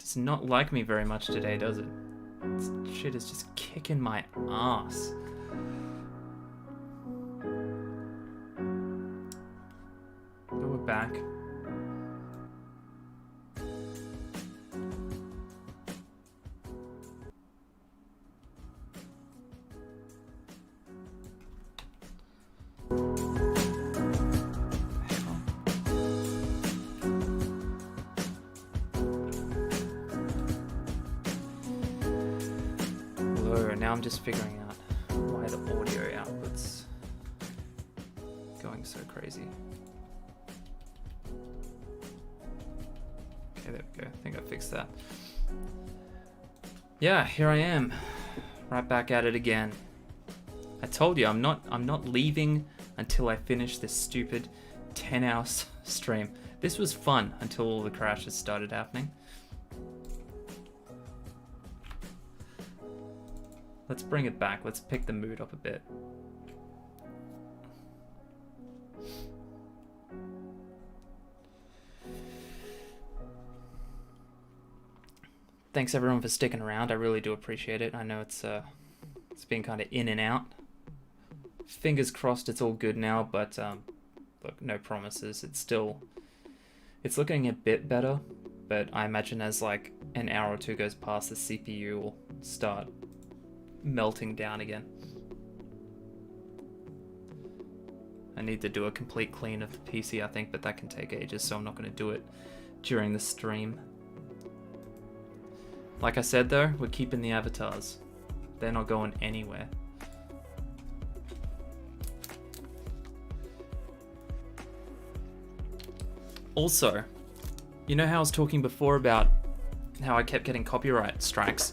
Does not like me very much today, does it? This shit is just kicking my ass. But we're back. Now I'm just figuring out why the audio output's going so crazy. Okay, there we go. I think I fixed that. Yeah, here I am, right back at it again. I told you I'm not leaving until I finish this stupid 10-hour stream. This was fun until all the crashes started happening. Let's bring it back. Let's pick the mood up a bit. Thanks everyone for sticking around. I really do appreciate it. I know it's been kind of in and out. Fingers crossed it's all good now, but look, no promises. It's looking a bit better, but I imagine as like an hour or two goes past, the CPU will start melting down again. I need to do a complete clean of the PC, I think, but that can take ages, so I'm not going to do it during the stream. Like I said though, we're keeping the avatars. They're not going anywhere. Also, you know how I was talking before about how I kept getting copyright strikes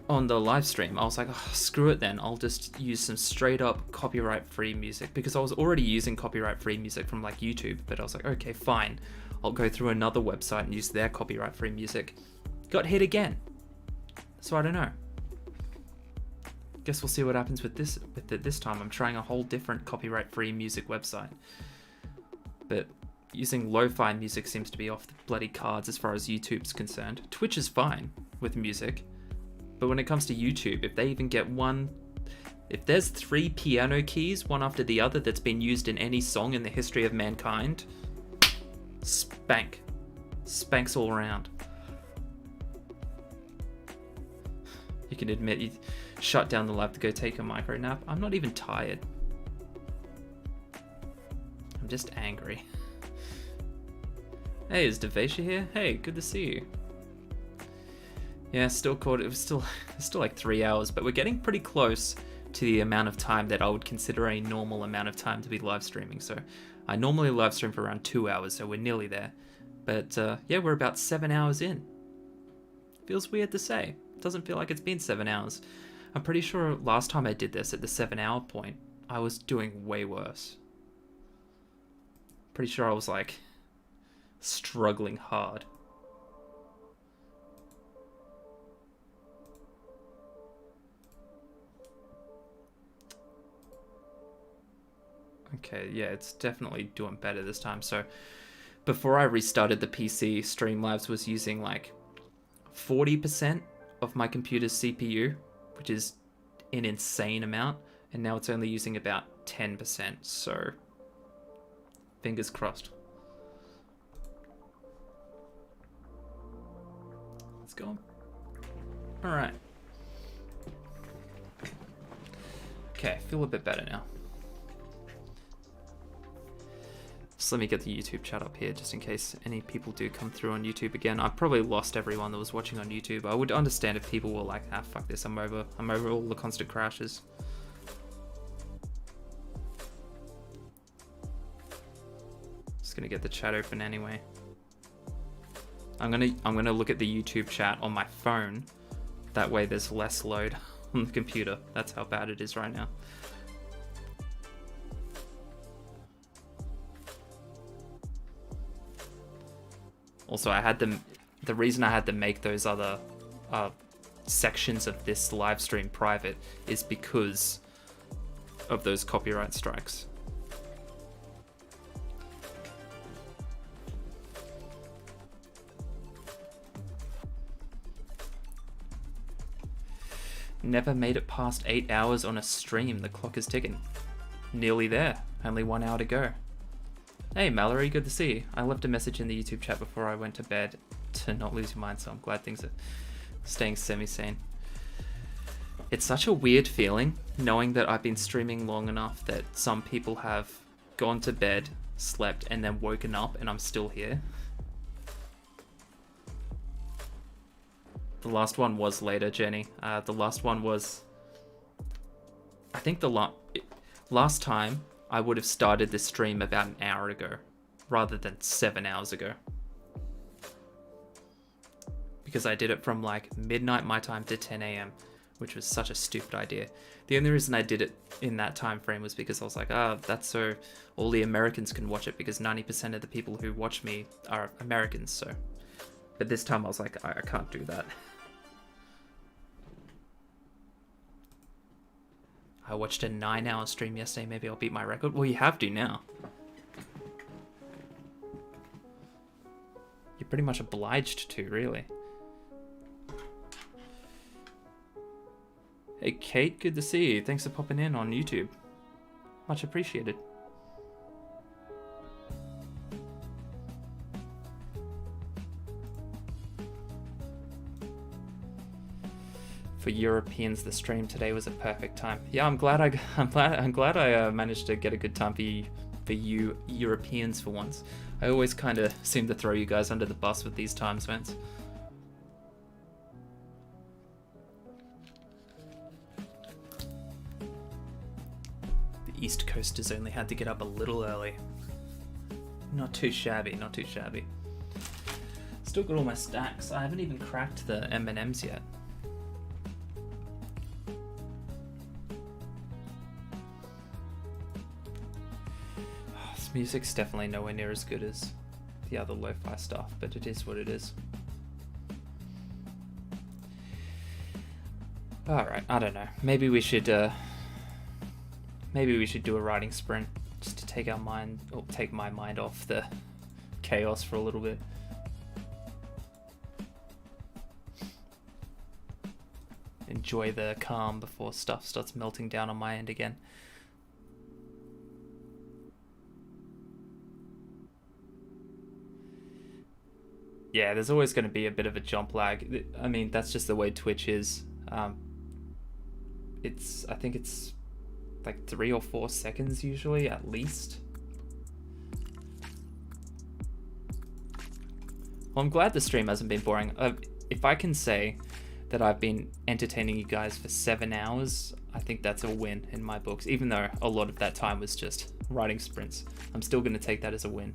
on the live stream? I was like, oh, screw it then, I'll just use some straight up copyright free music, because I was already using copyright free music from like YouTube, but I was like, okay, fine, I'll go through another website and use their copyright free music. Got hit again, so I don't know. Guess we'll see what happens with it this time. I'm trying a whole different copyright free music website, but using lo-fi music seems to be off the bloody cards as far as YouTube's concerned. Twitch is fine with music, but when it comes to YouTube, if they even get if there's 3 piano keys, one after the other, that's been used in any song in the history of mankind, spanks all around. You can admit you shut down the lab to go take a micro nap. I'm not even tired. I'm just angry. Hey, is Devesha here? Hey, good to see you. Yeah, still caught. It's still like 3 hours, but we're getting pretty close to the amount of time that I would consider a normal amount of time to be live streaming. So I normally live stream for around 2 hours, so we're nearly there. But yeah, we're about 7 hours in. Feels weird to say. Doesn't feel like it's been 7 hours. I'm pretty sure last time I did this at the 7-hour point, I was doing way worse. Pretty sure I was like struggling hard. Okay, yeah, it's definitely doing better this time. So before I restarted the PC, Streamlabs was using like 40% of my computer's CPU, which is an insane amount, and now it's only using about 10%, so fingers crossed. Let's go. All right. Okay, I feel a bit better now. So let me get the YouTube chat up here just in case any people do come through on YouTube again. I've probably lost everyone that was watching on YouTube. I would understand if people were like, ah, fuck this, I'm over all the constant crashes. Just gonna get the chat open anyway. I'm gonna look at the YouTube chat on my phone. That way there's less load on the computer. That's how bad it is right now. Also, the reason I had to make those other sections of this live stream private is because of those copyright strikes. Never made it past 8 hours on a stream. The clock is ticking. Nearly there. Only 1 hour to go. Hey Mallory, good to see you. I left a message in the YouTube chat before I went to bed to not lose your mind, so I'm glad things are staying semi-sane. It's such a weird feeling knowing that I've been streaming long enough that some people have gone to bed, slept, and then woken up and I'm still here. The last one was later, Jenny. The last one was... I think the last time I would have started this stream about an hour ago rather than 7 hours ago. Because I did it from like midnight my time to 10 a.m. which was such a stupid idea. The only reason I did it in that time frame was because I was like, that's so all the Americans can watch it, because 90% of the people who watch me are Americans, so. But this time I was like, I can't do that. I watched a 9-hour stream yesterday, maybe I'll beat my record. Well, you have to now. You're pretty much obliged to, really. Hey Kate, good to see you. Thanks for popping in on YouTube. Much appreciated. For Europeans, the stream today was a perfect time. Yeah, I'm glad I managed to get a good time for you Europeans for once. I always kind of seem to throw you guys under the bus with these time zones. East Coasters only had to get up a little early. Not too shabby, not too shabby. Still got all my stacks. I haven't even cracked the M&Ms yet. This music's definitely nowhere near as good as the other lo-fi stuff, but it is what it is. Alright, I don't know. Maybe we should do a writing sprint just to take my mind off the chaos for a little bit. Enjoy the calm before stuff starts melting down on my end again. Yeah, there's always going to be a bit of a jump lag. I mean, that's just the way Twitch is. I think it's like 3 or 4 seconds usually, at least. Well, I'm glad the stream hasn't been boring. If I can say that I've been entertaining you guys for 7 hours, I think that's a win in my books. Even though a lot of that time was just writing sprints, I'm still going to take that as a win.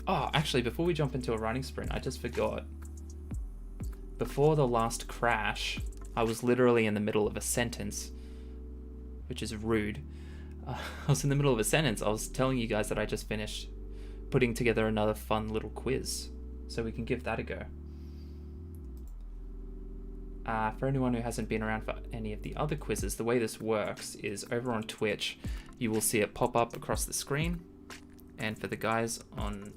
Oh, actually, before we jump into a writing sprint, I just forgot. Before the last crash, I was literally in the middle of a sentence, which is rude. I was in the middle of a sentence. I was telling you guys that I just finished putting together another fun little quiz, so we can give that a go. For anyone who hasn't been around for any of the other quizzes, the way this works is over on Twitch, you will see it pop up across the screen. And for the guys on...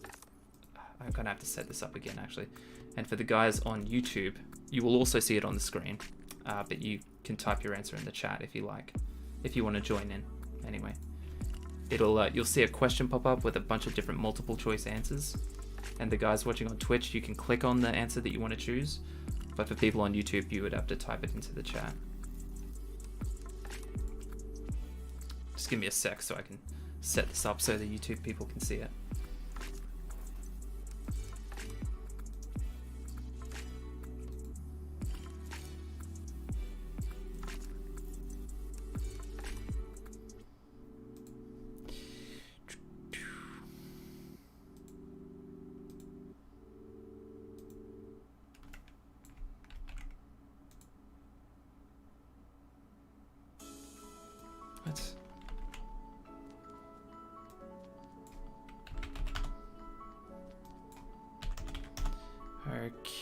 I'm going to have to set this up again, actually. And for the guys on YouTube, you will also see it on the screen. But you can type your answer in the chat if you like. If you want to join in, anyway. You'll see a question pop up with a bunch of different multiple choice answers. And the guys watching on Twitch, you can click on the answer that you want to choose. But for people on YouTube, you would have to type it into the chat. Just give me a sec so I can set this up so the YouTube people can see it.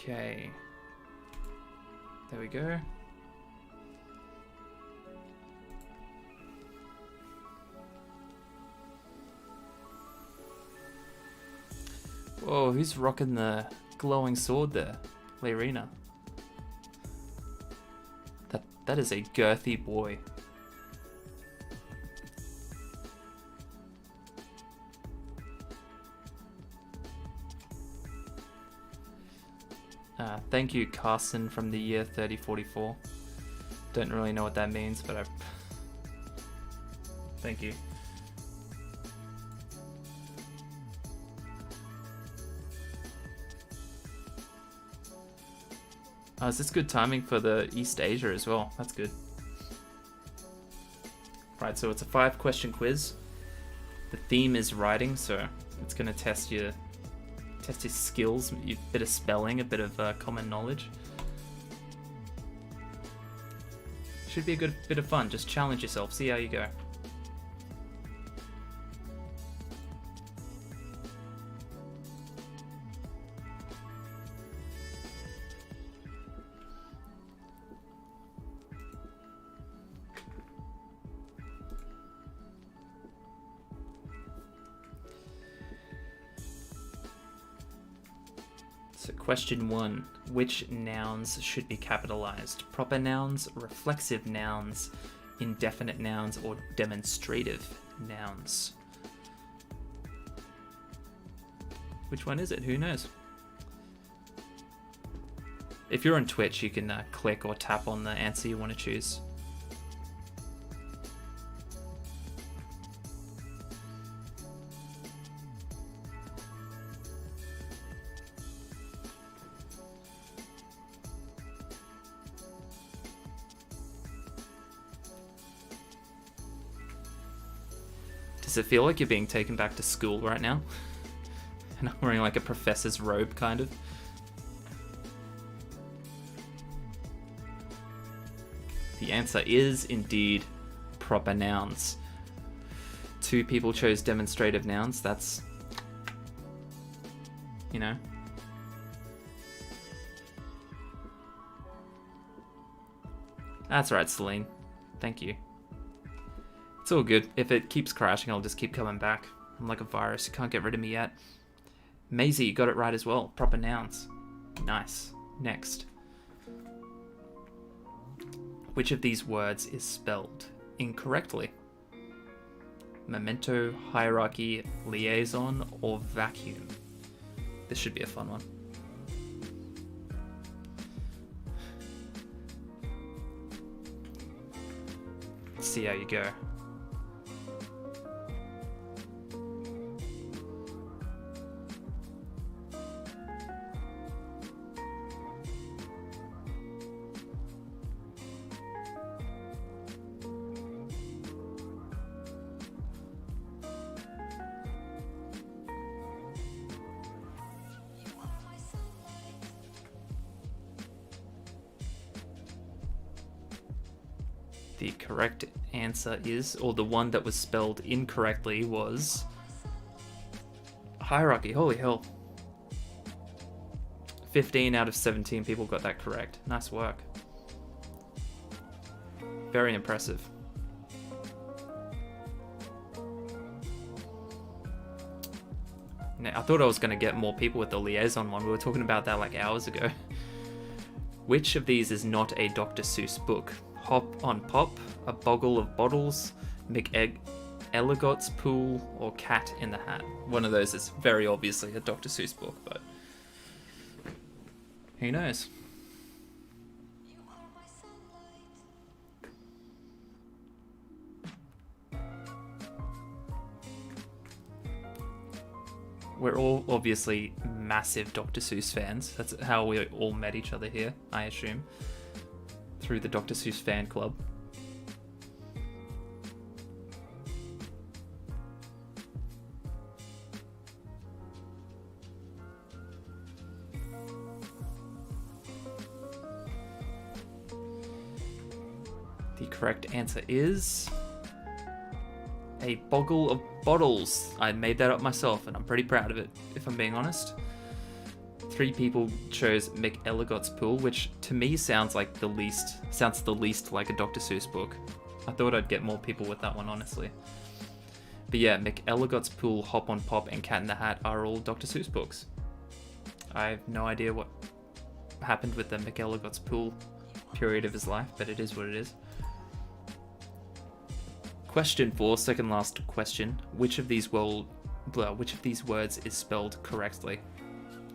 Okay, there we go. Whoa, who's rocking the glowing sword there? Lyrina. That is a girthy boy. Thank you, Carson from the year 3044. Don't really know what that means, but thank you. Oh, is this good timing for the East Asia as well? That's good. Right, so it's a 5-question quiz. The theme is writing, so it's going to test your skills, a bit of spelling, a bit of common knowledge. Should be a good bit of fun. Just challenge yourself, see how you go. So question 1, which nouns should be capitalized? Proper nouns, reflexive nouns, indefinite nouns, or demonstrative nouns? Which one is it? Who knows? If you're on Twitch, you can click or tap on the answer you want to choose. Does it feel like you're being taken back to school right now? And I'm wearing like a professor's robe, kind of. The answer is indeed proper nouns. 2 people chose demonstrative nouns. That's, you know. That's right, Celine. Thank you. It's all good. If it keeps crashing, I'll just keep coming back. I'm like a virus. You can't get rid of me yet. Maisie, you got it right as well. Proper nouns. Nice. Next. Which of these words is spelled incorrectly? Memento, hierarchy, liaison, or vacuum? This should be a fun one. Let's see how you go. The correct answer is, or the one that was spelled incorrectly was hierarchy. Holy hell. 15 out of 17 people got that correct. Nice work. Very impressive. Now, I thought I was going to get more people with the liaison one. We were talking about that like hours ago. Which of these is not a Dr. Seuss book? Hop on Pop, A Boggle of Bottles, McElligot's Pool, or Cat in the Hat? One of those is very obviously a Dr. Seuss book, but who knows? We're all obviously massive Dr. Seuss fans. That's how we all met each other here, I assume. Through the Dr. Seuss fan club. The correct answer is A Boggle of Bottles. I made that up myself and I'm pretty proud of it, if I'm being honest. 3 people chose McElligot's Pool, which to me sounds the least like a Dr. Seuss book. I thought I'd get more people with that one, honestly. But yeah, McElligot's Pool, Hop on Pop, and Cat in the Hat are all Dr. Seuss books. I have no idea what happened with the McElligot's Pool period of his life, but it is what it is. Question 4, second last question. Which of these words is spelled correctly?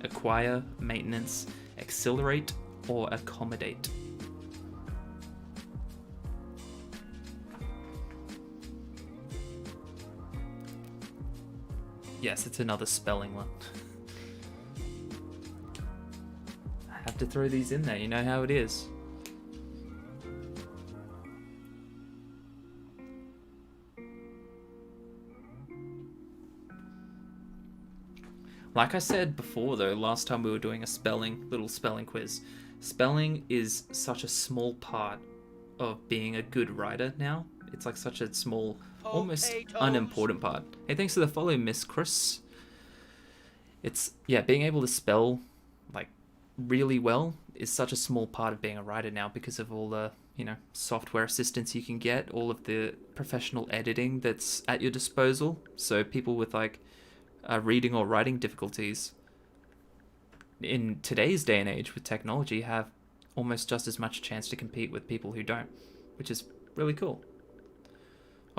Acquire, maintenance, accelerate, or accommodate? Yes, it's another spelling one. I have to throw these in there, you know how it is. Like I said before though, last time we were doing a little spelling quiz, spelling is such a small part of being a good writer now. It's like such a small, almost unimportant part. Hey, thanks for the follow, Miss Chris. It's, yeah, being able to spell like really well is such a small part of being a writer now because of all the, you know, software assistance you can get, all of the professional editing that's at your disposal. So people with like reading or writing difficulties in today's day and age with technology have almost just as much chance to compete with people who don't, which is really cool.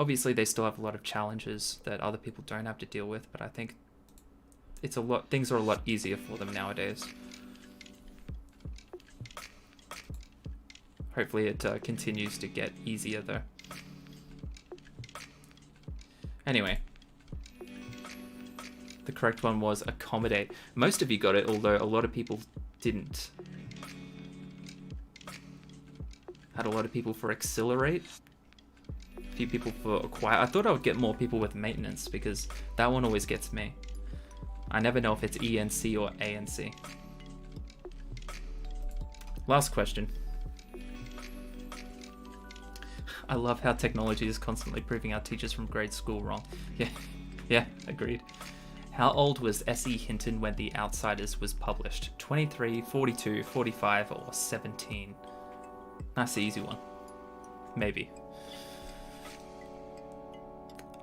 Obviously, they still have a lot of challenges that other people don't have to deal with, but I think things are a lot easier for them nowadays. Hopefully it continues to get easier though. Anyway, the correct one was accommodate. Most of you got it, although a lot of people didn't. Had a lot of people for accelerate. A few people for acquire. I thought I would get more people with maintenance because that one always gets me. I never know if it's ENC or ANC. Last question. I love how technology is constantly proving our teachers from grade school wrong. Yeah, agreed. How old was S.E. Hinton when The Outsiders was published? 23, 42, 45, or 17? Nice easy one. Maybe.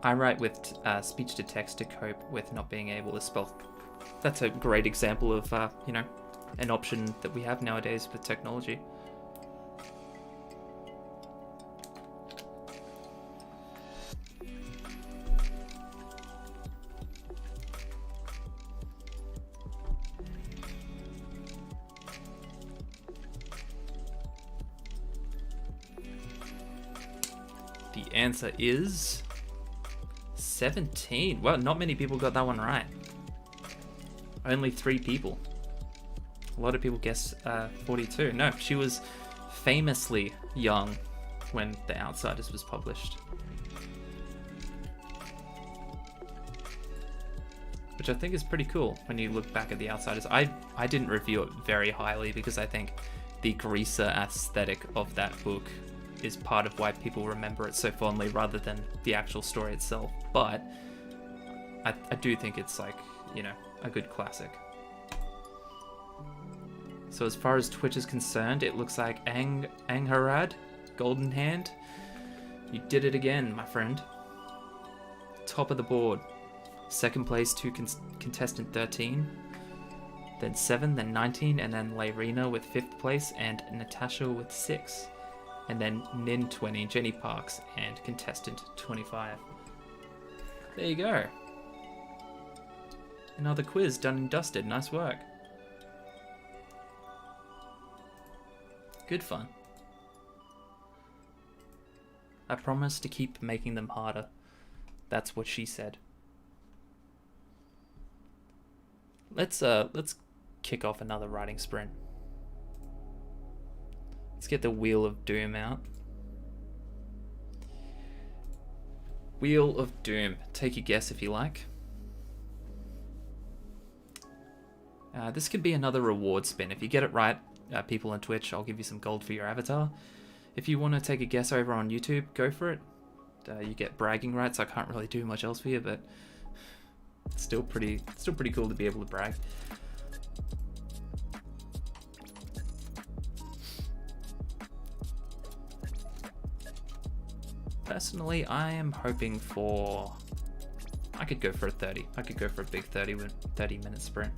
I write with speech to text to cope with not being able to spell. That's a great example of, you know, an option that we have nowadays with technology. The answer is 17. Well, not many people got that one right. Only 3 people. A lot of people guess 42. No, she was famously young when The Outsiders was published. Which I think is pretty cool when you look back at The Outsiders. I didn't review it very highly because I think the greaser aesthetic of that book is part of why people remember it so fondly rather than the actual story itself. But I do think it's like, you know, a good classic. So as far as Twitch is concerned, it looks like Angharad, Golden Hand, you did it again, my friend. Top of the board. Second place to contestant 13, then 7, then 19, and then Layrina with 5th place, and Natasha with 6. And then Nin 20, Jenny Parks, and contestant 25. There you go. Another quiz done and dusted. Nice work. Good fun. I promise to keep making them harder. That's what she said. Let's kick off another writing sprint. Let's get the Wheel of Doom out. Wheel of Doom. Take a guess if you like. This could be another reward spin. If you get it right, people on Twitch, I'll give you some gold for your avatar. If you want to take a guess over on YouTube, go for it. You get bragging rights. I can't really do much else for you, but it's still pretty cool to be able to brag. Personally, I am hoping for I could go for a 30. I could go for a big 30-minute sprint.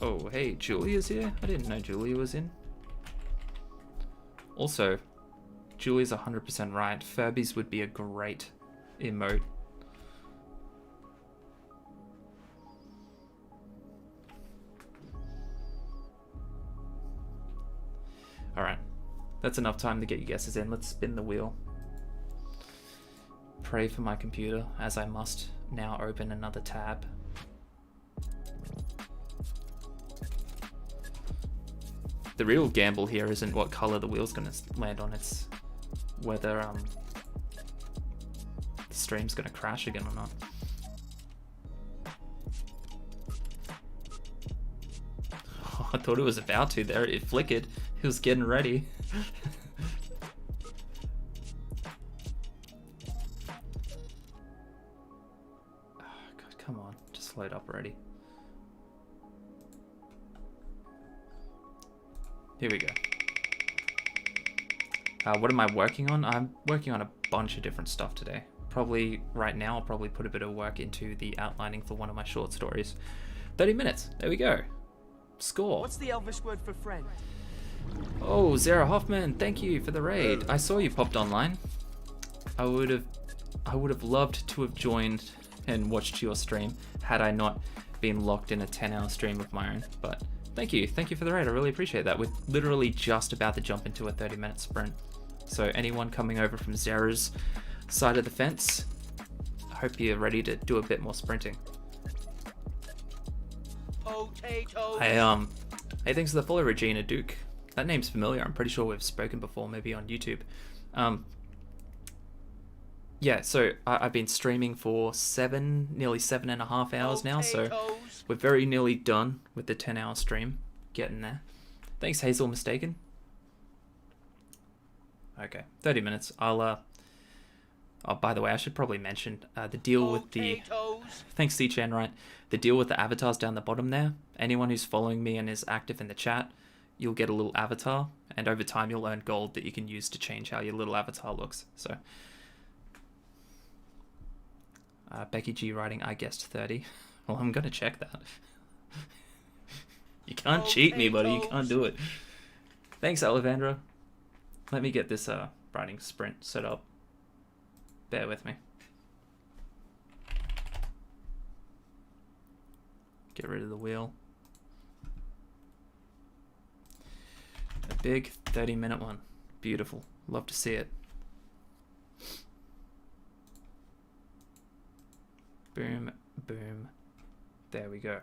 Oh, hey, Julia's here? I didn't know Julia was in. Also, Julia's 100% right. Furbies would be a great emote. Alright, that's enough time to get your guesses in. Let's spin the wheel. Pray for my computer, as I must now open another tab. The real gamble here isn't what color the wheel's gonna land on, it's whether the stream's gonna crash again or not. Oh, I thought it was about to there, it flickered. It was getting ready. Oh, God, come on, just load up already. Here we go. What am I working on? I'm working on a bunch of different stuff today. Probably right now, I'll probably put a bit of work into the outlining for one of my short stories. 30 minutes, there we go. Score. What's the Elvish word for friend? Oh, Zara Hoffman, thank you for the raid. I saw you popped online. I would have loved to have joined and watched your stream had I not been locked in a 10-hour stream of my own, but thank you for the raid, I really appreciate that. We're literally just about to jump into a 30-minute sprint. So anyone coming over from Zara's side of the fence, I hope you're ready to do a bit more sprinting. Potatoes. Hey, thanks for the follow, Regina Duke. That name's familiar, I'm pretty sure we've spoken before, maybe on YouTube. Yeah, so I've been streaming for nearly 7.5 hours now, so we're very nearly done with the 10-hour stream. Getting there. Thanks, Hazel Mistaken. Okay, 30 minutes. Oh, by the way, I should probably mention the deal with the... Thanks, C-Chan, right? The deal with the avatars down the bottom there. Anyone who's following me and is active in the chat, you'll get a little avatar, and over time you'll earn gold that you can use to change how your little avatar looks. So, Becky G writing, I guessed 30. Well, I'm gonna check that. You can't cheat me, buddy. You can't do it. Thanks, Alejandro. Let me get this writing sprint set up. Bear with me. Get rid of the wheel. A big 30-minute one. Beautiful. Love to see it. Boom, boom. There we go.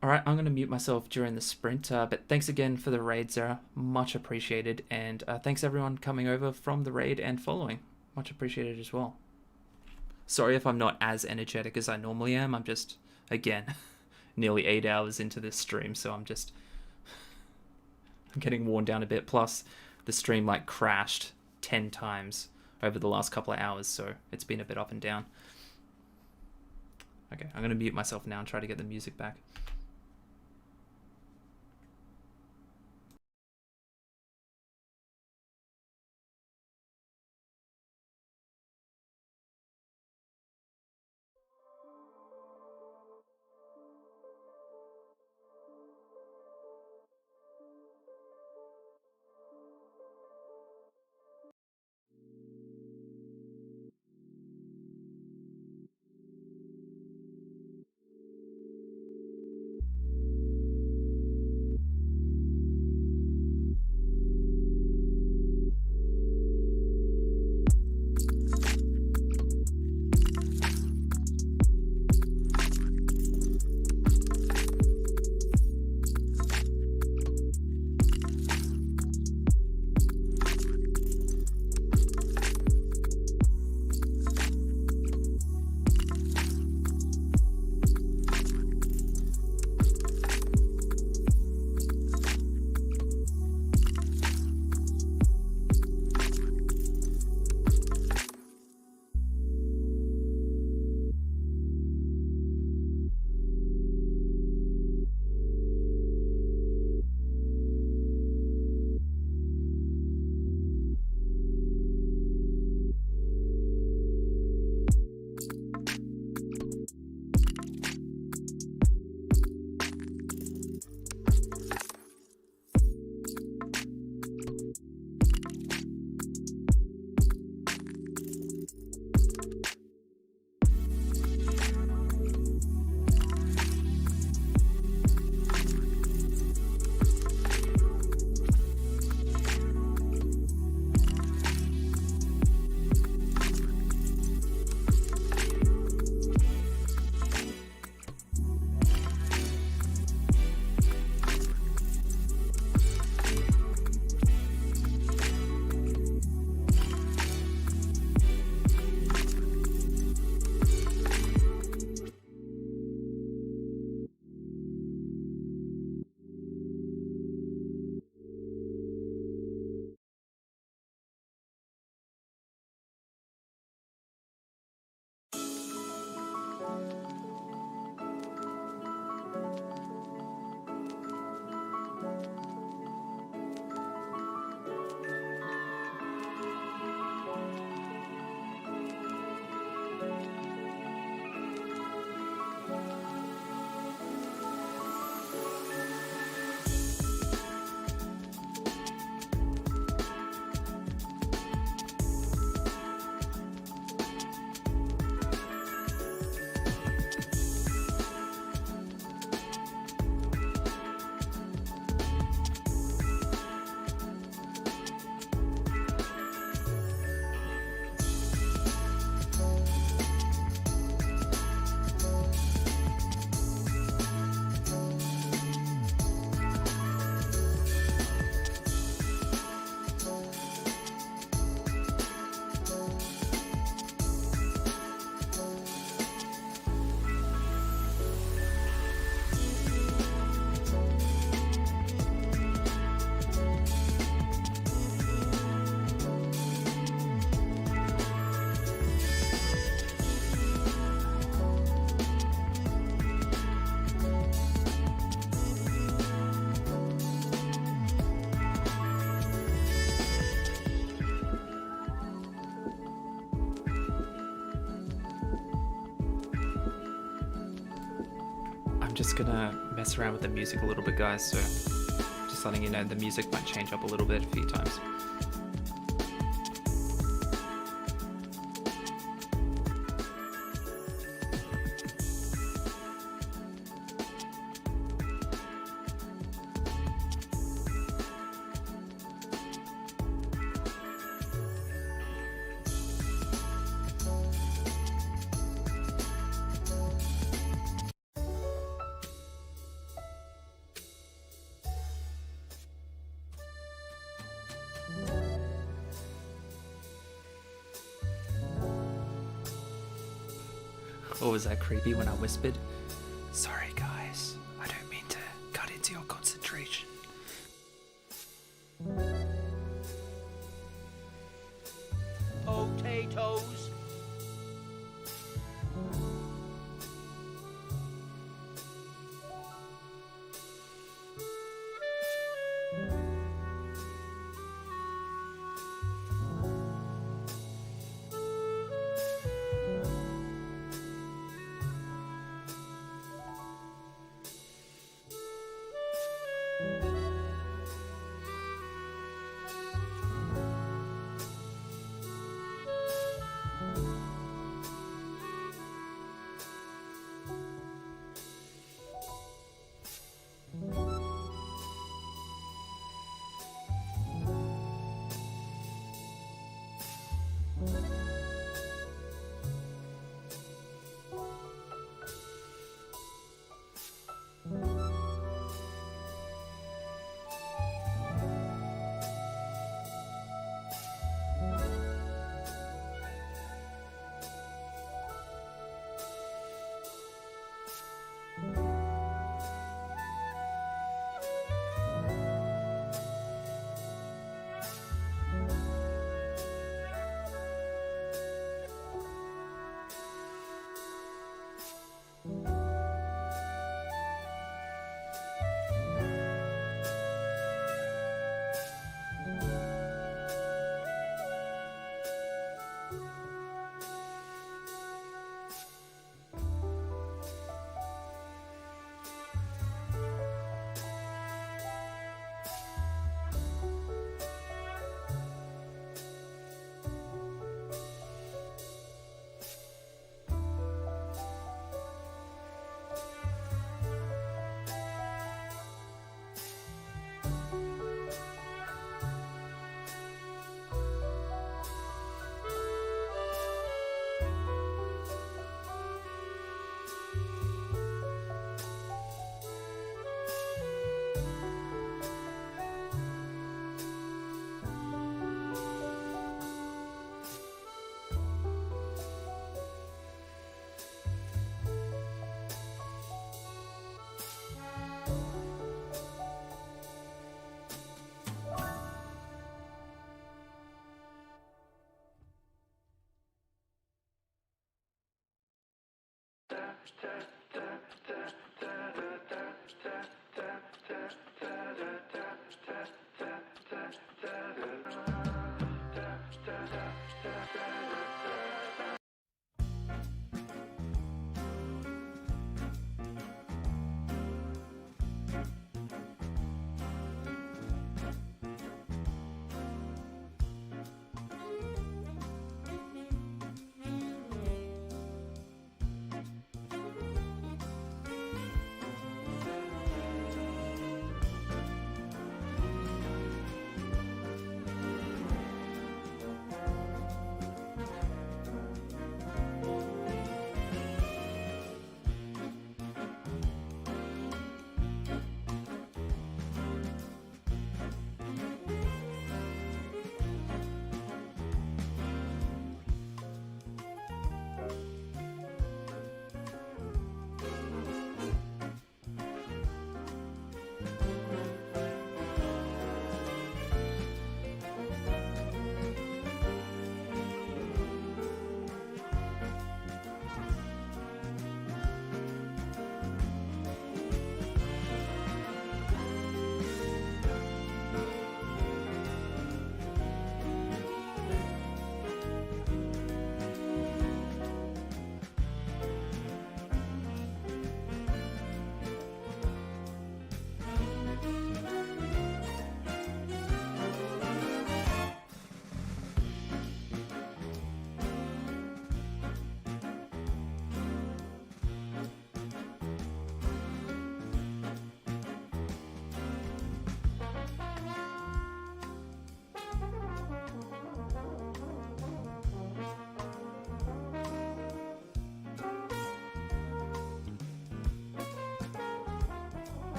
Alright, I'm going to mute myself during the sprint, but thanks again for the raid, Zara. Much appreciated, and thanks everyone coming over from the raid and following. Much appreciated as well. Sorry if I'm not as energetic as I normally am. I'm just, again, nearly 8 hours into this stream, so I'm getting worn down a bit. Plus, the stream like crashed 10 times over the last couple of hours, so it's been a bit up and down. Okay, I'm going to mute myself now and try to get the music back. just gonna mess around with the music a little bit, guys, so just letting you know the music might change up a little bit a few times. Or was that creepy when I whispered? Sorry guys, I don't mean to cut into your concentration. Potatoes.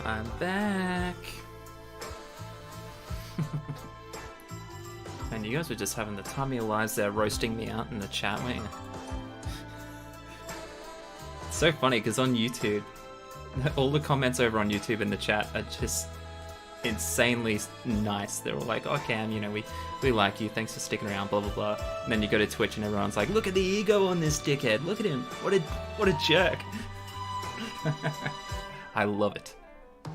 I'm back. And you guys were just having the time of your lives there, roasting me out in the chat, weren't you? It's so funny because on YouTube, all the comments over on YouTube in the chat are just insanely nice. They're all like, "Oh Cam, you know, we like you. Thanks for sticking around." Blah blah blah. And then you go to Twitch and everyone's like, "Look at the ego on this dickhead. Look at him. What a jerk." I love it. Oh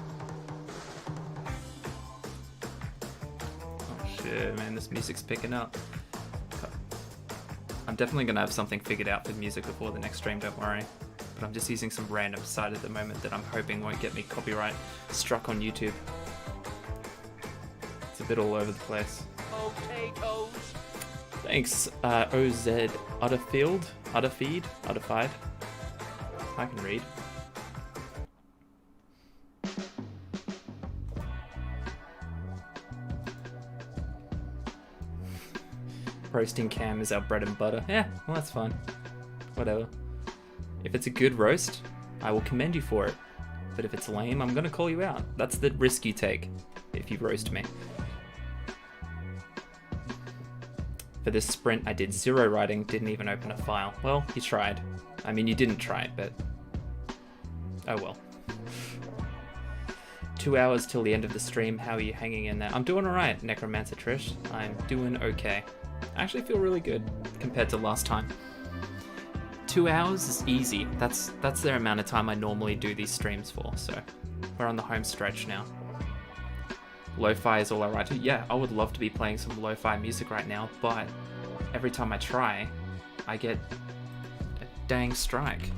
shit, man, this music's picking up. I'm definitely gonna have something figured out for music before the next stream, don't worry. But I'm just using some random site at the moment that I'm hoping won't get me copyright struck on YouTube. It's a bit all over the place. Potatoes. Thanks, OZ Utterfield, Utterfied. I can read. Roasting Cam is our bread and butter. Yeah, well that's fine. Whatever. If it's a good roast, I will commend you for it. But if it's lame, I'm gonna call you out. That's the risk you take if you roast me. For this sprint, I did 0 writing, didn't even open a file. Well, you tried. I mean, you didn't try it, but oh well. 2 hours till the end of the stream. How are you hanging in there? I'm doing alright, Necromancer Trish. I'm doing okay. I actually feel really good compared to last time. 2 hours is easy. That's the amount of time I normally do these streams for, so we're on the home stretch now. Lo-fi is all alright too. Yeah, I would love to be playing some lo-fi music right now, but every time I try, I get a dang strike.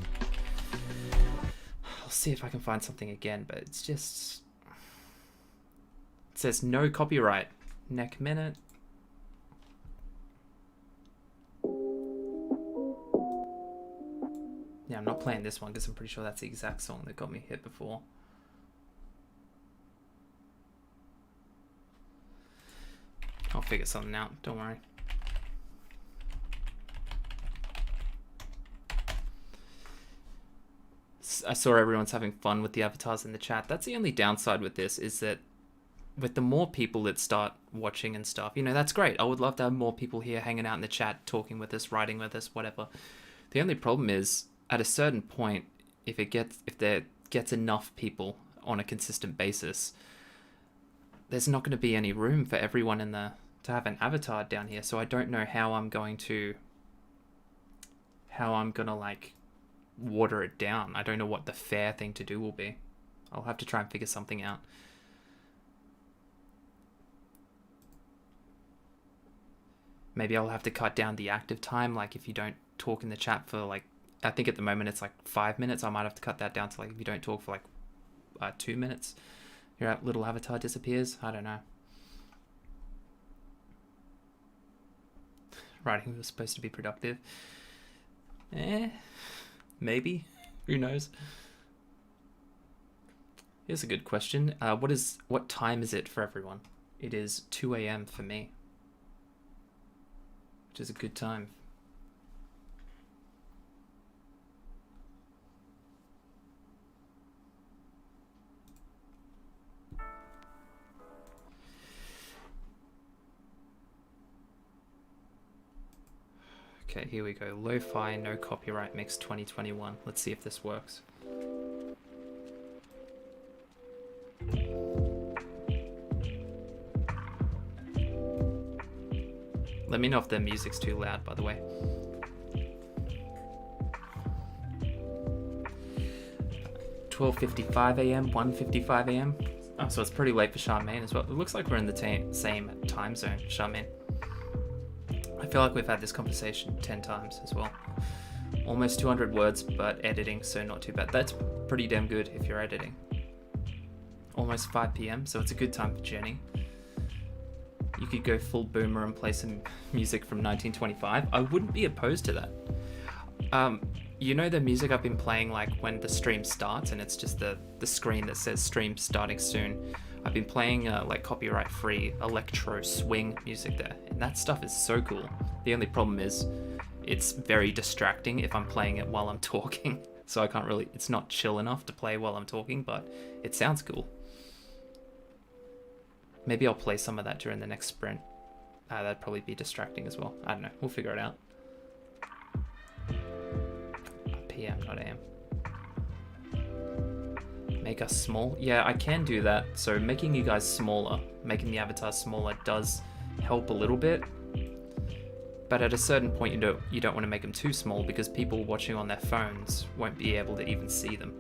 I'll see if I can find something again, but it's just... It says no copyright. Neck minute. Yeah, I'm not playing this one because I'm pretty sure that's the exact song that got me hit before. I'll figure something out, don't worry. I saw everyone's having fun with the avatars in the chat. That's the only downside with this, is that with the more people that start watching and stuff, you know, that's great. I would love to have more people here hanging out in the chat, talking with us, writing with us, whatever. The only problem is, at a certain point, if there gets enough people on a consistent basis, there's not going to be any room for everyone to have an avatar down here. So I don't know how I'm going to like water it down. I don't know what the fair thing to do will be. I'll have to try and figure something out. Maybe I'll have to cut down the active time. Like if you don't talk in the chat for like, I think at the moment it's like 5 minutes. I might have to cut that down to like, if you don't talk for like 2 minutes, your little avatar disappears. I don't know. Writing was supposed to be productive. Maybe. Who knows? Here's a good question. What time is it for everyone? It is 2 AM for me, which is a good time. Okay, here we go. Lo-fi, no copyright mix 2021. Let's see if this works. Let me know if the music's too loud, by the way. (12:55 AM, 1:55 AM. Oh, so it's pretty late for Charmaine as well. It looks like we're in the same time zone, Charmaine. I feel like we've had this conversation 10 times as well. Almost 200 words, but editing, so not too bad. That's pretty damn good if you're editing. Almost 5 PM, so it's a good time for Jenny. You could go full boomer and play some music from 1925. I wouldn't be opposed to that. You know the music I've been playing, like when the stream starts and it's just the screen that says stream starting soon. I've been playing like copyright-free electro swing music there, and that stuff is so cool. The only problem is it's very distracting if I'm playing it while I'm talking. so I can't really, it's not chill enough to play while I'm talking, but it sounds cool. Maybe I'll play some of that during the next sprint. That'd probably be distracting as well. I don't know, we'll figure it out. PM, not AM. Make us small? Yeah, I can do that. So making you guys smaller, making the avatar smaller does help a little bit. But at a certain point, you don't want to make them too small because people watching on their phones won't be able to even see them.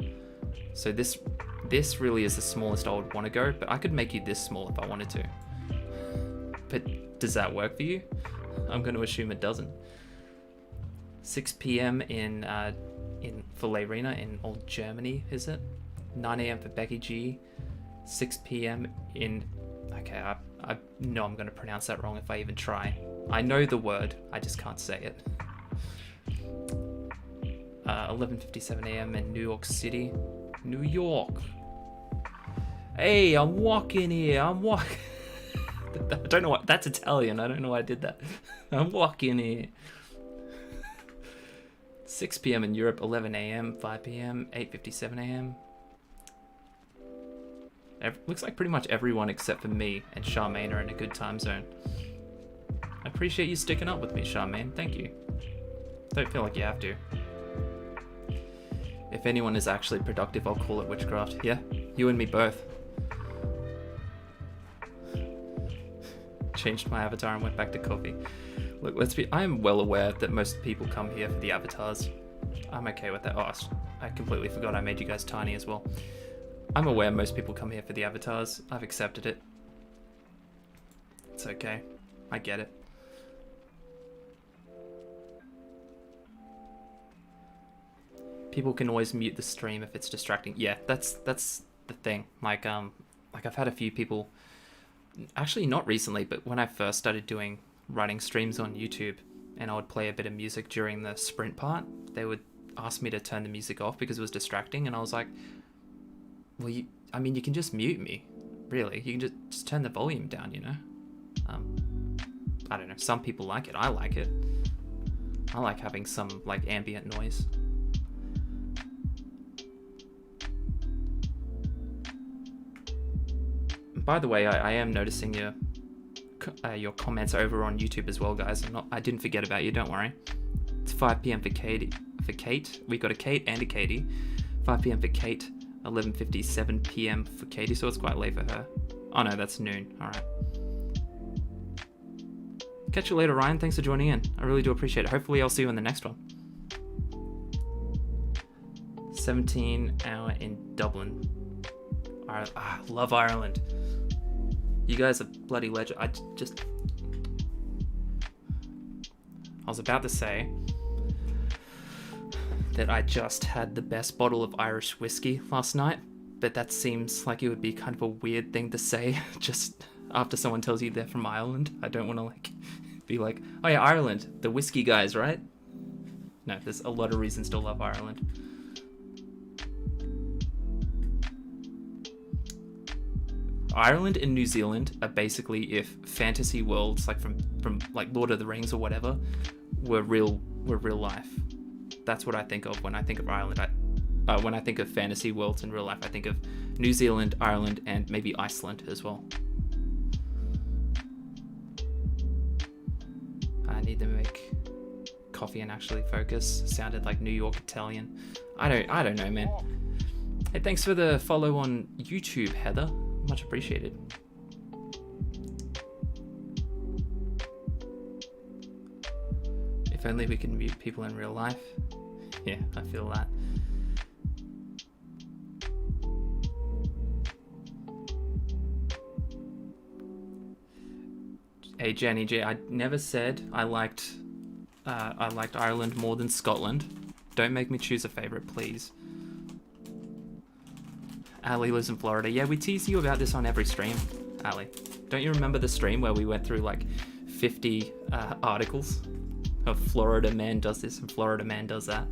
So this really is the smallest I would want to go, but I could make you this small if I wanted to. But does that work for you? I'm going to assume it doesn't. 6 p.m. in Arena in old Germany, is it? 9 a.m. for Becky G. 6 p.m. in... Okay, I know I'm going to pronounce that wrong if I even try. I know the word, I just can't say it. 11:57 a.m. in New York City. New York. Hey, I'm walking here. I'm walking. I don't know what... That's Italian. I don't know why I did that. I'm walking here. 6 p.m. in Europe, 11 a.m., 5 p.m., 8:57 a.m. Looks like pretty much everyone except for me and Charmaine are in a good time zone. I appreciate you sticking up with me, Charmaine. Thank you. Don't feel like you have to. If anyone is actually productive, I'll call it witchcraft. Yeah, you and me both. Changed my avatar and went back to coffee. Look, I am well aware that most people come here for the avatars. I'm okay with that. Oh, I completely forgot I made you guys tiny as well. I'm aware most people come here for the avatars. I've accepted it. It's okay. I get it. People can always mute the stream if it's distracting. Yeah, that's the thing. Like I've had a few people, actually not recently, but when I first started writing streams on YouTube and I would play a bit of music during the sprint part, they would ask me to turn the music off because it was distracting, and I was like, well, you can just mute me, really. You can just turn the volume down, you know? I don't know, some people like it. I like it. I like having some, like, ambient noise. By the way, I am noticing your comments over on YouTube as well, guys. I didn't forget about you, don't worry. It's 5 p.m. for Kate. We got a Kate and a Katie. 5 p.m. for Kate. 11:57 p.m. for Katie, so it's quite late for her. Oh no, that's noon. All right. Catch you later, Ryan. Thanks for joining in. I really do appreciate it. Hopefully I'll see you in the next one. 17-hour in Dublin. Love Ireland. You guys are bloody legend. I was about to say that I just had the best bottle of Irish whiskey last night, but that seems like it would be kind of a weird thing to say just after someone tells you they're from Ireland. I don't want to be like, oh yeah, Ireland, the whiskey guys, right? No, there's a lot of reasons to love Ireland. Ireland and New Zealand are basically if fantasy worlds, like from like Lord of the Rings or whatever, were real life. That's what I think of when I think of Ireland. When I think of fantasy worlds in real life, I think of New Zealand, Ireland, and maybe Iceland as well. I need to make coffee and actually focus. Sounded like New York Italian. I don't know, man. Hey, thanks for the follow on YouTube, Heather. Much appreciated. If only we can mute people in real life. Yeah, I feel that. Hey Jenny J, I never said I liked Ireland more than Scotland. Don't make me choose a favorite, please. Ali lives in Florida. Yeah, we tease you about this on every stream, Ali. Don't you remember the stream where we went through like 50 articles of Florida man does this and Florida man does that?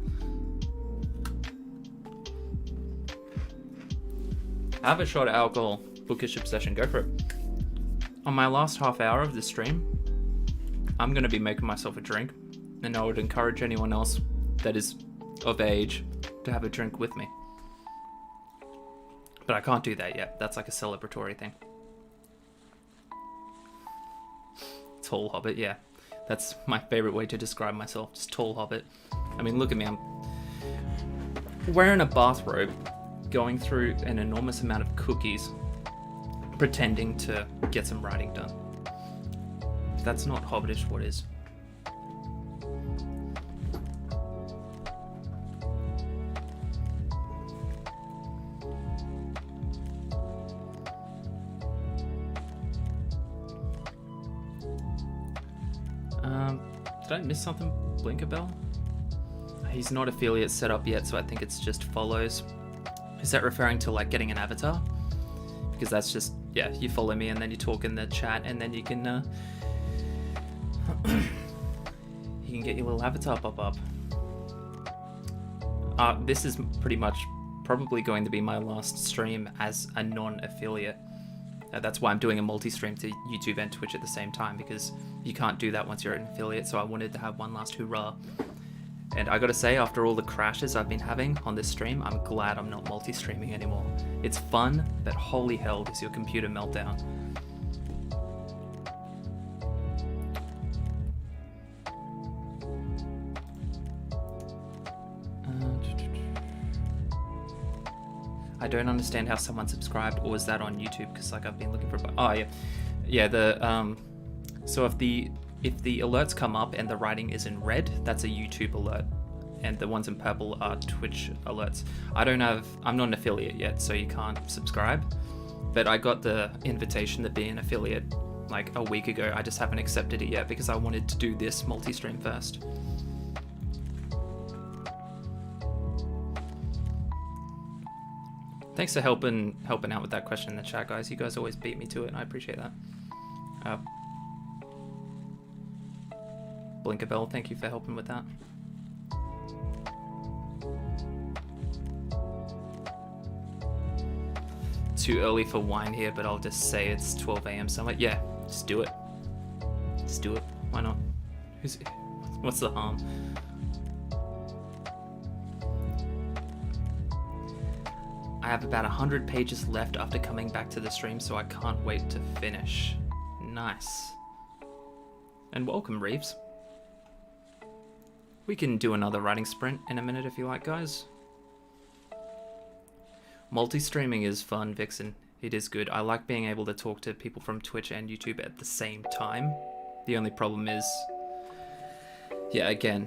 Have a shot of alcohol. Bookish obsession. Go for it. On my last half hour of the stream, I'm going to be making myself a drink, and I would encourage anyone else that is of age to have a drink with me. But I can't do that yet. That's like a celebratory thing. Tall hobbit, yeah. That's my favorite way to describe myself. Just tall hobbit. I mean, look at me. I'm wearing a bathrobe, going through an enormous amount of cookies, pretending to get some writing done. If that's not hobbitish, what is? Did I miss something? Blinkerbell? He's not affiliate set up yet, so I think it's just follows. Is that referring to like getting an avatar? Because that's just, yeah, you follow me and then you talk in the chat and then you can you can get your little avatar pop up. This is pretty much probably going to be my last stream as a non-affiliate. That's why I'm doing a multi-stream to YouTube and Twitch at the same time, because you can't do that once you're an affiliate, so I wanted to have one last hurrah. And I gotta say, after all the crashes I've been having on this stream, I'm glad I'm not multi-streaming anymore. It's fun, but holy hell does your computer meltdown. I don't understand how someone subscribed, or was that on YouTube? Because like I've been looking for. Oh yeah, yeah. So if the alerts come up and the writing is in red, that's a YouTube alert, and the ones in purple are Twitch alerts. I'm not an affiliate yet, so you can't subscribe. But I got the invitation to be an affiliate like a week ago. I just haven't accepted it yet because I wanted to do this multi-stream first. Thanks for helping out with that question in the chat, guys. You guys always beat me to it, and I appreciate that. Blinkerbell, thank you for helping with that. Too early for wine here, but I'll just say it's 12 a.m. somewhere. Yeah, just do it. Just do it. Why not? What's the harm? I have about 100 pages left after coming back to the stream, so I can't wait to finish. Nice. And welcome, Reeves. We can do another writing sprint in a minute if you like, guys. Multi-streaming is fun, Vixen. It is good. I like being able to talk to people from Twitch and YouTube at the same time. The only problem is, yeah, again,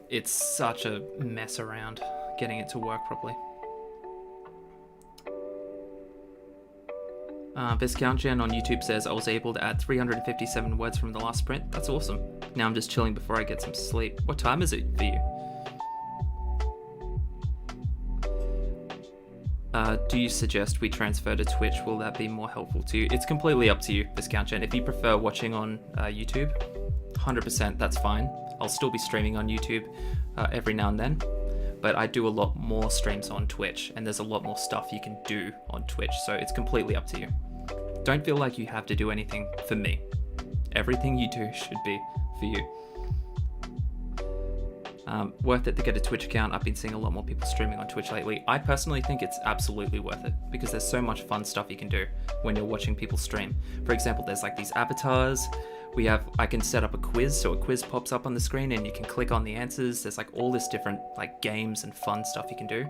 it's such a mess around getting it to work properly. Viscount Gen on YouTube says, I was able to add 357 words from the last sprint. That's awesome. Now I'm just chilling before I get some sleep. What time is it for you? Do you suggest we transfer to Twitch? Will that be more helpful to you? It's completely up to you, Viscount Gen. If you prefer watching on YouTube, 100% that's fine. I'll still be streaming on YouTube every now and then, but I do a lot more streams on Twitch, and there's a lot more stuff you can do on Twitch, so it's completely up to you. Don't feel like you have to do anything for me. Everything you do should be for you. Worth it to get a Twitch account. I've been seeing a lot more people streaming on Twitch lately. I personally think it's absolutely worth it because there's so much fun stuff you can do when you're watching people stream. For example, there's like these avatars. I can set up a quiz, so a quiz pops up on the screen and you can click on the answers. There's like all this different like games and fun stuff you can do.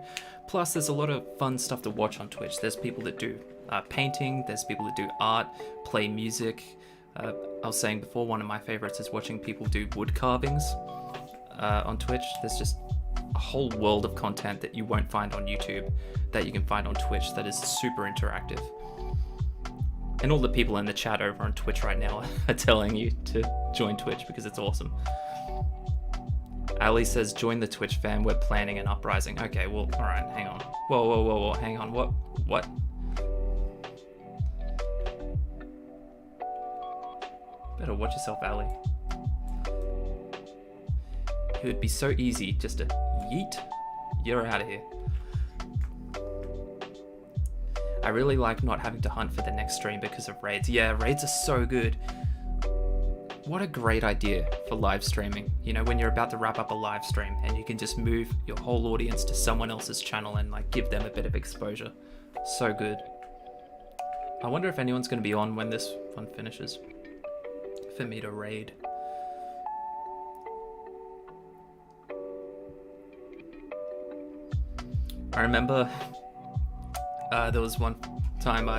Plus there's a lot of fun stuff to watch on Twitch. There's people that do painting, there's people that do art, play music. I was saying before, one of my favorites is watching people do wood carvings on Twitch. There's just a whole world of content that you won't find on YouTube that you can find on Twitch that is super interactive. And all the people in the chat over on Twitch right now are telling you to join Twitch because it's awesome. Ali says, join the Twitch fam, we're planning an uprising. Okay, well, all right, hang on. Whoa, hang on, what? Better watch yourself, Ali. It would be so easy just to yeet. You're out of here. I really like not having to hunt for the next stream because of raids. Yeah, raids are so good. What a great idea for live streaming. You know, when you're about to wrap up a live stream and you can just move your whole audience to someone else's channel and like give them a bit of exposure. So good. I wonder if anyone's going to be on when this one finishes for me to raid. I remember there was one time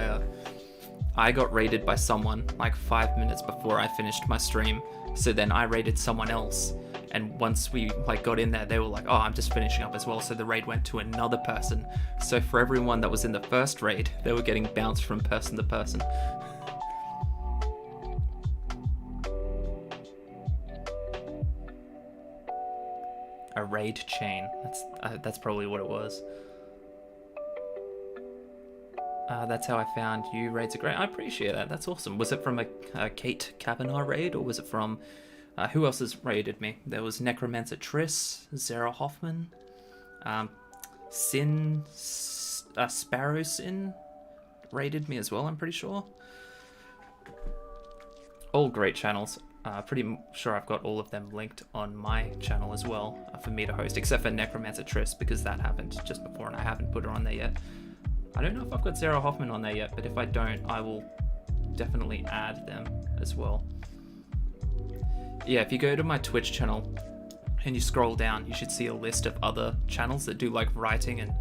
I got raided by someone like 5 minutes before I finished my stream. So then I raided someone else, and once we like got in there, they were like, "Oh, I'm just finishing up as well." So the raid went to another person. So for everyone that was in the first raid, they were getting bounced from person to person. A raid chain. That's probably what it was. That's how I found you. Raids are great. I appreciate that. That's awesome. Was it from a Kate Kavanaugh raid, or was it from who else has raided me? There was Necromancer Triss, Zara Hoffman, Sin, Sparrow Sin raided me as well. I'm pretty sure. All great channels. Pretty sure I've got all of them linked on my channel as well for me to host, except for Necromancer Triss, because that happened just before and I haven't put her on there yet. I don't know if I've got Sarah Hoffman on there yet, but if I don't, I will definitely add them as well. Yeah, if you go to my Twitch channel and you scroll down, you should see a list of other channels that do like writing and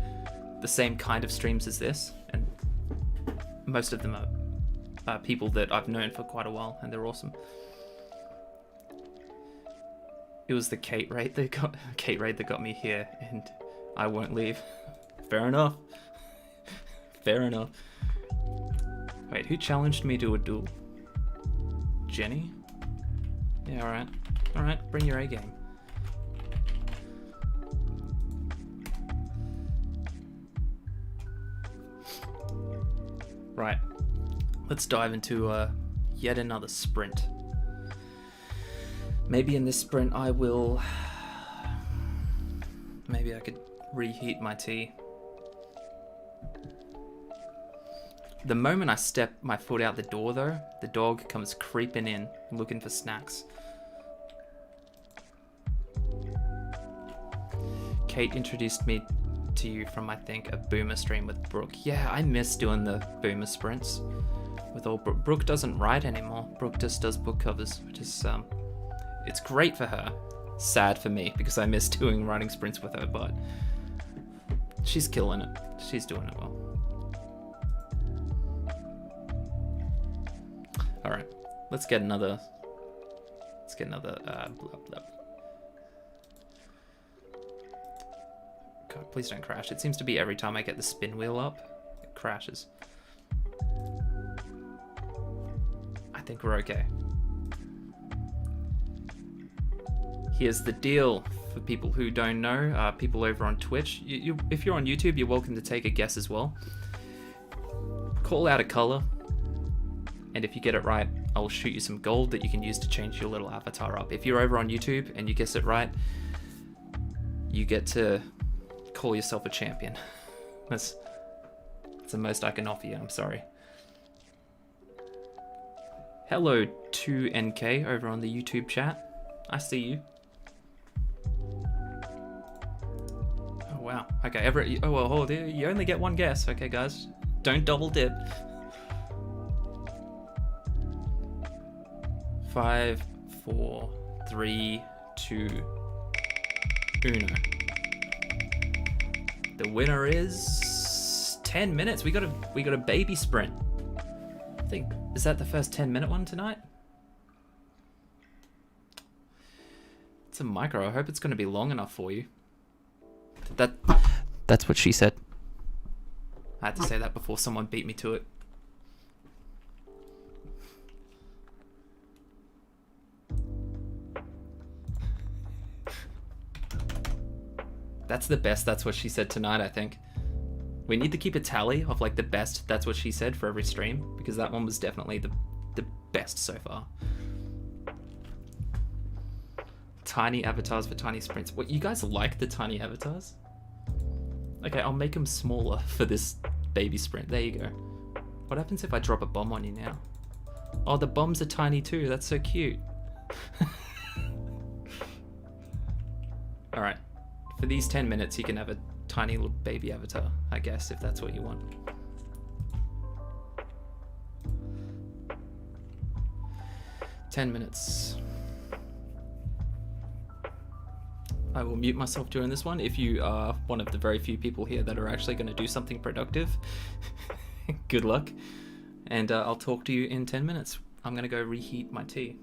the same kind of streams as this, and most of them are people that I've known for quite a while, and they're awesome. It was the Kate raid that got me here, and I won't leave. Fair enough. Fair enough. Wait, who challenged me to a duel? Jenny? Yeah, alright. Alright, bring your A game. Right. Let's dive into yet another sprint. Maybe in this sprint I will... Maybe I could reheat my tea. The moment I step my foot out the door though, the dog comes creeping in looking for snacks. Kate introduced me to you from, I think, a Boomer stream with Brooke. Yeah, I miss doing the Boomer sprints with all Brooke. Brooke doesn't write anymore. Brooke just does book covers, which is, it's great for her. Sad for me, because I miss doing writing sprints with her, but she's killing it. She's doing it well. Alright, let's get another blah, blah. God, please don't crash. It seems to be every time I get the spin wheel up, it crashes. I think we're okay. Here's the deal for people who don't know, people over on Twitch. If you're on YouTube, you're welcome to take a guess as well. Call out a color, and if you get it right, I'll shoot you some gold that you can use to change your little avatar up. If you're over on YouTube and you guess it right, you get to call yourself a champion. That's the most I can offer you, I'm sorry. Hello 2NK over on the YouTube chat. I see you. Oh wow, okay, oh well, hold it. You only get one guess, okay guys? Don't double dip. 5, 4, 3, 2, uno. The winner is 10 minutes. We got a baby sprint. I think, is that the first 10-minute one tonight? It's a micro. I hope it's going to be long enough for you. That's what she said. I had to say that before someone beat me to it. That's the best That's What She Said tonight, I think. We need to keep a tally of like the best That's What She Said for every stream, because that one was definitely the best so far. Tiny avatars for tiny sprints. What, you guys like the tiny avatars? Okay, I'll make them smaller for this baby sprint. There you go. What happens if I drop a bomb on you now? Oh, the bombs are tiny too. That's so cute. Alright. For these 10 minutes, you can have a tiny little baby avatar, I guess, if that's what you want. $10. I will mute myself during this one. If you are one of the very few people here that are actually going to do something productive, good luck. And I'll talk to you in 10 minutes. I'm going to go reheat my tea.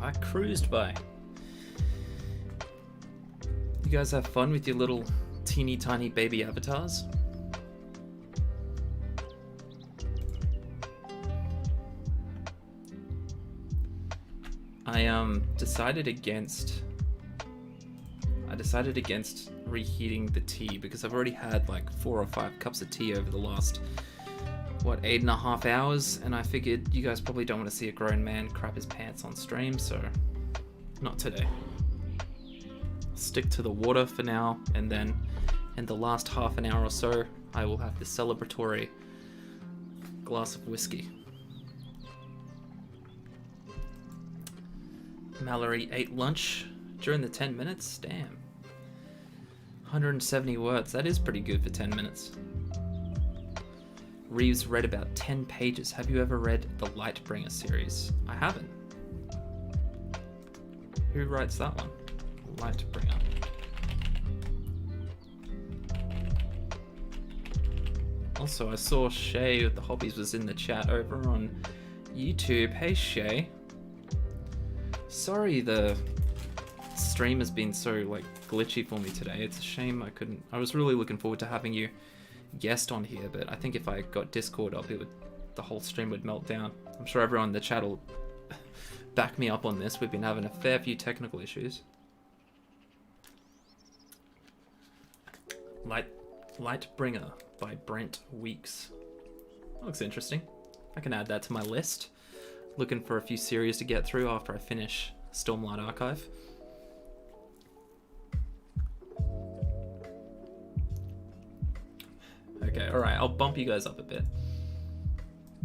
I cruised by. You guys have fun with your little teeny tiny baby avatars? I decided against reheating the tea because I've already had like 4 or 5 cups of tea over the last, what, 8.5 hours, and I figured you guys probably don't want to see a grown man crap his pants on stream, so not today. I'll stick to the water for now, and then in the last half an hour or so I will have the celebratory glass of whiskey. Mallory ate lunch during the 10 minutes. Damn. 170 words. That is pretty good for 10 minutes. Reeves read about 10 pages. Have you ever read the Lightbringer series? I haven't. Who writes that one? Lightbringer. Also, I saw Shay with the hobbies was in the chat over on YouTube. Hey Shay. Sorry the stream has been so like glitchy for me today. It's a shame I was really looking forward to having you guest on here, but I think if I got Discord up, the whole stream would melt down. I'm sure everyone in the chat will back me up on this. We've been having a fair few technical issues. Lightbringer by Brent Weeks. That looks interesting. I can add that to my list. Looking for a few series to get through after I finish Stormlight Archive. Okay, alright, I'll bump you guys up a bit.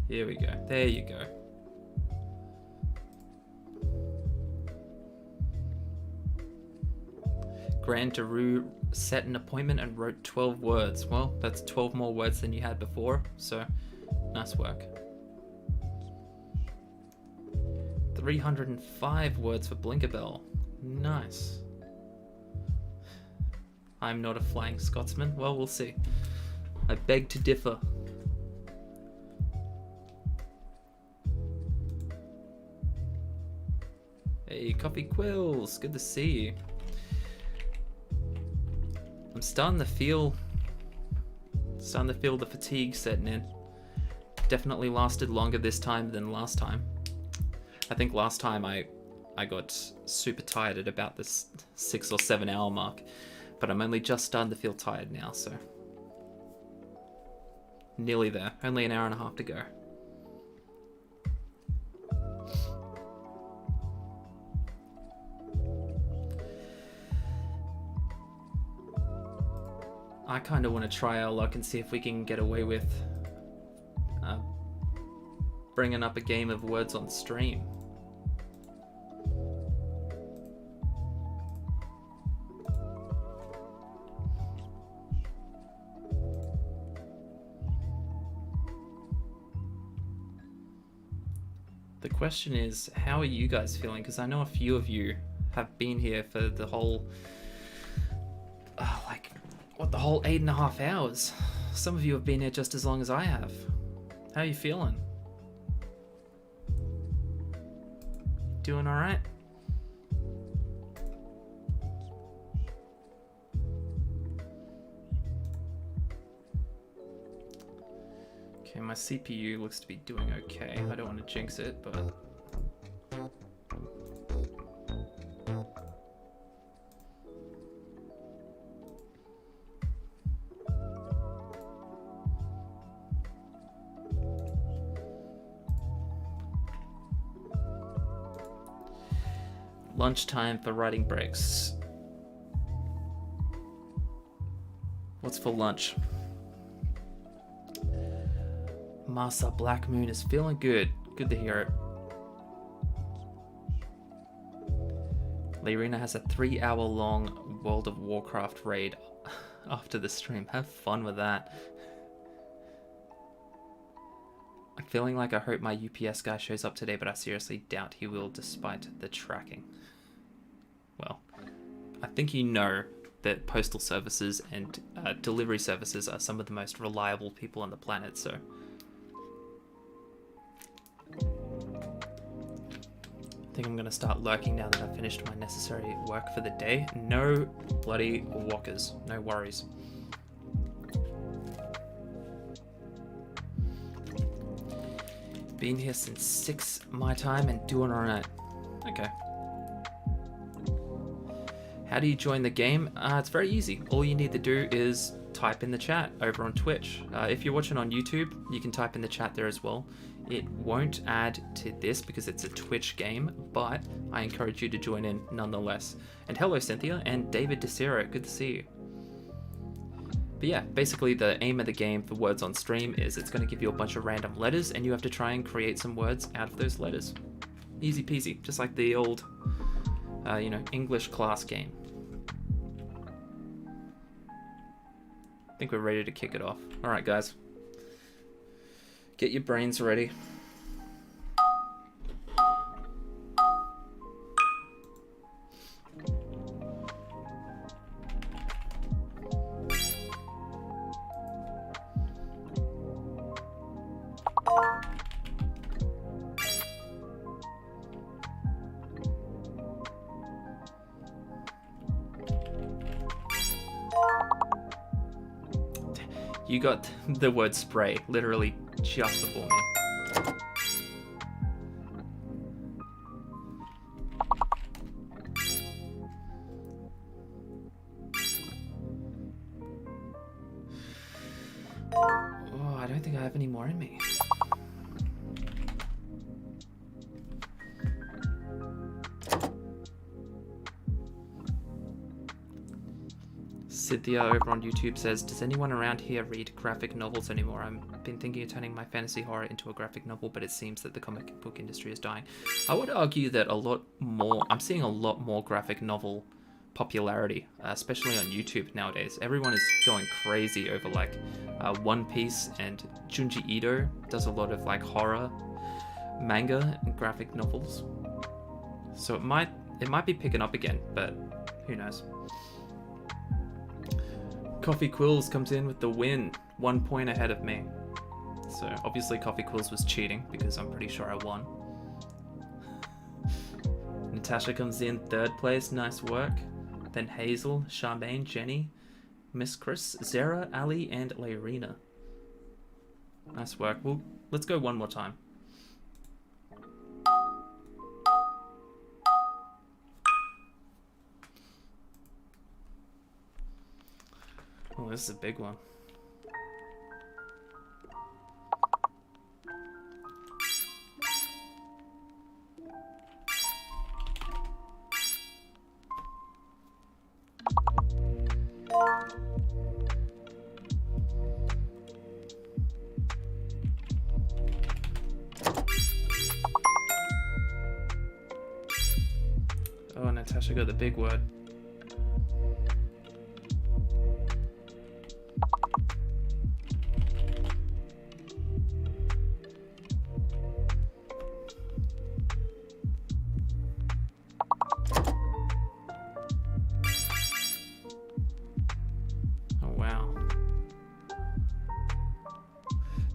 Here we go. There you go. Grand Daru set an appointment and wrote 12 words. Well, that's 12 more words than you had before, so nice work. 305 words for Blinkerbell. Nice. I'm not a flying Scotsman. Well, we'll see. I beg to differ. Hey, Coffee Quills. Good to see you. I'm starting to feel the fatigue setting in. Definitely lasted longer this time than last time. I think last time I got super tired at about this 6 or 7 hour mark, but I'm only just starting to feel tired now, so nearly there. Only an hour and a half to go. I kind of want to try our luck and see if we can get away with bringing up a game of words on stream. The question is, how are you guys feeling? Because I know a few of you have been here for the whole, the whole 8.5 hours. Some of you have been here just as long as I have. How are you feeling? Doing all right? Okay, my CPU looks to be doing okay. I don't want to jinx it, but lunchtime for writing breaks. What's for lunch? Masa Black Moon is feeling good. Good to hear it. Lyrina has a 3-hour long World of Warcraft raid after the stream. Have fun with that. I'm feeling like I hope my UPS guy shows up today, but I seriously doubt he will despite the tracking. Well, I think you know that postal services and delivery services are some of the most reliable people on the planet, so think I'm gonna start lurking now that I've finished my necessary work for the day. No bloody walkers. No worries. Been here since 6 my time and doing alright. Okay. How do you join the game? It's very easy. All you need to do is type in the chat over on Twitch. If you're watching on YouTube, you can type in the chat there as well. It won't add to this because it's a Twitch game, but I encourage you to join in nonetheless. And hello Cynthia and David DeCiro, good to see you. But yeah, basically the aim of the game for Words on Stream is it's going to give you a bunch of random letters and you have to try and create some words out of those letters. Easy peasy, just like the old, English class game. I think we're ready to kick it off. All right, guys. Get your brains ready. You got the word spray literally just before me. Oh, I don't think I have any more in me. Cynthia over on YouTube says, does anyone around here read graphic novels anymore? I've been thinking of turning my fantasy horror into a graphic novel, but it seems that the comic book industry is dying. I would argue that I'm seeing a lot more graphic novel popularity, especially on YouTube nowadays. Everyone is going crazy over like One Piece, and Junji Ito does a lot of like horror manga and graphic novels. So it might be picking up again, but who knows? Coffee Quills comes in with the win, 1 point ahead of me. So obviously Coffee Quills was cheating because I'm pretty sure I won. Natasha comes in 3rd place, nice work. Then Hazel, Charmaine, Jenny, Miss Chris, Zara, Ali, and Laurina. Nice work. Well, let's go one more time. Oh, this is a big one. Oh, Natasha got the big word.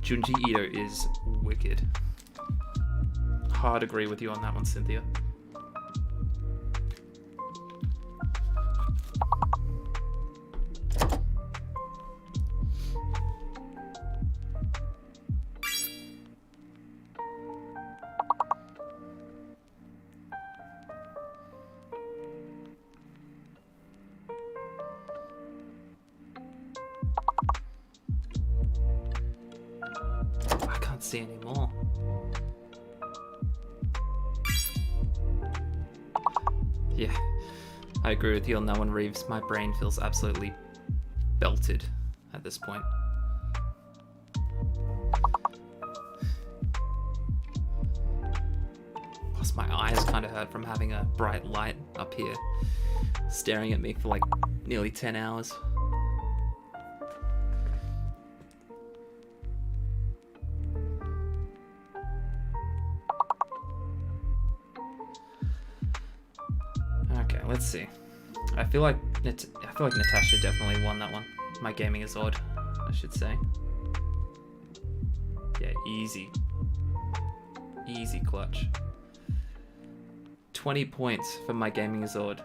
Junji Ito is wicked. Hard agree with you on that one, Cynthia. See anymore. Yeah, I agree with you on that one, Reeves. My brain feels absolutely belted at this point. Plus my eyes kind of hurt from having a bright light up here staring at me for like nearly 10 hours. Let's see. I feel like Natasha definitely won that one. My gaming is odd, I should say. Yeah, easy clutch. 20 points for my gaming Zord.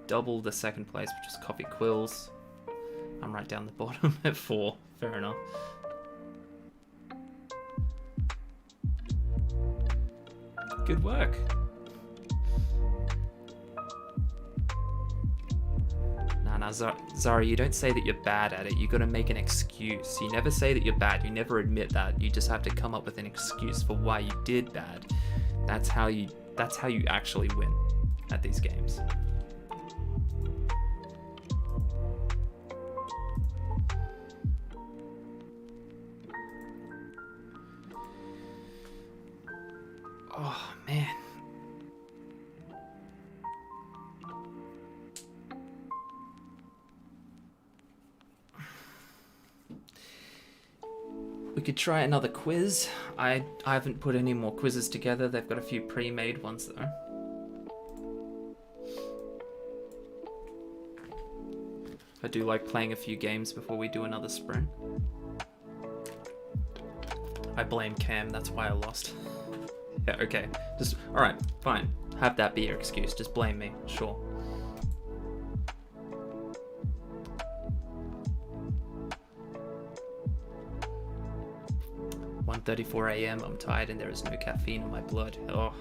Double the second place, which is Coffee Quills. I'm right down the bottom at 4. Fair enough. Good work. Nah, Zara, you don't say that you're bad at it. You gotta make an excuse. You never say that you're bad. You never admit that. You just have to come up with an excuse for why you did bad. That's how you actually win at these games. Oh, man. We could try another quiz. I haven't put any more quizzes together. They've got a few pre-made ones though. I do like playing a few games before we do another sprint. I blame Cam, that's why I lost. Yeah, okay. Just alright, fine. Have that be your excuse. Just blame me, sure. .34 AM, I'm tired and there is no caffeine in my blood. Oh.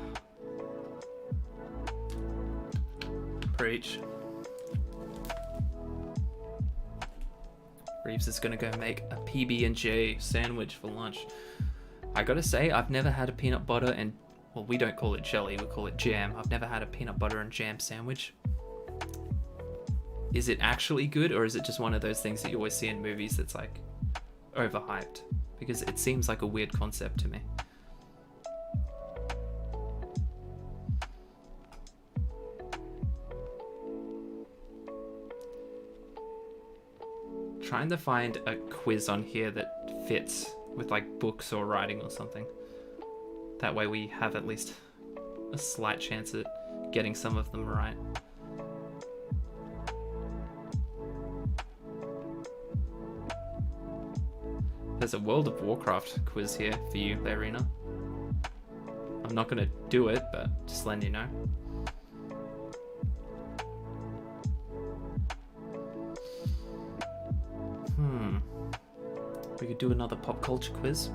Preach. Reeves is gonna go make a PB&J sandwich for lunch. I gotta say, I've never had a peanut butter and, well, we don't call it jelly, we call it jam. I've never had a peanut butter and jam sandwich. Is it actually good, or is it just one of those things that you always see in movies that's like overhyped? Because it seems like a weird concept to me. Trying to find a quiz on here that fits with like books or writing or something. That way we have at least a slight chance at getting some of them right. There's a World of Warcraft quiz here for you, Larina. I'm not gonna do it, but just letting you know. We could do another pop culture quiz.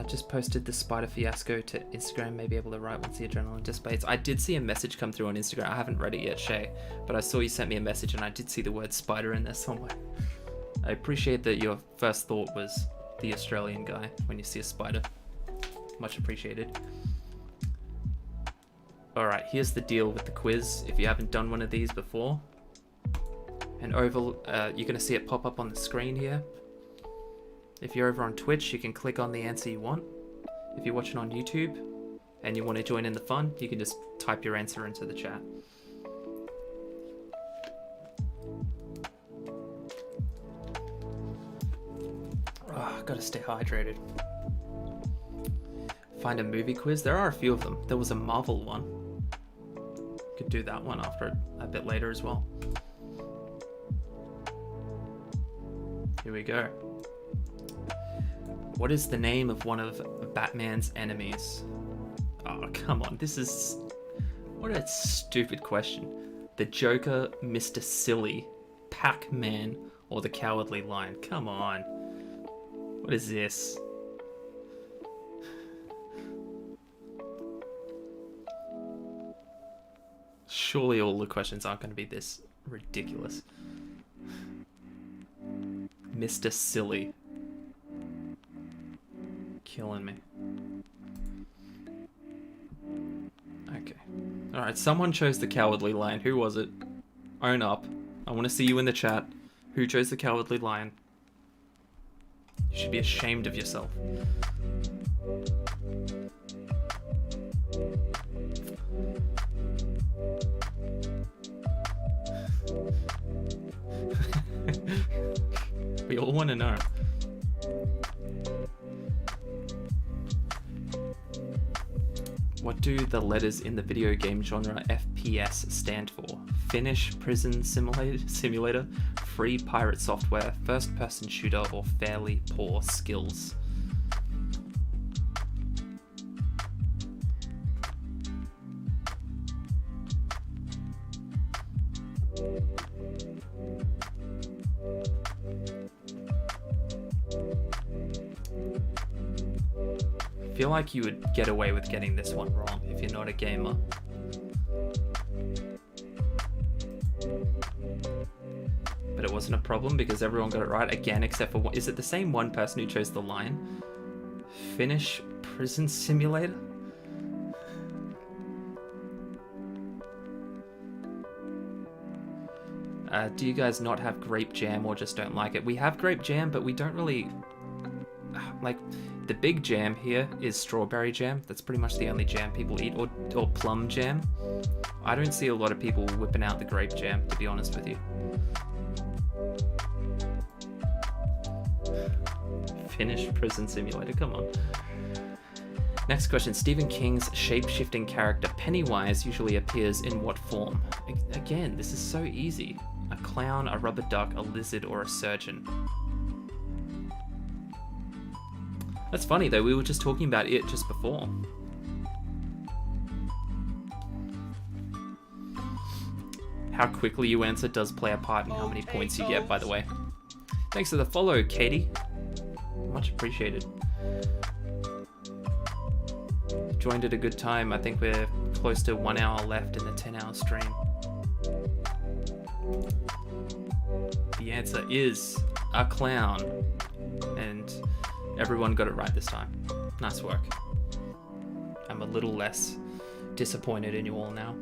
Just posted the spider fiasco to Instagram, may be able to write once the adrenaline dissipates. I did see a message come through on Instagram. I haven't read it yet, Shay, but I saw you sent me a message and I did see the word spider in there somewhere. I appreciate that your first thought was the Australian guy when you see a spider. Much appreciated. Alright, here's the deal with the quiz. If you haven't done one of these before, and over, you're going to see it pop up on the screen here. If you're over on Twitch, you can click on the answer you want. If you're watching on YouTube and you want to join in the fun, you can just type your answer into the chat. Oh, gotta stay hydrated. Find a movie quiz. There are a few of them. There was a Marvel one. Could do that one after a bit later as well. Here we go. What is the name of one of Batman's enemies? Oh, come on. This is... What a stupid question. The Joker, Mr. Silly, Pac-Man, or the Cowardly Lion? Come on. What is this? Surely all the questions aren't going to be this ridiculous. Mr. Silly. Killing me. Okay. Alright, someone chose the Cowardly Lion. Who was it? Own up. I want to see you in the chat. Who chose the Cowardly Lion? You should be ashamed of yourself. We all want to know. What do the letters in the video game genre FPS stand for? Finnish prison simulator, free pirate software, first person shooter, or fairly poor skills? I feel like you would get away with getting this one wrong if you're not a gamer. But it wasn't a problem because everyone got it right again except for one. Is it the same one person who chose the line? Finnish prison simulator? Do you guys not have grape jam or just don't like it? We have grape jam, but we don't really... Like, the big jam here is strawberry jam. That's pretty much the only jam people eat. Or plum jam. I don't see a lot of people whipping out the grape jam, to be honest with you. Finnish prison simulator, come on. Next question. Stephen King's shape-shifting character Pennywise usually appears in what form? Again, this is so easy. A clown, a rubber duck, a lizard, or a surgeon. That's funny though, we were just talking about it just before. How quickly you answer does play a part in how many points you get, by the way. Thanks for the follow, Katie. Much appreciated. Joined at a good time. I think we're close to 1 hour left in the 10-hour stream. The answer is a clown. And everyone got it right this time. Nice work. I'm a little less disappointed in you all now.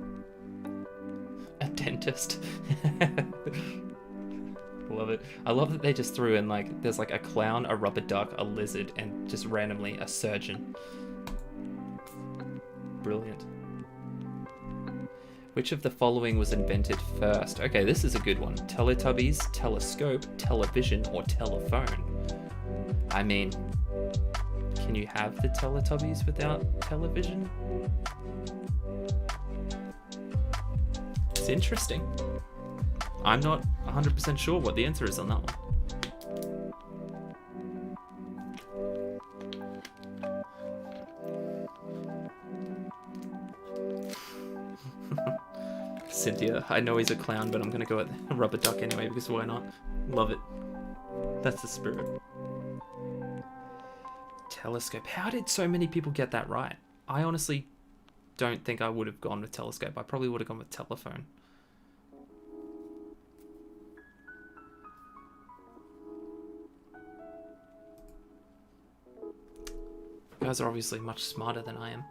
A dentist. Love it. I love that they just threw in like, there's like a clown, a rubber duck, a lizard, and just randomly a surgeon. Brilliant. Which of the following was invented first? Okay, this is a good one. Teletubbies, telescope, television, or telephone? I mean, can you have the Teletubbies without television? It's interesting. I'm not 100% sure what the answer is on that one. Cynthia, I know he's a clown, but I'm gonna go with a rubber duck anyway because why not? Love it. That's the spirit. Telescope. How did so many people get that right? I honestly don't think I would have gone with telescope. I probably would have gone with telephone. You guys are obviously much smarter than I am.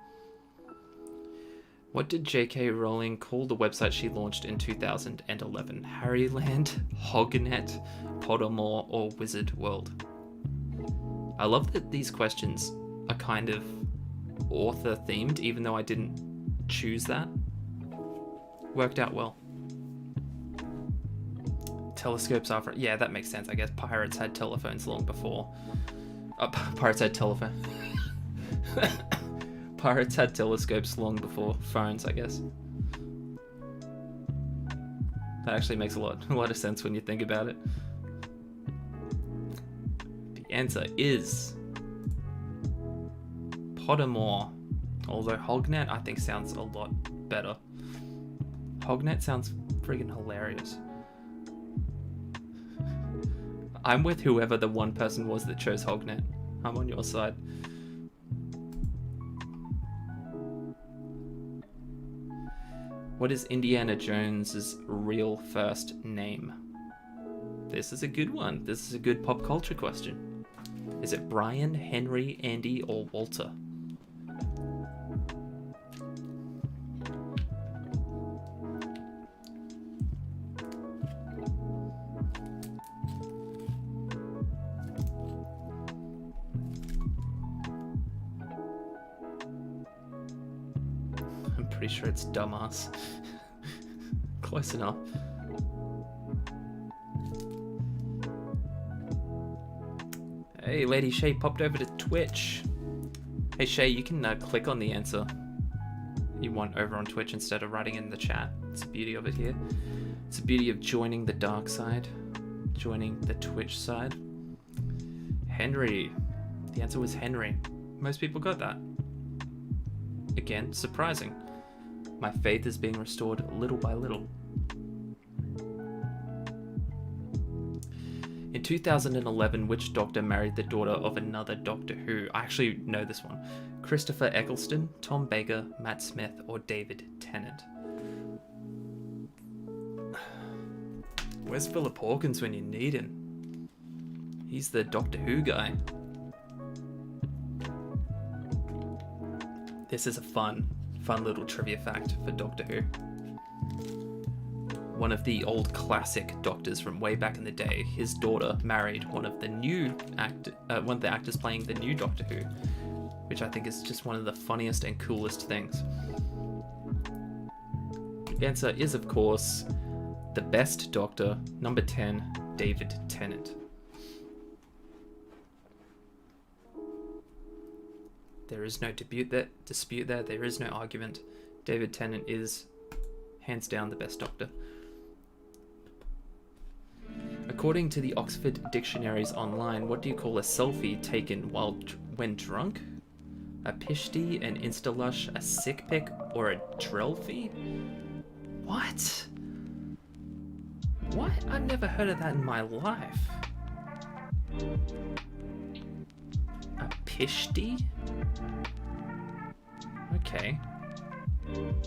What did J.K. Rowling call the website she launched in 2011? Harryland, Hognet, Pottermore, or Wizard World? I love that these questions are kind of author themed, even though I didn't choose that. Worked out well. Telescopes are for... Yeah, that makes sense. I guess pirates had telephones long before. Pirates had telephone. Pirates had telescopes long before phones, I guess. That actually makes a lot of sense when you think about it. The answer is Pottermore. Although Hognet, I think, sounds a lot better. Hognet sounds friggin' hilarious. I'm with whoever the one person was that chose Hognet. I'm on your side. What is Indiana Jones's real first name? This is a good one. This is a good pop culture question. Is it Brian, Henry, Andy, or Walter? Pretty sure it's dumbass. Close enough. Hey, Lady Shay popped over to Twitch. Hey Shay, you can click on the answer you want over on Twitch instead of writing in the chat. It's the beauty of it here. It's the beauty of joining the dark side, joining the Twitch side. Henry. The answer was Henry. Most people got that. Again, surprising. My faith is being restored little by little. In 2011, which Doctor married the daughter of another Doctor Who? I actually know this one. Christopher Eccleston, Tom Baker, Matt Smith, or David Tennant? Where's Philip Hawkins when you need him? He's the Doctor Who guy. This is a fun little trivia fact for Doctor Who. One of the old classic doctors from way back in the day, his daughter married one of the actors playing the new Doctor Who, which I think is just one of the funniest and coolest things. The answer is, of course, the best Doctor, number 10, David Tennant. There is no dispute there. There is no argument. David Tennant is hands down the best Doctor. According to the Oxford Dictionaries online, what do you call a selfie taken when drunk? A pishti, an instalush, a sick pic, or a drelfie? What? What? I've never heard of that in my life. A pishti? Okay.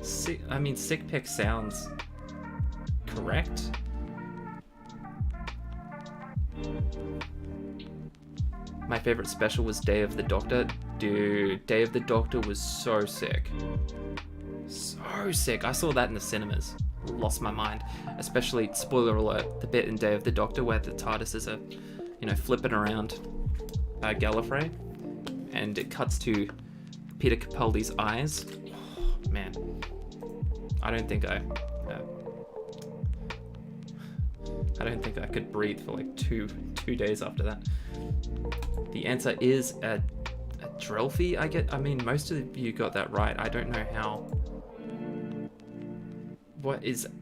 Sick pic sounds correct. My favorite special was Day of the Doctor. Dude, Day of the Doctor was so sick. So sick. I saw that in the cinemas. Lost my mind. Especially, spoiler alert, the bit in Day of the Doctor where the TARDISes are, flipping around Gallifrey. And it cuts to Peter Capaldi's eyes. Oh, man. I don't think I could breathe for like two days after that. The answer is a drelfie. Most of you got that right. I don't know how.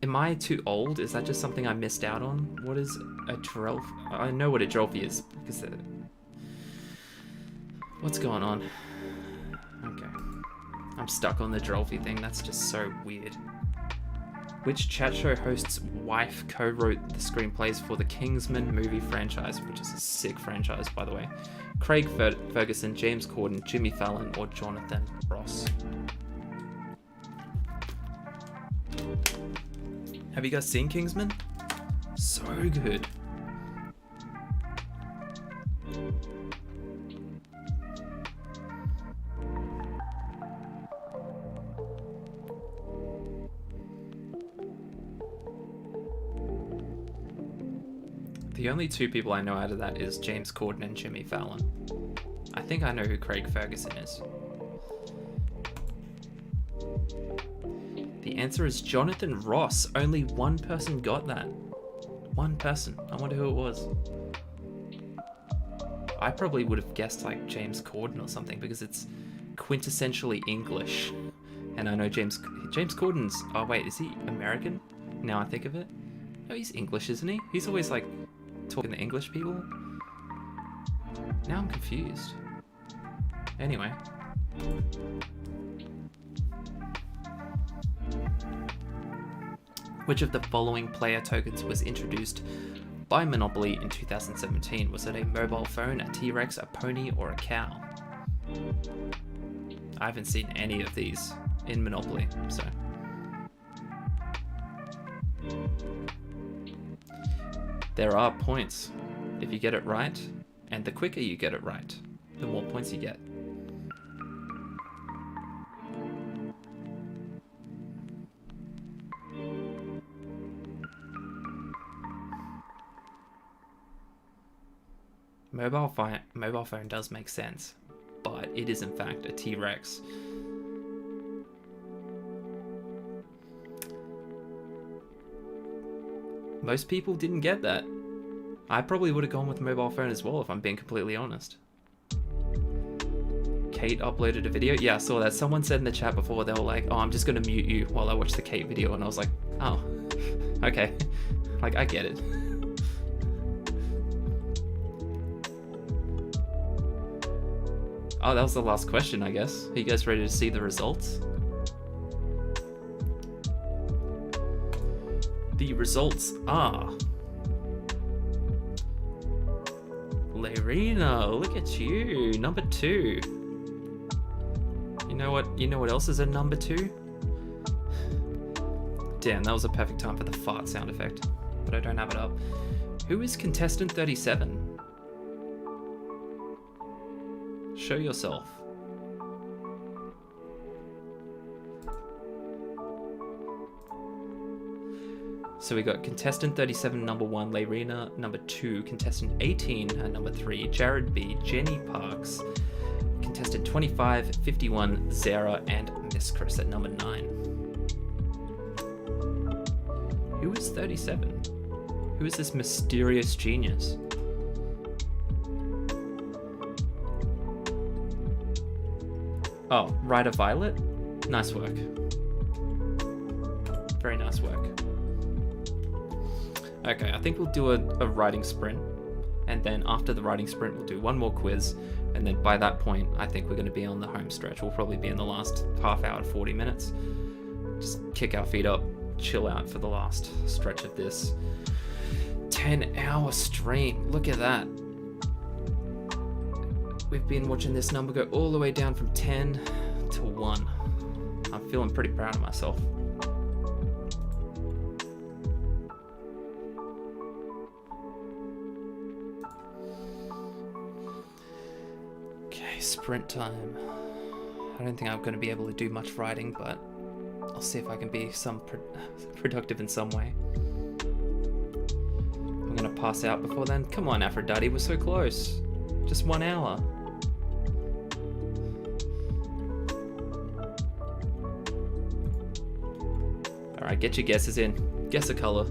Am I too old? Is that just something I missed out on? What is a drelfie? I know what a drelfie is because what's going on? Okay. I'm stuck on the drelfie thing. That's just so weird. Which chat show host's wife co-wrote the screenplays for the Kingsman movie franchise, which is a sick franchise, by the way? Craig Ferguson, James Corden, Jimmy Fallon, or Jonathan Ross? Have you guys seen Kingsman? So good. The only two people I know out of that is James Corden and Jimmy Fallon. I think I know who Craig Ferguson is. The answer is Jonathan Ross. Only one person got that. One person. I wonder who it was. I probably would have guessed like James Corden or something because it's quintessentially English. And I know James Corden's... Oh wait, is he American? Now I think of it. No, he's English, isn't he? He's always like talking to English people. Now I'm confused. Anyway. Which of the following player tokens was introduced by Monopoly in 2017? Was it a mobile phone, a T-Rex, a pony, or a cow? I haven't seen any of these in Monopoly, so... There are points if you get it right, and the quicker you get it right, the more points you get. Mobile phone does make sense, but it is in fact a T-Rex. Most people didn't get that. I probably would have gone with mobile phone as well if I'm being completely honest. Kate uploaded a video. Yeah, I saw that. Someone said in the chat before, they were like, oh, I'm just going to mute you while I watch the Kate video. And I was like, oh, okay. Like, I get it. Oh, that was the last question, I guess. Are you guys ready to see the results? The results are... Layrina, look at you, number 2. You know what? You know what else is a number 2? Damn, that was a perfect time for the fart sound effect, but I don't have it up. Who is contestant 37? Show yourself. So we got contestant 37, number 1, Layrina, number 2, contestant 18, number 3, Jared B, Jenny Parks, contestant 25, 51, Zara, and Miss Chris at number 9. Who is 37? Who is this mysterious genius? Oh, Ryder Violet? Nice work. Very nice work. Okay, I think we'll do a writing sprint, and then after the writing sprint we'll do one more quiz, and then by that point I think we're going to be on the home stretch. We'll probably be in the last half hour to 40 minutes. Just kick our feet up, chill out for the last stretch of this 10-hour stream. Look at that. We've been watching this number go all the way down from 10 to 1. I'm feeling pretty proud of myself. Okay, sprint time. I don't think I'm going to be able to do much writing, but I'll see if I can be productive in some way. I'm going to pass out before then. Come on, Aphrodite, we're so close. Just 1 hour. Alright, get your guesses in. Guess a color.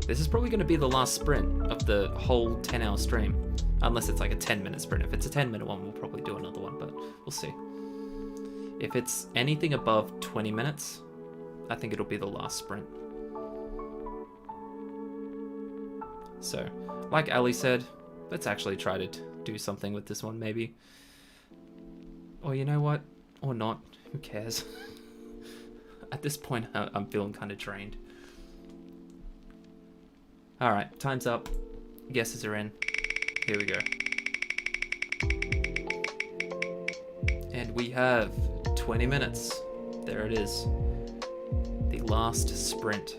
This is probably going to be the last sprint of the whole 10-hour stream. Unless it's like a 10-minute sprint. If it's a 10-minute one, we'll probably do another one, but we'll see. If it's anything above 20 minutes, I think it'll be the last sprint. So, like Ali said, let's actually try to do something with this one, maybe. Or you know what? Or not. Who cares? At this point, I'm feeling kind of drained. Alright, time's up. Guesses are in. Here we go. And we have 20 minutes. There it is. The last sprint.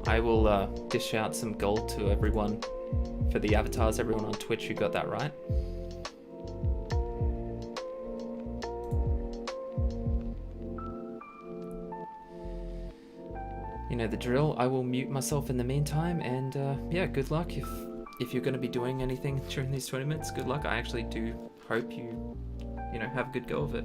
I will dish out some gold to everyone for the avatars, everyone on Twitch who got that right. You know the drill. I will mute myself in the meantime, and yeah, good luck. If you're going to be doing anything during these 20 minutes, good luck. I actually do hope you know, have a good go of it.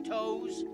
potatoes.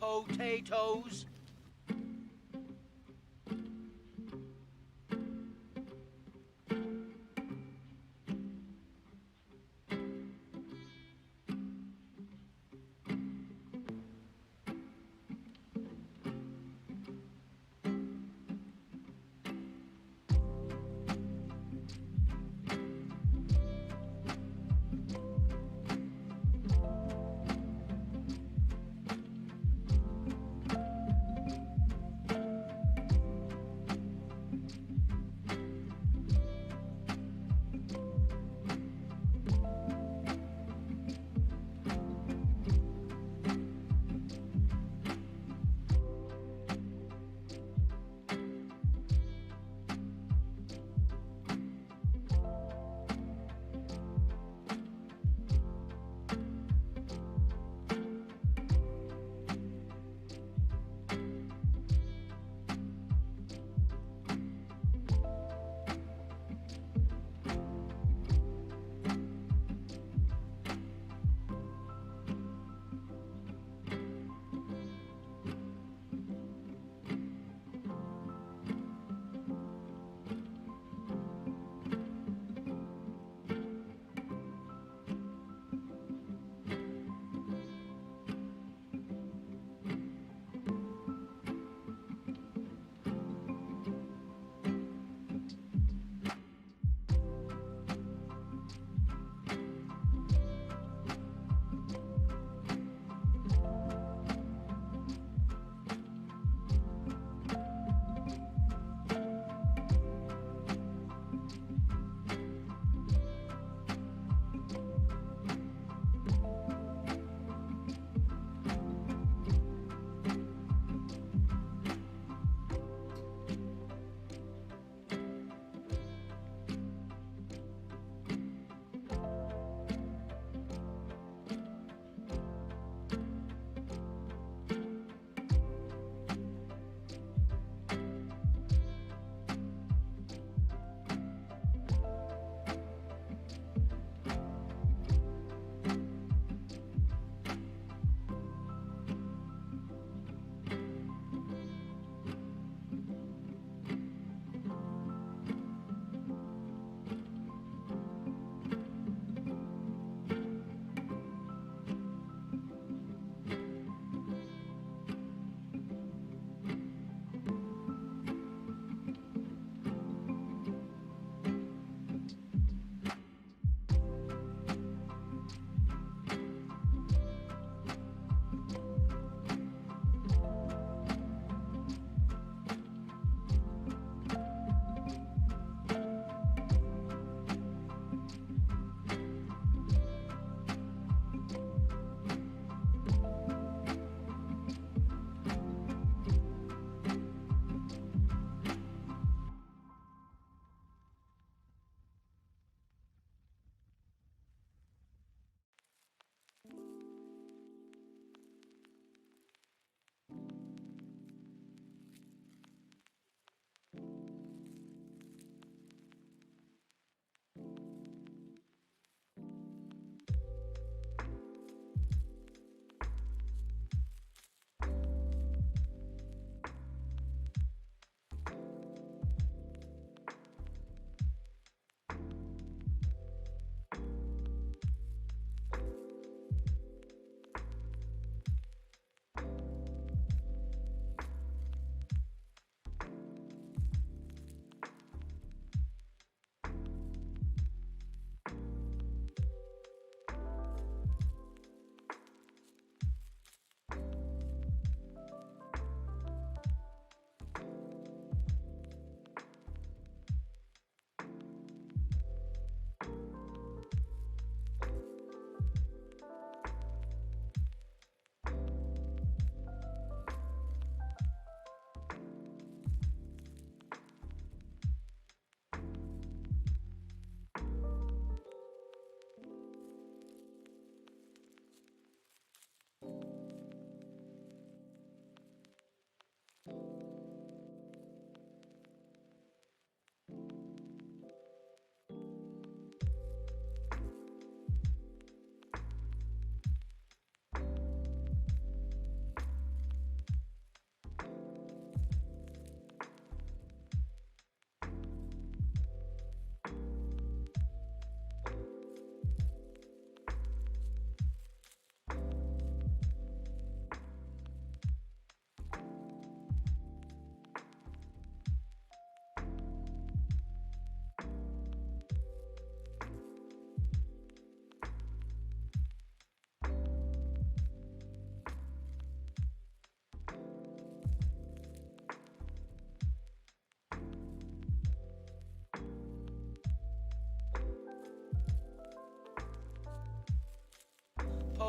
Potatoes.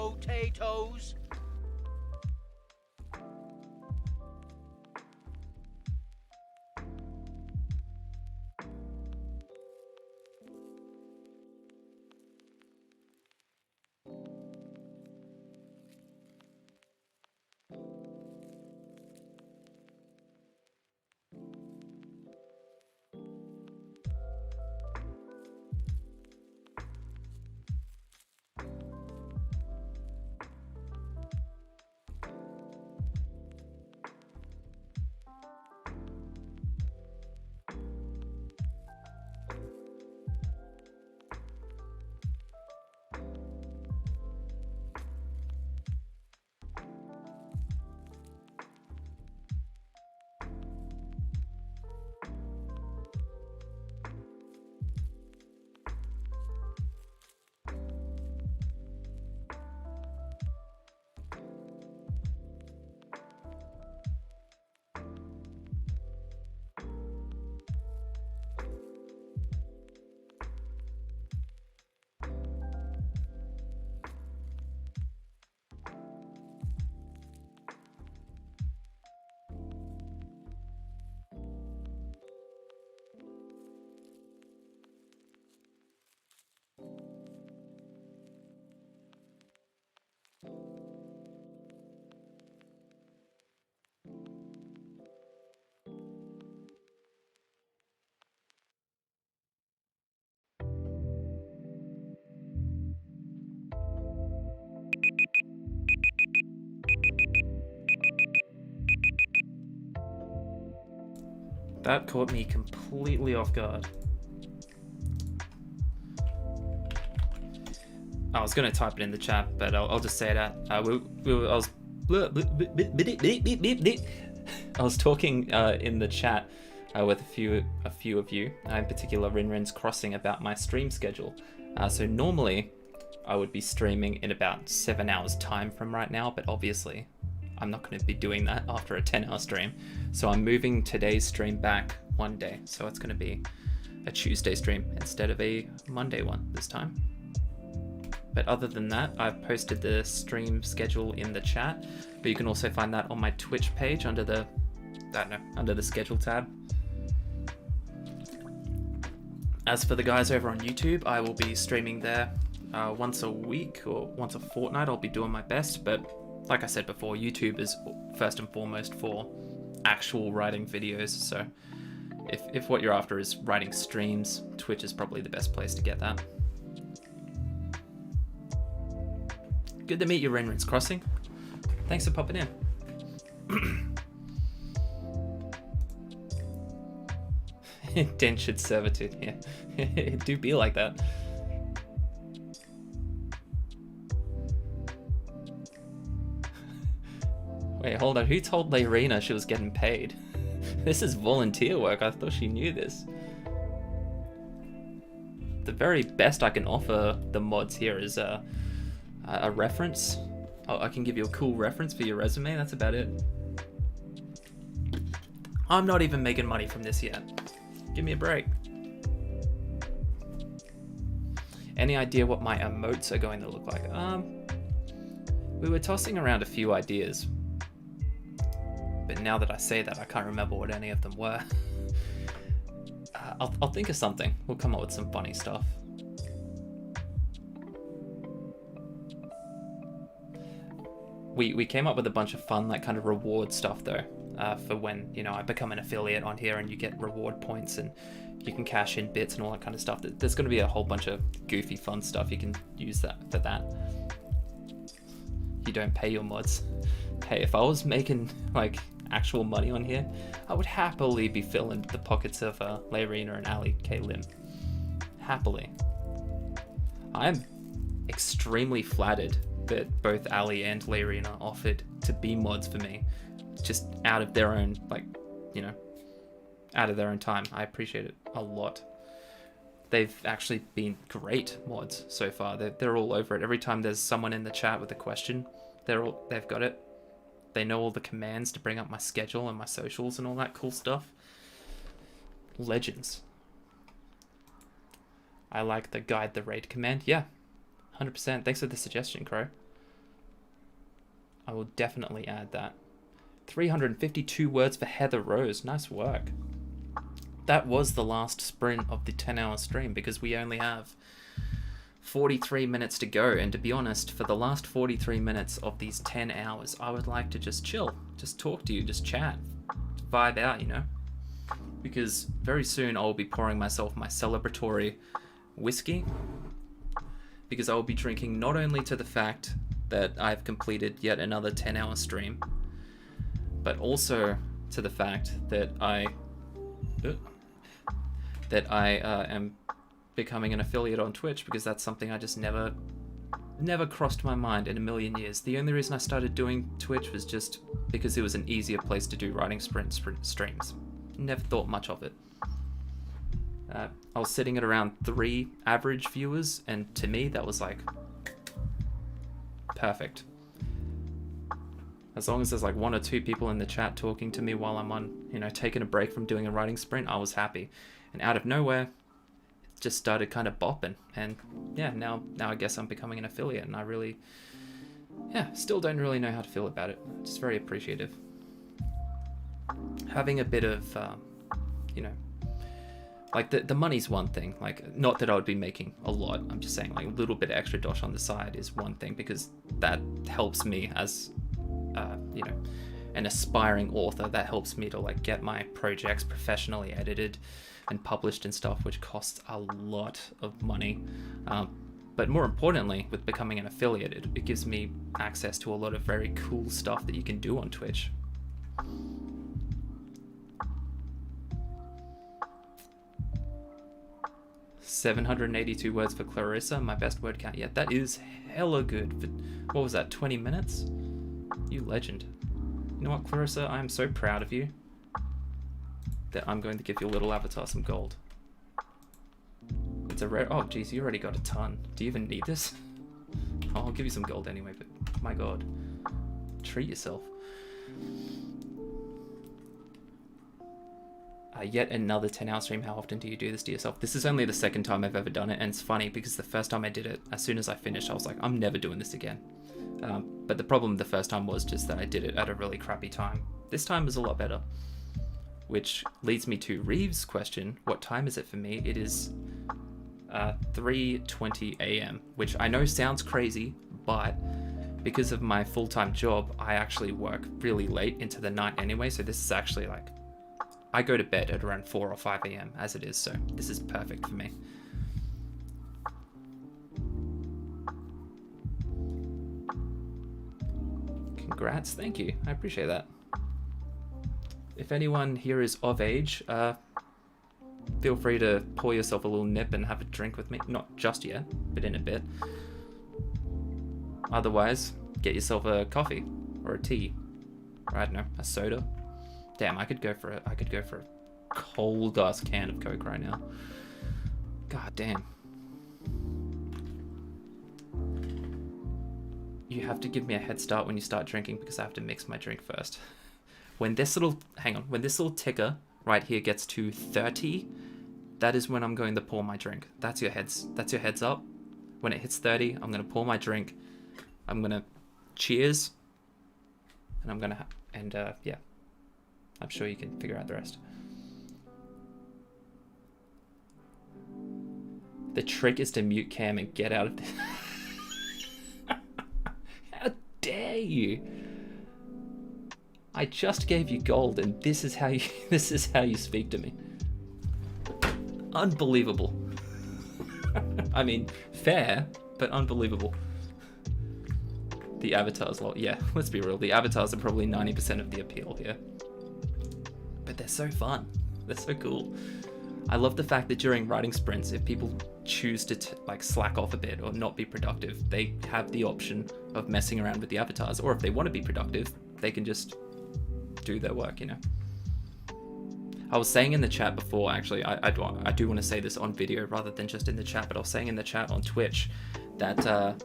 Potatoes. That caught me completely off guard. I was going to type it in the chat, but I'll just say that. I was talking in the chat with a few of you, in particular Rinrin's Crossing, about my stream schedule. So normally I would be streaming in about 7 hours time from right now, but obviously I'm not going to be doing that after a 10-hour stream. So I'm moving today's stream back one day. So it's going to be a Tuesday stream instead of a Monday one this time. But other than that, I've posted the stream schedule in the chat, but you can also find that on my Twitch page under the, under the schedule tab. As for the guys over on YouTube, I will be streaming there once a week or once a fortnight. I'll be doing my best, but like I said before, YouTube is first and foremost for actual writing videos. So if what you're after is writing streams, Twitch is probably the best place to get that. Good to meet you, Renrin's Crossing. Thanks for popping in. Indentured servitude, yeah. It do be like that. Wait, hold on. Who told Layrina she was getting paid? This is volunteer work. I thought she knew this. The very best I can offer the mods here is a reference. Oh, I can give you a cool reference for your resume. That's about it. I'm not even making money from this yet. Give me a break. Any idea what my emotes are going to look like? We were tossing around a few ideas, but now that I say that, I can't remember what any of them were. I'll think of something. We'll come up with some funny stuff. We came up with a bunch of fun, like, kind of reward stuff though, for when, you know, I become an affiliate on here and you get reward points and you can cash in bits and all that kind of stuff. There's going to be a whole bunch of goofy fun stuff you can use that for that. You don't pay your mods. Hey, if I was making like actual money on here, I would happily be filling the pockets of Layrina and Ali K. Lim. Happily. I'm extremely flattered that both Ali and Layrina offered to be mods for me, just out of their own, like, you know, out of their own time. I appreciate it a lot. They've actually been great mods so far. They're all over it. Every time there's someone in the chat with a question, they've got it. They know all the commands to bring up my schedule and my socials and all that cool stuff. Legends. I like the guide the raid command. Yeah, 100%. Thanks for the suggestion, Crow. I will definitely add that. 352 words for Heather Rose. Nice work. That was the last sprint of the 10-hour stream because we only have 43 minutes to go. And to be honest, for the last 43 minutes of these 10 hours, I would like to just chill, just talk to you, just chat, vibe out, you know? Because very soon I will be pouring myself my celebratory whiskey because I will be drinking not only to the fact that I've completed yet another 10-hour stream, but also to the fact that I am becoming an affiliate on Twitch, because that's something I just never crossed my mind in a million years. The only reason I started doing Twitch was just because it was an easier place to do writing sprint streams. Never thought much of it. I was sitting at around 3 average viewers, and to me that was like perfect. As long as there's like 1 or 2 people in the chat talking to me while I'm on, you know, taking a break from doing a writing sprint, I was happy. And out of nowhere, it just started kind of bopping. And yeah, now I guess I'm becoming an affiliate, and I really, still don't really know how to feel about it. Just very appreciative. Having a bit of, you know, like the money's one thing. Like, not that I would be making a lot. I'm just saying like a little bit of extra dosh on the side is one thing, because that helps me as, you know, an aspiring author. That helps me to like get my projects professionally edited and published and stuff, which costs a lot of money. But more importantly, with becoming an affiliate, it gives me access to a lot of very cool stuff that you can do on Twitch. $782 words for Clarissa, my best word count yet. That is hella good. For, what was that, 20 minutes? You legend. You know what, Clarissa? I am so proud of you that I'm going to give your little avatar some gold. It's a rare... Oh, geez, you already got a ton. Do you even need this? Oh, I'll give you some gold anyway, but my god. Treat yourself. Yet another 10-hour stream. How often do you do this to yourself? This is only the second time I've ever done it, and it's funny because the first time I did it, as soon as I finished, I was like, I'm never doing this again. But the problem the first time was just that I did it at a really crappy time. This time is a lot better. Which leads me to Reeves' question, what time is it for me? It is 3:20 a.m., which I know sounds crazy, but because of my full-time job, I actually work really late into the night anyway, so this is actually like, I go to bed at around 4 or 5 a.m. as it is, so this is perfect for me. Congrats, thank you, I appreciate that. If anyone here is of age, feel free to pour yourself a little nip and have a drink with me. Not just yet, but in a bit. Otherwise, get yourself a coffee or a tea, or I don't know, a soda. Damn, I could go for a cold ass can of Coke right now. God damn. You have to give me a head start when you start drinking, because I have to mix my drink first. When this little, when this little ticker right here gets to 30, that is when I'm going to pour my drink. That's your heads up. When it hits 30, I'm going to pour my drink. I'm going to cheers. And I'm going to, yeah. I'm sure you can figure out the rest. The trick is to mute cam and get out of this. How dare you? I just gave you gold, and this is how you speak to me. Unbelievable. I mean, fair, but unbelievable. The avatars, well, yeah, let's be real. The avatars are probably 90% of the appeal here. But they're so fun. They're so cool. I love the fact that during writing sprints, if people choose to like slack off a bit or not be productive, they have the option of messing around with the avatars. Or if they want to be productive, they can just do their work, you know. I was saying in the chat before, actually, I do want to say this on video rather than just in the chat, but I was saying in the chat on Twitch that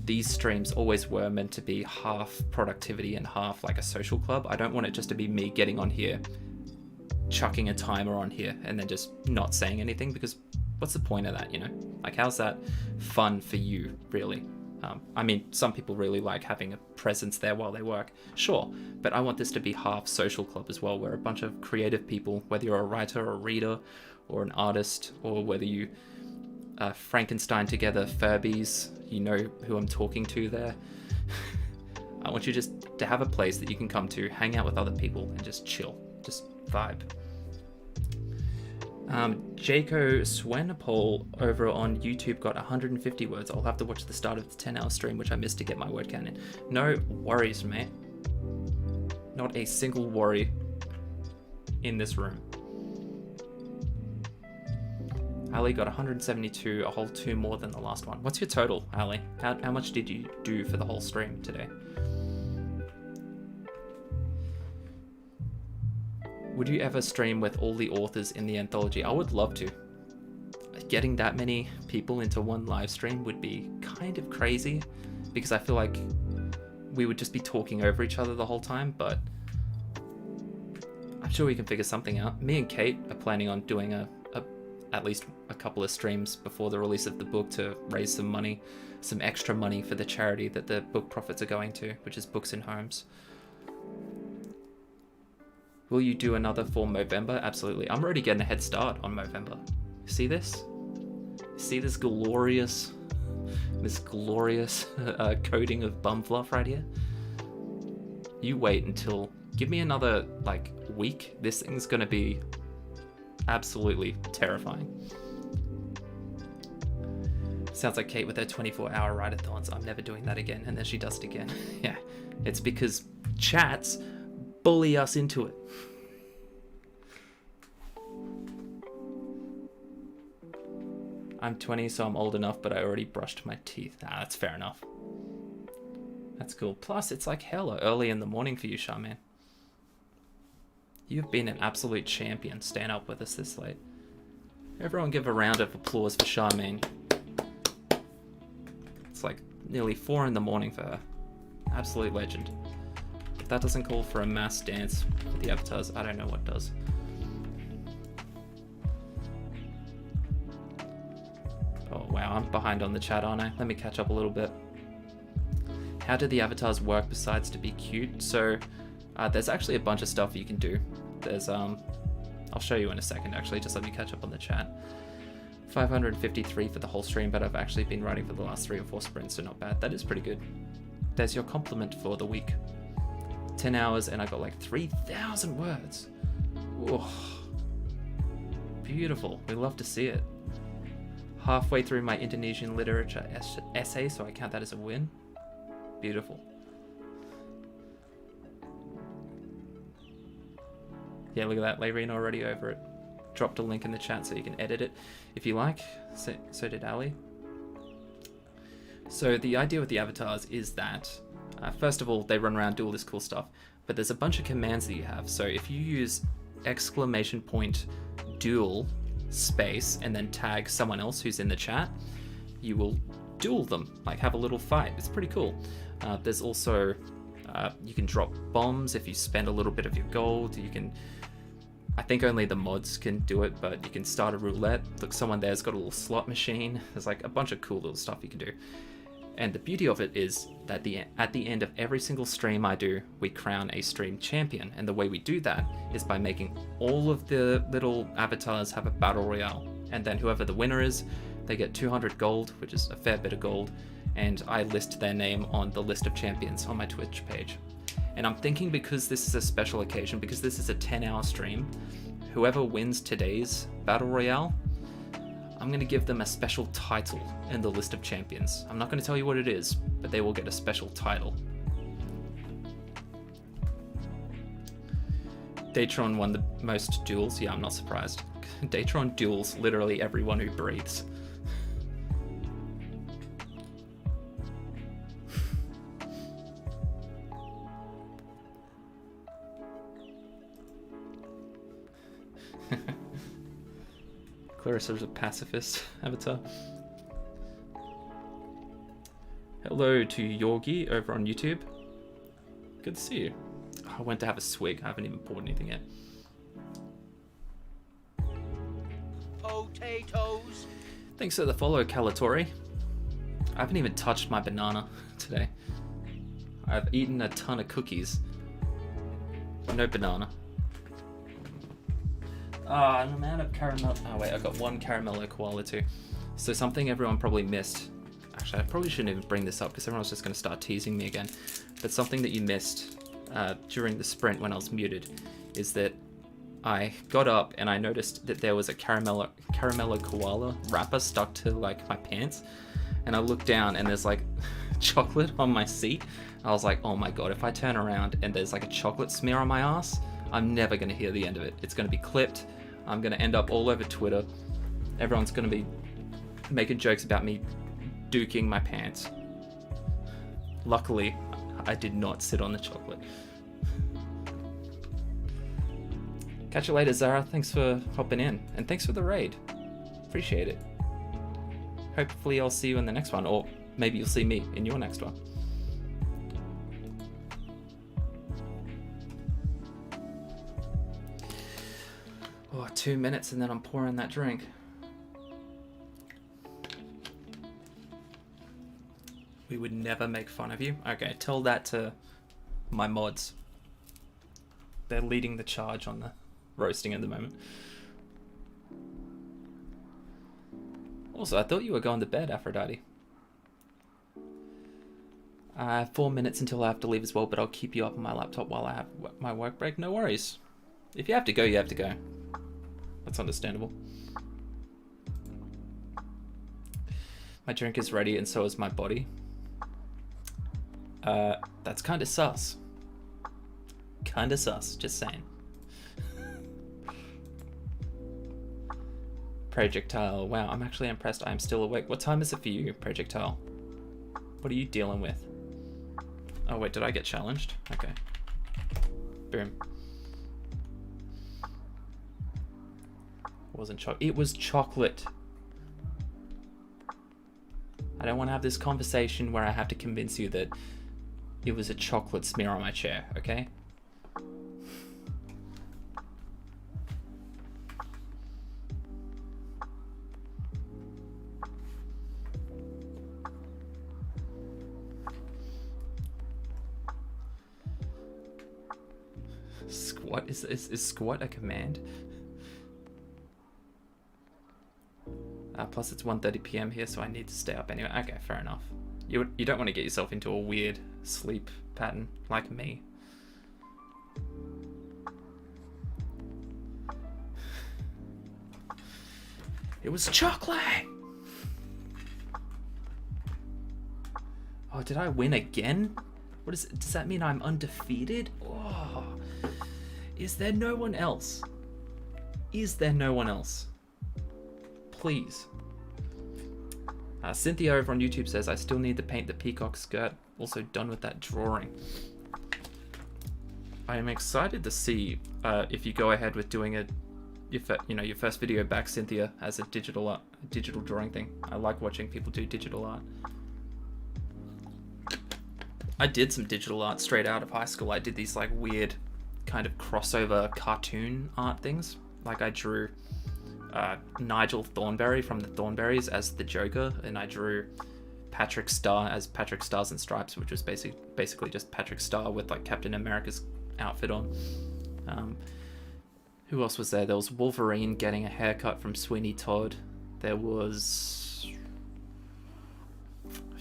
these streams always were meant to be half productivity and half like a social club. I don't want it just to be me getting on here, chucking a timer on here, and then just not saying anything, because what's the point of that, you know? Like, how's that fun for you, really? I mean, some people really like having a presence there while they work, sure, but I want this to be half social club as well, where a bunch of creative people, whether you're a writer or a reader or an artist, or whether you Frankenstein together Furbies, you know who I'm talking to there. I want you just to have a place that you can come to, hang out with other people, and just chill, just vibe. Jaco Swenapol over on YouTube got 150 words. I'll have to watch the start of the 10-hour stream, which I missed to get my word count in. No worries, mate. Not a single worry in this room. Ali got 172, a whole 2 more than the last one. What's your total, Ali? How much did you do for the whole stream today? Would you ever stream with all the authors in the anthology? I would love to. Getting that many people into one live stream would be kind of crazy, because I feel like we would just be talking over each other the whole time, but I'm sure we can figure something out. Me and Kate are planning on doing at least a couple of streams before the release of the book to raise some money, some extra money for the charity that the book profits are going to, which is Books in Homes. Will you do another for Movember? Absolutely. I'm already getting a head start on Movember. See this? See this glorious coating of bum fluff right here? You wait until, give me another like week. This thing's gonna be absolutely terrifying. Sounds like Kate with her 24-hour write-a-thons. I'm never doing that again. And then she does it again. Yeah, it's because chats bully us into it. I'm 20, so I'm old enough, but I already brushed my teeth. Ah, that's fair enough. That's cool. Plus, it's like hella early in the morning for you, Charmaine. You've been an absolute champion staying up with us this late. Everyone give a round of applause for Charmaine. It's like nearly 4 in the morning for her. Absolute legend. If that doesn't call for a mass dance with the avatars, I don't know what does. Oh wow, I'm behind on the chat, aren't I? Let me catch up a little bit. How do the avatars work besides to be cute? So there's actually a bunch of stuff you can do. There's I'll show you in a second actually, just let me catch up on the chat. 553 for the whole stream, but I've actually been writing for the last 3 or 4 sprints, so not bad. That is pretty good. There's your compliment for the week. 10 hours and I got like 3,000 words. Whoa. Beautiful. We love to see it. Halfway through my Indonesian literature essay, so I count that as a win. Beautiful. Yeah, look at that. Layreen already over it. Dropped a link in the chat so you can edit it if you like. So did Ali. So the idea with the avatars is that, first of all, they run around, do all this cool stuff, but there's a bunch of commands that you have. So if you use !duel space and then tag someone else who's in the chat, you will duel them, like have a little fight. It's pretty cool. There's also, you can drop bombs if you spend a little bit of your gold. You can, I think only the mods can do it, but you can start a roulette. Look, someone there's got a little slot machine. There's like a bunch of cool little stuff you can do. And the beauty of it is that at the end of every single stream I do, we crown a stream champion. And the way we do that is by making all of the little avatars have a battle royale. And then whoever the winner is, they get 200 gold, which is a fair bit of gold. And I list their name on the list of champions on my Twitch page. And I'm thinking, because this is a special occasion, because this is a 10-hour stream, whoever wins today's battle royale, I'm going to give them a special title in the list of champions. I'm not going to tell you what it is, but they will get a special title. Datron won the most duels. Yeah, I'm not surprised. Datron duels literally everyone who breathes. Clarissa's a pacifist avatar. Hello to Yorgi over on YouTube. Good to see you. I went to have a swig. I haven't even poured anything yet. Potatoes. Thanks for the follow, Calatori. I haven't even touched my banana today. I've eaten a ton of cookies. No banana. Ah, an amount of caramel. Oh wait, I got one caramello koala too. So something everyone probably missed. Actually, I probably shouldn't even bring this up because everyone's just going to start teasing me again. But something that you missed during the sprint when I was muted is that I got up and I noticed that there was a caramello koala wrapper stuck to like my pants. And I looked down and there's like chocolate on my seat. I was like, oh my god, if I turn around and there's like a chocolate smear on my ass, I'm never going to hear the end of it. It's going to be clipped. I'm going to end up all over Twitter. Everyone's going to be making jokes about me duking my pants. Luckily, I did not sit on the chocolate. Catch you later, Zara. Thanks for hopping in. And thanks for the raid. Appreciate it. Hopefully I'll see you in the next one. Or maybe you'll see me in your next one. Oh, 2 minutes and then I'm pouring that drink. We would never make fun of you. Okay, tell that to my mods. They're leading the charge on the roasting at the moment. Also, I thought you were going to bed, Aphrodite. 4 minutes until I have to leave as well, but I'll keep you up on my laptop while I have my work break. No worries. If you have to go, you have to go. That's understandable. My drink is ready and so is my body. That's kind of sus. Kinda sus, just saying. Projectile. Wow, I'm actually impressed I'm still awake. What time is it for you, Projectile? What are you dealing with? Oh wait, did I get challenged? Okay. Boom. It was chocolate. I don't want to have this conversation where I have to convince you that it was a chocolate smear on my chair, okay? Squat? Is squat a command? Plus it's 1:30 p.m. here, so I need to stay up anyway. Okay, fair enough. You don't want to get yourself into a weird sleep pattern like me. It was chocolate! Oh, did I win again? What is it? Does that mean I'm undefeated? Oh, is there no one else? Is there no one else? Please. Cynthia over on YouTube says, I still need to paint the peacock skirt. Also done with that drawing. I am excited to see if you go ahead with doing your first video back, Cynthia, as a digital drawing thing. I like watching people do digital art. I did some digital art straight out of high school. I did these like weird kind of crossover cartoon art things. Like I drew Nigel Thornberry from the Thornberrys as the Joker, and I drew Patrick Star as Patrick Stars and Stripes, which was basically just Patrick Star with like Captain America's outfit on. Who else was there? There was Wolverine getting a haircut from Sweeney Todd. There was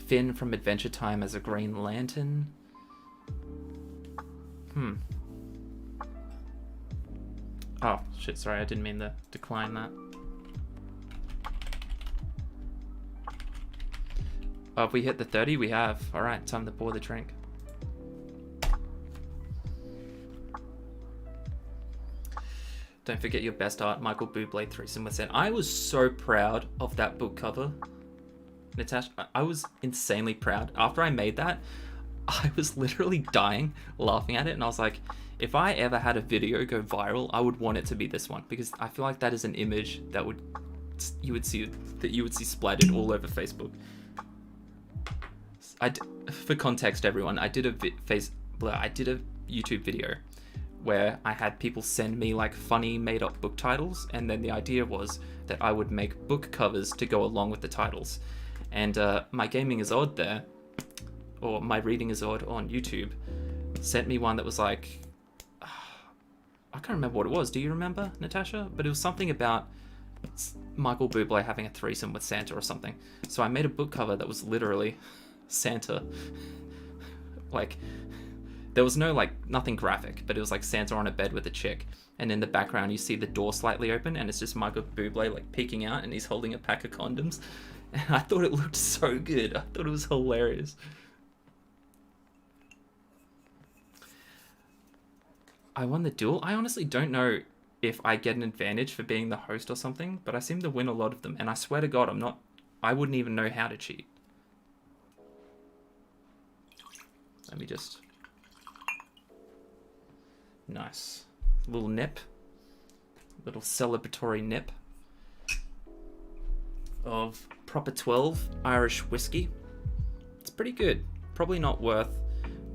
Finn from Adventure Time as a Green Lantern. Oh, shit, sorry, I didn't mean to decline that. Oh, if we hit the 30, we have. Alright, time to pour the drink. Don't forget your best art, Michael Bublé 3%. I was so proud of that book cover, Natasha. I was insanely proud. After I made that, I was literally dying laughing at it, and I was like, if I ever had a video go viral, I would want it to be this one, because I feel like that is an image that you would see splattered all over Facebook. For context, everyone, I did a YouTube video where I had people send me like funny made-up book titles, and then the idea was that I would make book covers to go along with the titles. And my gaming is odd there, or my reading is odd on YouTube, sent me one that was like, I can't remember what it was. Do you remember, Natasha? But it was something about Michael Bublé having a threesome with Santa or something. So I made a book cover that was literally Santa. Like, there was no, like, nothing graphic, but it was like Santa on a bed with a chick. And in the background, you see the door slightly open, and it's just Michael Bublé, like, peeking out, and he's holding a pack of condoms. And I thought it looked so good. I thought it was hilarious. I won the duel. I honestly don't know if I get an advantage for being the host or something, but I seem to win a lot of them, and I swear to God, I wouldn't even know how to cheat. Let me just... Nice. Little nip. Little celebratory nip of proper 12 Irish whiskey. It's pretty good. Probably not worth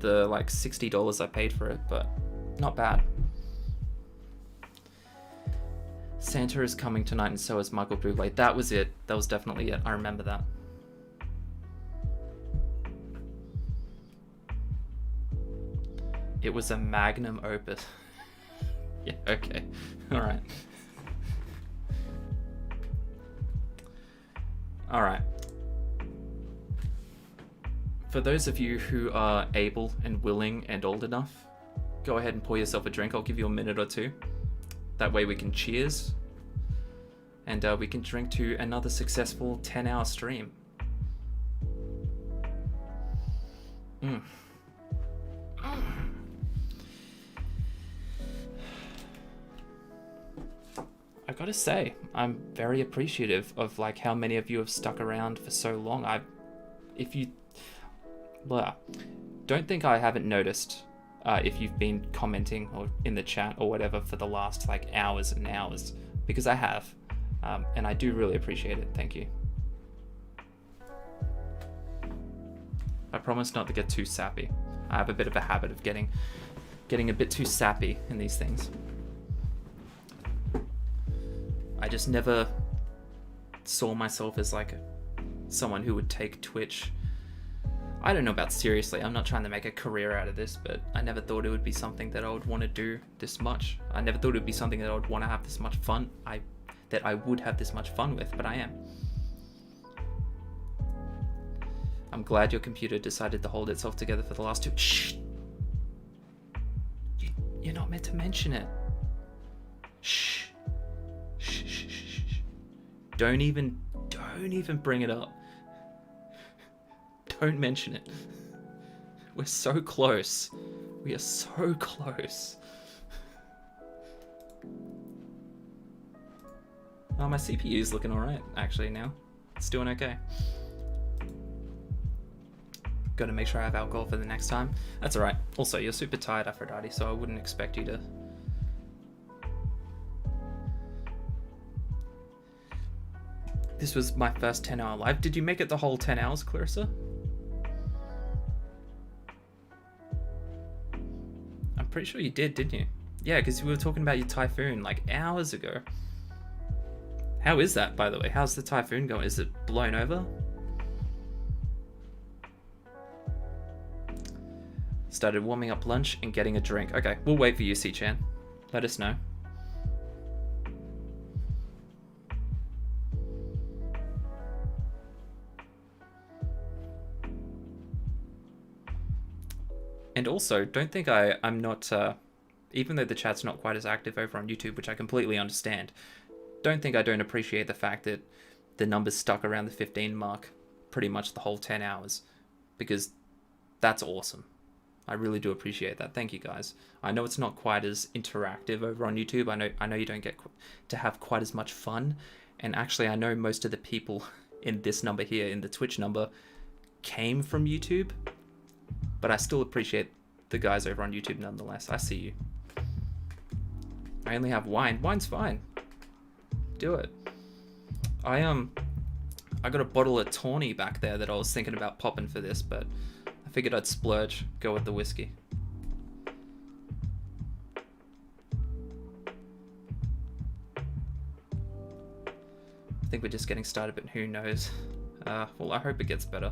the like $60 I paid for it, but not bad. Santa is coming tonight and so is Michael Bublé. That was it. That was definitely it. I remember that. It was a magnum opus. Yeah, okay. Alright. Alright. For those of you who are able and willing and old enough, go ahead and pour yourself a drink. I'll give you a minute or two. That way we can cheers. And we can drink to another successful 10-hour stream. I gotta say, I'm very appreciative of like how many of you have stuck around for so long. Don't think I haven't noticed if you've been commenting or in the chat or whatever for the last like hours and hours, because I have, and I do really appreciate it. Thank you. I promise not to get too sappy. I have a bit of a habit of getting a bit too sappy in these things. I just never saw myself as like someone who would take Twitch, I don't know about seriously. I'm not trying to make a career out of this, but I never thought it would be something that I would want to do this much. I never thought it would be something that I would want to have this much fun. That I would have this much fun with, but I am. I'm glad your computer decided to hold itself together for the last two. Shh. You're not meant to mention it. Shh. Shh. Shh. Shh. Shh. Don't even bring it up. Don't mention it. We're so close. We are so close. Oh, my CPU is looking alright, actually, now. It's doing okay. Gotta make sure I have alcohol for the next time. That's alright. Also, you're super tired, Aphrodite, so I wouldn't expect you to... This was my first 10-hour live. Did you make it the whole 10 hours, Clarissa? I'm pretty sure you did, didn't you? Yeah, because we were talking about your typhoon like hours ago. How is that, by the way? How's the typhoon going? Is it blown over? Started warming up lunch and getting a drink. Okay, we'll wait for you, C-Chan. Let us know. And also, don't think I'm not, even though the chat's not quite as active over on YouTube, which I completely understand, don't think I don't appreciate the fact that the numbers stuck around the 15 mark pretty much the whole 10 hours, because that's awesome. I really do appreciate that. Thank you, guys. I know it's not quite as interactive over on YouTube. I know you don't get to have quite as much fun, and actually I know most of the people in this number here, in the Twitch number, came from YouTube, but I still appreciate the guys over on YouTube nonetheless. I see you. I only have wine. Wine's fine. Do it. I got a bottle of Tawny back there that I was thinking about popping for this, but I figured I'd splurge, go with the whiskey. I think we're just getting started, but who knows? Well, I hope it gets better.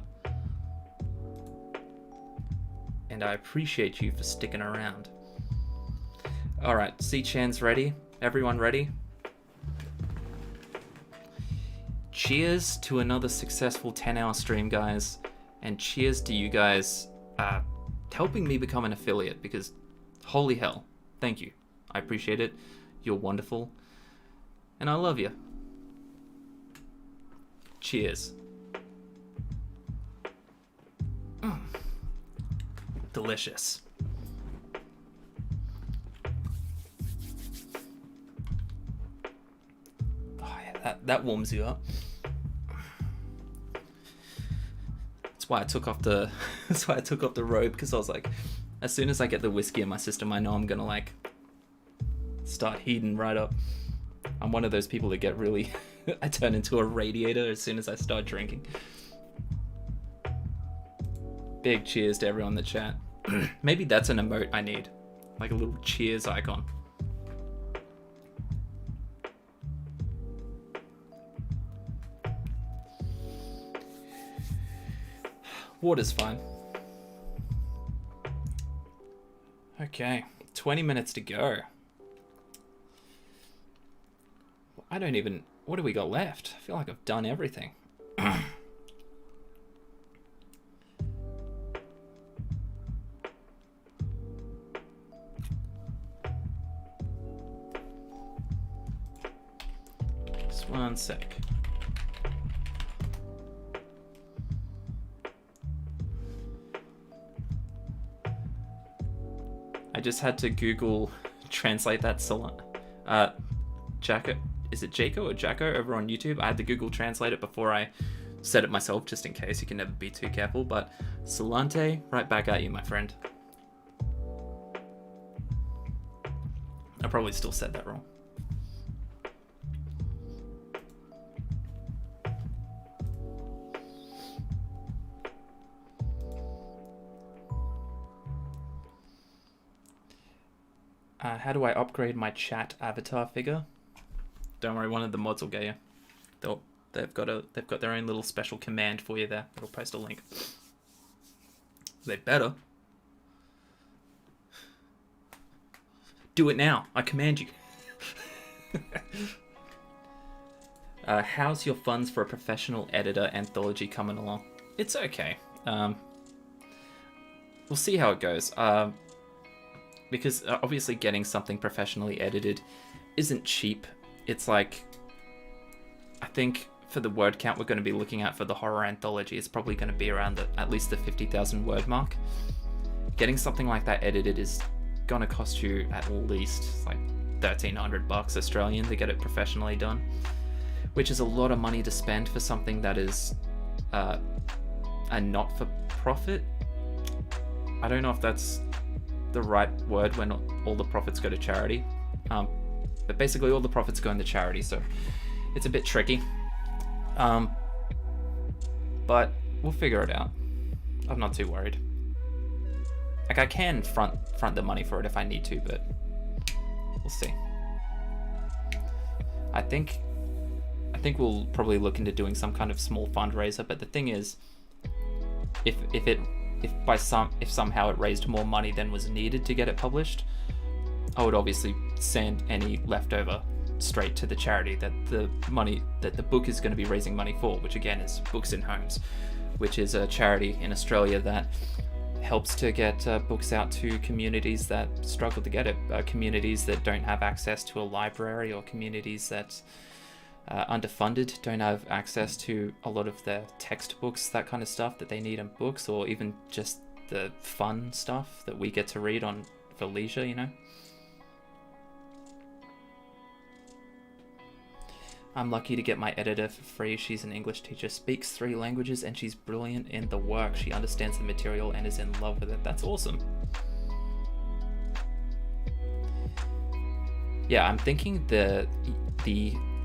And I appreciate you for sticking around. Alright, C-Chan's ready. Everyone ready? Cheers to another successful 10-hour stream, guys. And cheers to you guys helping me become an affiliate, because holy hell, thank you. I appreciate it. You're wonderful. And I love you. Cheers. Delicious. Oh, yeah, that warms you up. That's why I took off the robe, because I was like, as soon as I get the whiskey in my system, I know I'm gonna like start heating right up. I'm one of those people that get really I turn into a radiator as soon as I start drinking. Big cheers to everyone in the chat. Maybe that's an emote I need. Like a little cheers icon. Water's fine. Okay, 20 minutes to go. I don't even... What do we got left? I feel like I've done everything. Just one sec. I just had to Google translate that Jacko. Is it Jaco or Jacko over on YouTube? I had to Google translate it before I said it myself, just in case. You can never be too careful. But Salante, right back at you, my friend. I probably still said that wrong. How do I upgrade my chat avatar figure? Don't worry, one of the mods will get you. They've got their own little special command for you there. It'll post a link. They better. Do it now. I command you. How's your funds for a professional editor anthology coming along? It's okay. We'll see how it goes. Because obviously getting something professionally edited isn't cheap. It's like, I think for the word count we're going to be looking at for the horror anthology, it's probably going to be around at least the 50,000 word mark. Getting something like that edited is going to cost you at least like $1,300 Australian to get it professionally done, which is a lot of money to spend for something that is a not-for-profit. I don't know if that's the right word when all the profits go to charity. But basically all the profits go into charity, so it's a bit tricky. But we'll figure it out. I'm not too worried. Like, I can front the money for it if I need to, but we'll see. I think we'll probably look into doing some kind of small fundraiser, but the thing is, if somehow it raised more money than was needed to get it published, I would obviously send any leftover straight to the charity that the book is going to be raising money for, which again is Books in Homes, which is a charity in Australia that helps to get books out to communities that struggle to get it, communities that don't have access to a library, or communities that underfunded, don't have access to a lot of their textbooks, that kind of stuff that they need in books, or even just the fun stuff that we get to read on for leisure, you know. I'm lucky to get my editor for free. She's an English teacher, speaks 3 languages, and she's brilliant in the work. She understands the material and is in love with it. That's awesome. Yeah, I'm thinking the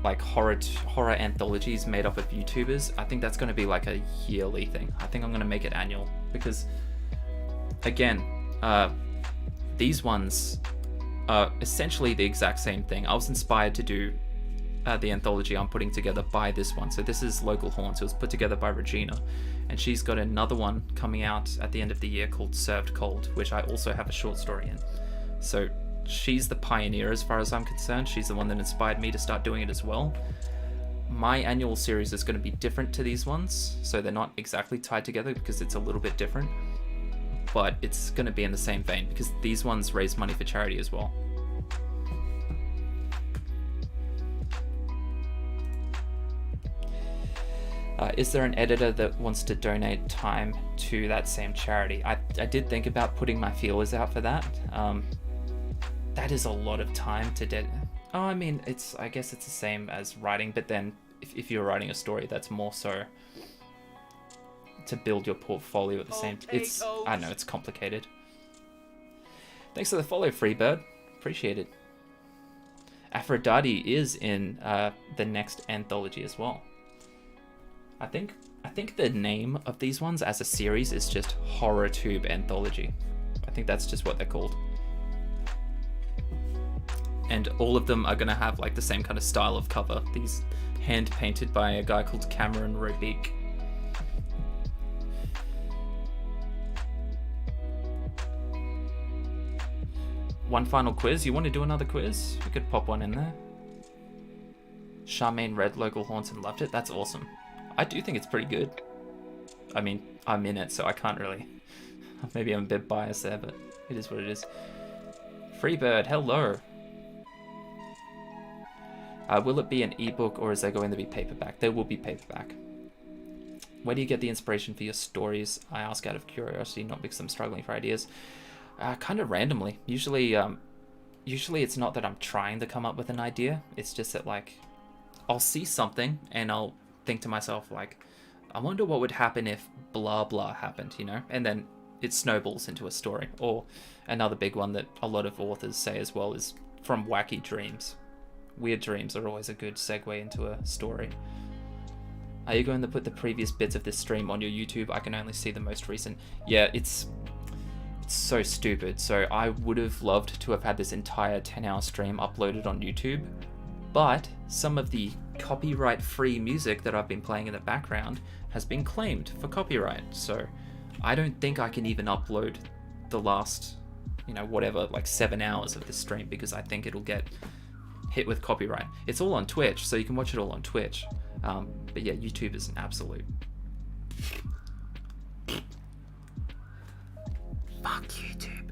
like horror anthologies made up of YouTubers, I think that's going to be like a yearly thing. I think I'm going to make it annual, because again, these ones are essentially the exact same thing. I was inspired to do the anthology I'm putting together by this one. So this is Local Haunts. It was put together by Regina, and she's got another one coming out at the end of the year called Served Cold, which I also have a short story in. So she's the pioneer as far as I'm concerned. She's the one that inspired me to start doing it as well. My annual series is going to be different to these ones, so they're not exactly tied together because it's a little bit different, but it's going to be in the same vein because these ones raise money for charity as well. Is there an editor that wants to donate time to that same charity? I did think about putting my feelers out for that. That is a lot of time to Oh, I mean, I guess it's the same as writing, but then if you're writing a story, that's more so to build your portfolio at the same time. I know, it's complicated. Thanks for the follow, Freebird. Appreciate it. Aphrodite is in the next anthology as well. I think the name of these ones as a series is just Horror Tube Anthology. I think that's just what they're called. And all of them are going to have like the same kind of style of cover. These hand painted by a guy called Cameron Robeek. One final quiz. You want to do another quiz? We could pop one in there. Charmaine read Local Haunts and loved it. That's awesome. I do think it's pretty good. I mean, I'm in it, so I can't really... Maybe I'm a bit biased there, but it is what it is. Freebird, hello. Will it be an ebook or is there going to be paperback? There will be paperback. Where do you get the inspiration for your stories? I ask out of curiosity, not because I'm struggling for ideas. Kind of randomly. Usually it's not that I'm trying to come up with an idea. It's just that, like, I'll see something and I'll think to myself, like, I wonder what would happen if blah blah happened, you know? And then it snowballs into a story. Or another big one that a lot of authors say as well is from wacky dreams. Weird dreams are always a good segue into a story. Are you going to put the previous bits of this stream on your YouTube? I can only see the most recent. Yeah, it's so stupid. So I would have loved to have had this entire 10-hour stream uploaded on YouTube, but some of the copyright-free music that I've been playing in the background has been claimed for copyright. So I don't think I can even upload the last, whatever, like 7 hours of this stream because I think it'll get hit with copyright. It's all on Twitch, so you can watch it all on Twitch. But yeah, YouTube is an absolute... Fuck YouTube.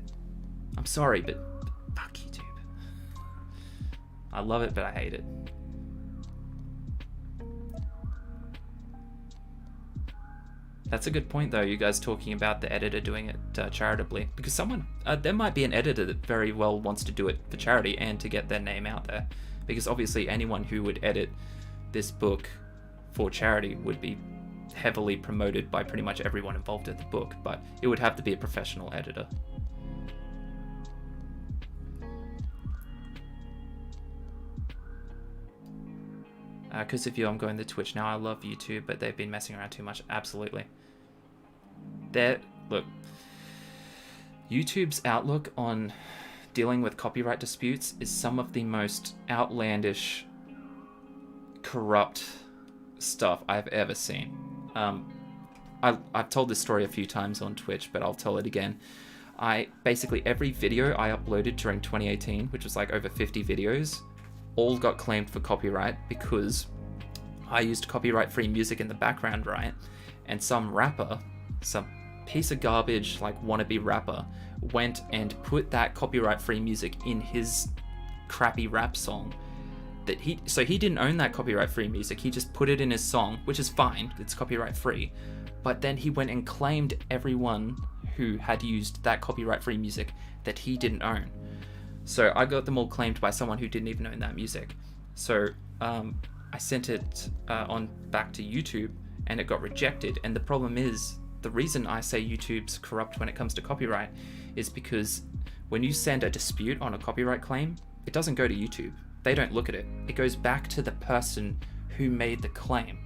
I'm sorry, but fuck YouTube. I love it, but I hate it. That's a good point, though, you guys talking about the editor doing it charitably. Because there might be an editor that very well wants to do it for charity and to get their name out there. Because obviously anyone who would edit this book for charity would be heavily promoted by pretty much everyone involved in the book. But it would have to be a professional editor. Because of you, I'm going to Twitch now. I love YouTube, but they've been messing around too much. Absolutely. Look, YouTube's outlook on dealing with copyright disputes is some of the most outlandish, corrupt stuff I've ever seen. I've told this story a few times on Twitch, but I'll tell it again. Basically every video I uploaded during 2018, which was like over 50 videos, all got claimed for copyright because I used copyright-free music in the background, right? And some rapper, some piece of garbage like wannabe rapper, went and put that copyright-free music in his crappy rap song. So he didn't own that copyright-free music. He just put it in his song, which is fine. It's copyright-free. But then he went and claimed everyone who had used that copyright-free music that he didn't own. So I got them all claimed by someone who didn't even own that music. So I sent it back to YouTube and it got rejected. And the problem is, the reason I say YouTube's corrupt when it comes to copyright is because when you send a dispute on a copyright claim, it doesn't go to YouTube. They don't look at it. It goes back to the person who made the claim.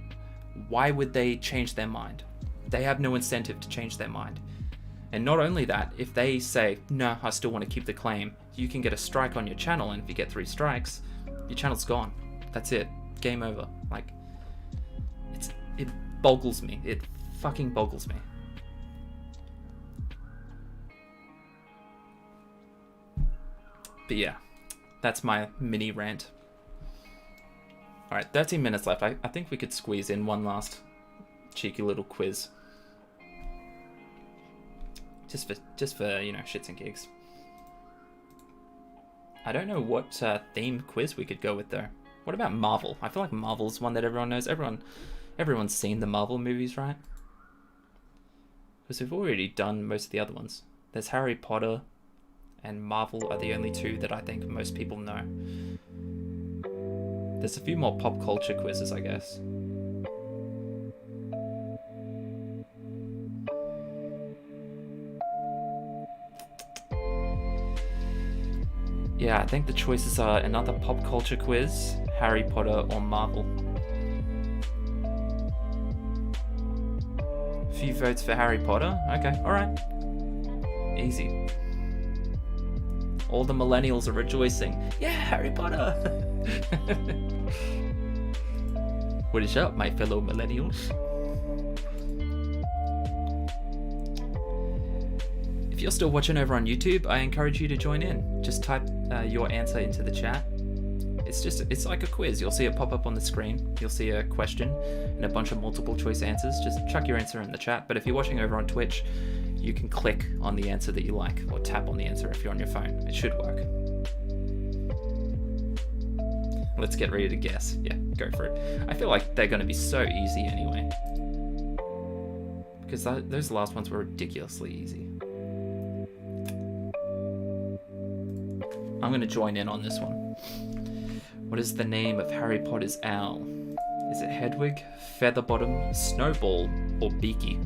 Why would they change their mind? They have no incentive to change their mind. And not only that, if they say, no, I still want to keep the claim, you can get a strike on your channel, and if you get 3 strikes, your channel's gone. That's it. Game over. Like, it boggles me. It fucking boggles me. But yeah, that's my mini rant. Alright, 13 minutes left. I think we could squeeze in one last cheeky little quiz. Just for you know, shits and gigs. I don't know what theme quiz we could go with though. What about Marvel? I feel like Marvel's one that everyone knows. Everyone's seen the Marvel movies, right? Because we've already done most of the other ones. There's Harry Potter and Marvel are the only two that I think most people know. There's a few more pop culture quizzes, I guess. Yeah, I think the choices are another pop culture quiz, Harry Potter, or Marvel. A few votes for Harry Potter. Okay, alright. Easy. All the millennials are rejoicing. Yeah, Harry Potter! What is up, my fellow millennials? If you're still watching over on YouTube, I encourage you to join in. Just type your answer into the chat. It's like a quiz. You'll see it pop up on the screen. You'll see a question and a bunch of multiple choice answers. Just chuck your answer in the chat. But if you're watching over on Twitch, you can click on the answer that you like, or tap on the answer if you're on your phone. It should work. Let's get ready to guess. Yeah, go for it. I feel like they're going to be so easy anyway. Because those last ones were ridiculously easy. I'm going to join in on this one. What is the name of Harry Potter's owl? Is it Hedwig, Featherbottom, Snowball, or Beaky?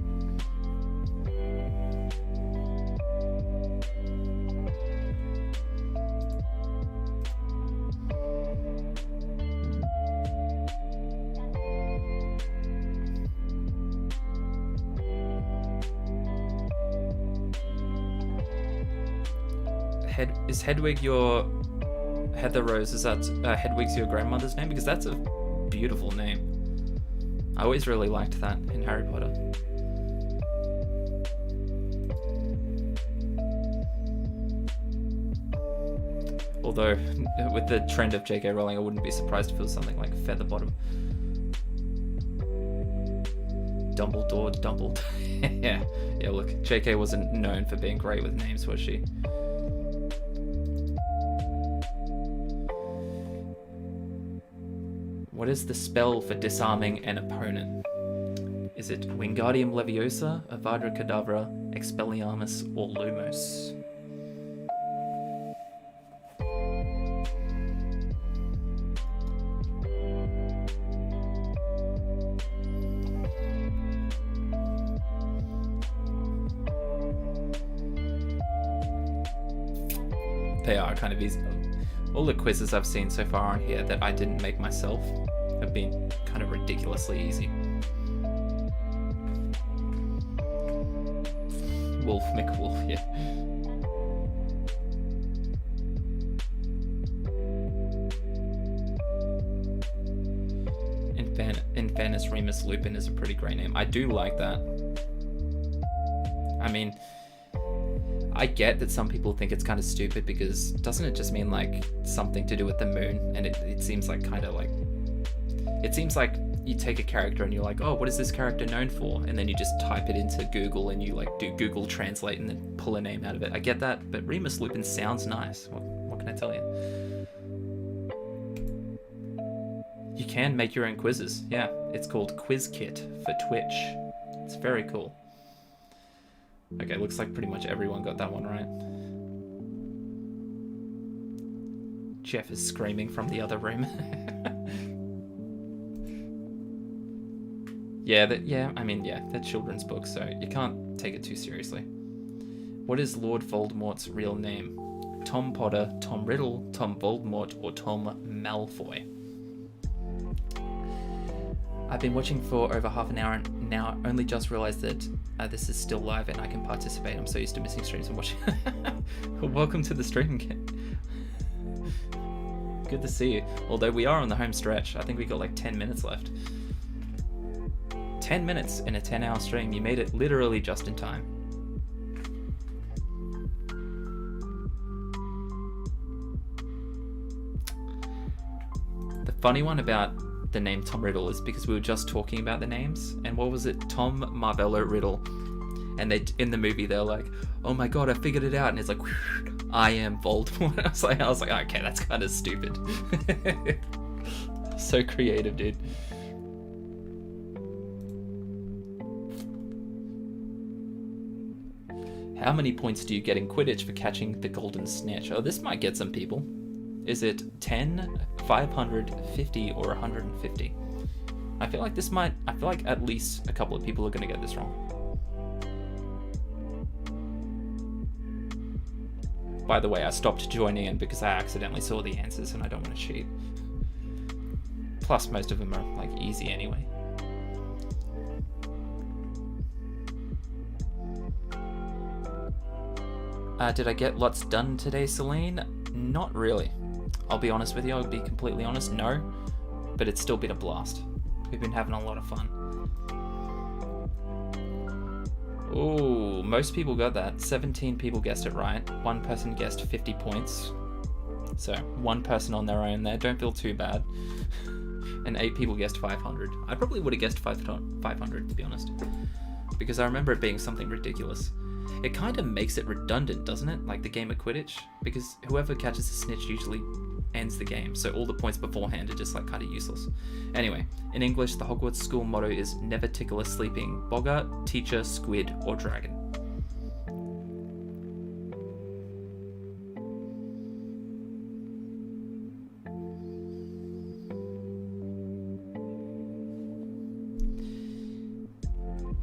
Is Hedwig your Heather Rose? Is that Hedwig's your grandmother's name? Because that's a beautiful name. I always really liked that in Harry Potter. Although, with the trend of J.K. Rowling, I wouldn't be surprised if it was something like Featherbottom. Dumbledore. Yeah, look, J.K. wasn't known for being great with names, was she? What is the spell for disarming an opponent? Is it Wingardium Leviosa, Avada Kedavra, Expelliarmus, or Lumos? They are kind of easy. All the quizzes I've seen so far on here that I didn't make myself have been kind of ridiculously easy. Wolf McWolf, yeah. In fairness, Remus Lupin is a pretty great name. I do like that. I mean, I get that some people think it's kind of stupid because doesn't it just mean like something to do with the moon? And it seems like kind of like, it seems like you take a character and you're like, oh, what is this character known for? And then you just type it into Google and you like do Google Translate and then pull a name out of it. I get that, but Remus Lupin sounds nice. What can I tell you? You can make your own quizzes. Yeah, it's called Quiz Kit for Twitch. It's very cool. Okay, looks like pretty much everyone got that one right. Jeff is screaming from the other room. They're children's books, so you can't take it too seriously. What is Lord Voldemort's real name? Tom Potter, Tom Riddle, Tom Voldemort, or Tom Malfoy? I've been watching for over half an hour and now only just realized that this is still live and I can participate. I'm so used to missing streams and watching. Welcome to the stream. Good to see you. Although we are on the home stretch. I think we got like 10 minutes left. 10 minutes in a 10-hour stream. You made it literally just in time. The funny one about the name Tom Riddle is because we were just talking about the names, and what was it? Tom Marvello Riddle. And they in the movie they're like, oh my god, I figured it out, and it's like, I am Voldemort. I was like, okay, that's kind of stupid. So creative, dude. How many points do you get in Quidditch for catching the golden snitch? Oh, this might get some people. Is it 10, 500, 50, or 150? I feel like at least a couple of people are going to get this wrong. By the way, I stopped joining in because I accidentally saw the answers and I don't want to cheat. Plus, most of them are like easy anyway. Did I get lots done today, Celine? Not really. I'll be honest with you, I'll be completely honest, no. But it's still been a blast. We've been having a lot of fun. Ooh, most people got that. 17 people guessed it right. One person guessed 50 points. So, one person on their own there. Don't feel too bad. And 8 people guessed 500. I probably would have guessed 500, to be honest. Because I remember it being something ridiculous. It kind of makes it redundant, doesn't it? Like the game of Quidditch? Because whoever catches the snitch usually ends the game, so all the points beforehand are just like kind of useless. Anyway, in English, the Hogwarts school motto is never tickle a sleeping boggart, teacher, squid, or dragon.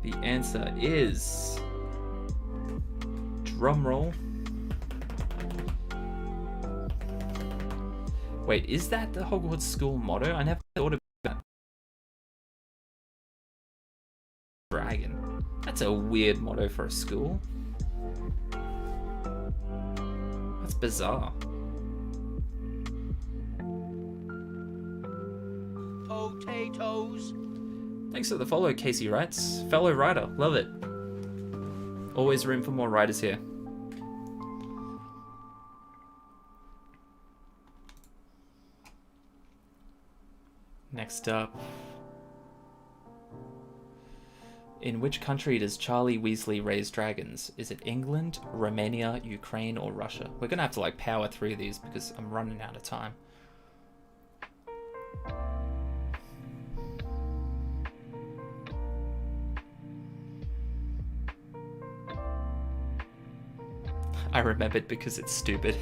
The answer is... drum roll. Wait, is that the Hogwarts school motto? I never thought about that. Dragon. That's a weird motto for a school. That's bizarre. Potatoes. Thanks for the follow, Casey writes. Fellow writer, love it. Always room for more writers here. Next up. In which country does Charlie Weasley raise dragons? Is it England, Romania, Ukraine, or Russia? We're gonna have to like power through these because I'm running out of time. I remembered because it's stupid.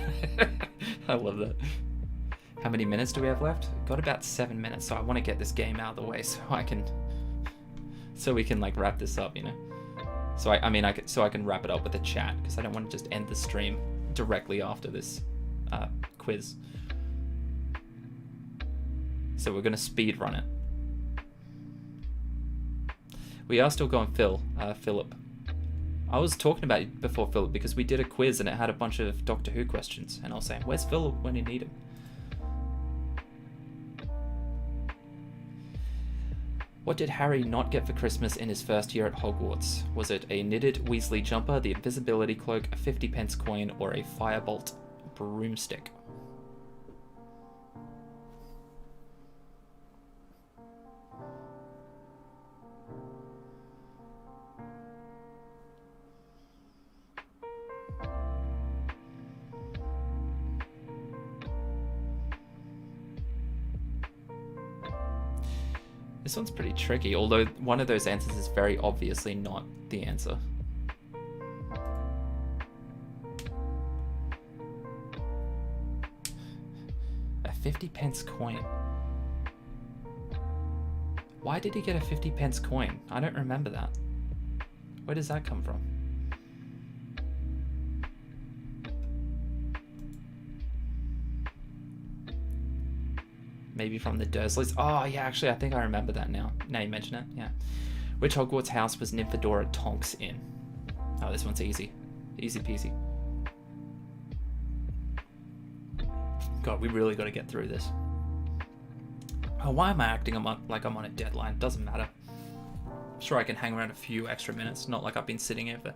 I love that. How many minutes do we have left? Got about 7 minutes, so I want to get this game out of the way so we can like wrap this up, you know. So I can wrap it up with a chat because I don't want to just end the stream directly after this quiz. So we're gonna speed run it. We are still going Philip. I was talking about it before Philip because we did a quiz and it had a bunch of Doctor Who questions, and I was saying, "Where's Philip when you need him?" What did Harry not get for Christmas in his first year at Hogwarts? Was it a knitted Weasley jumper, the invisibility cloak, a 50-pence coin, or a firebolt broomstick? This one's pretty tricky, although one of those answers is very obviously not the answer. A 50-pence coin. Why did he get a 50-pence coin? I don't remember that. Where does that come from? Maybe from the Dursleys. Oh, yeah, actually, I think I remember that now. Now you mention it, yeah. Which Hogwarts house was Nymphadora Tonks in? Oh, this one's easy. Easy peasy. God, we really got to get through this. Oh, why am I acting like I'm on a deadline? Doesn't matter. I'm sure I can hang around a few extra minutes. Not like I've been sitting here for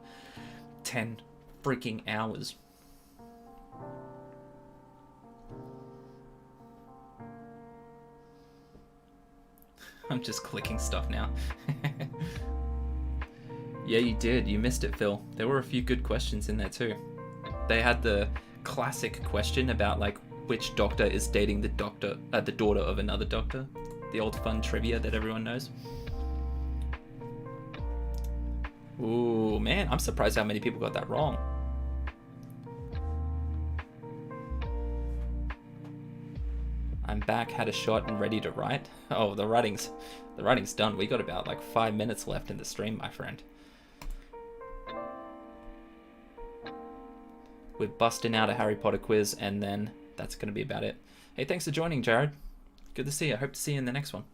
10 freaking hours. I'm just clicking stuff now. Yeah, you did. You missed it, Phil. There were a few good questions in there too. They had the classic question about like which doctor is dating the daughter of another doctor. The old fun trivia that everyone knows. Ooh, man, I'm surprised how many people got that wrong. I'm back, had a shot and ready to write. Oh, the writing's done. We got about like 5 minutes left in the stream, my friend. We're busting out a Harry Potter quiz, and then that's going to be about it. Hey, thanks for joining, Jared. Good to see you. I hope to see you in the next one.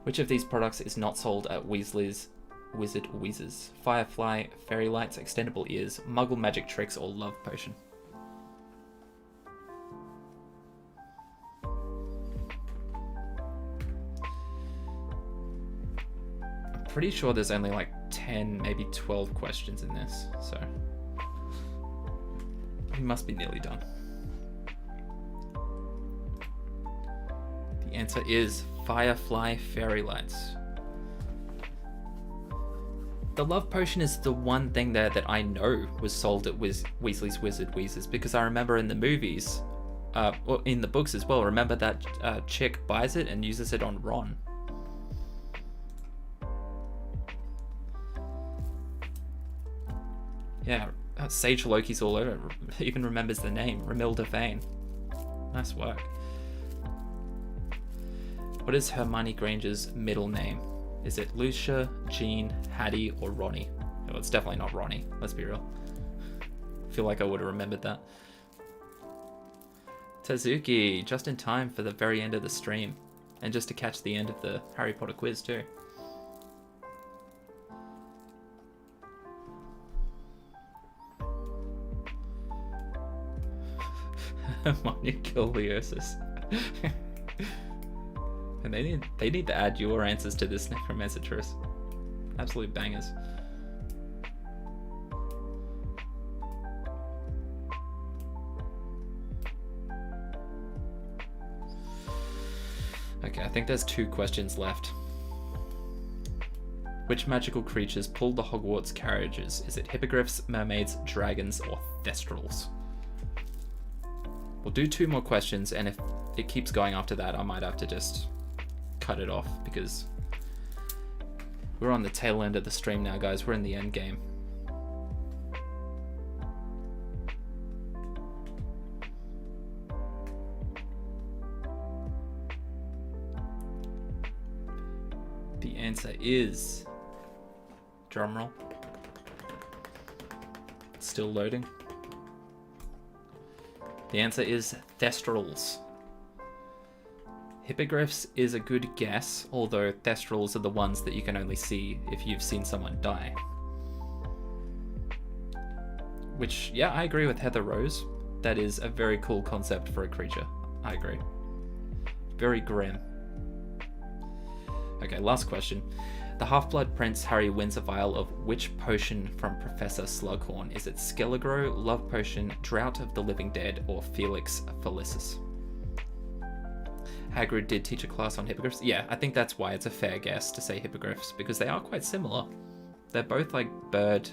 Which of these products is not sold at Weasley's Wizard Wheezes? Firefly, Fairy Lights, Extendable Ears, Muggle Magic Tricks, or Love Potion? I'm pretty sure there's only like 10, maybe 12 questions in this, so we must be nearly done. The answer is Firefly Fairy Lights. The Love Potion is the one thing there that I know was sold at Weasley's Wizard Wheezes, because I remember in the movies, or in the books as well, remember that chick buys it and uses it on Ron. Yeah, Sage Loki's all over it. Even remembers the name, Ramilda Vane. Nice work. What is Hermione Granger's middle name? Is it Lucia, Jean, Hattie, or Ronnie? Oh, it's definitely not Ronnie, let's be real. I feel like I would have remembered that. Tazuki, just in time for the very end of the stream. And just to catch the end of the Harry Potter quiz too. Hermione Giliosis. And they need to add your answers to this necromancer truce. Absolute bangers. Okay, I think there's 2 questions left. Which magical creatures pull the Hogwarts carriages? Is it hippogriffs, mermaids, dragons, or thestrals? We'll do 2 more questions, and if it keeps going after that, I might have to just cut it off, because we're on the tail end of the stream now, guys. We're in the end game. The answer is, drumroll, still loading. The answer is thestrals. Hippogriffs is a good guess, although thestrals are the ones that you can only see if you've seen someone die. Which, yeah, I agree with Heather Rose. That is a very cool concept for a creature. I agree. Very grim. Okay, last question. The Half-Blood Prince Harry wins a vial of which potion from Professor Slughorn? Is it Skelegro, Love Potion, Drought of the Living Dead, or Felix Felicis? Hagrid did teach a class on hippogriffs. Yeah, I think that's why it's a fair guess to say hippogriffs, because they are quite similar. They're both like bird,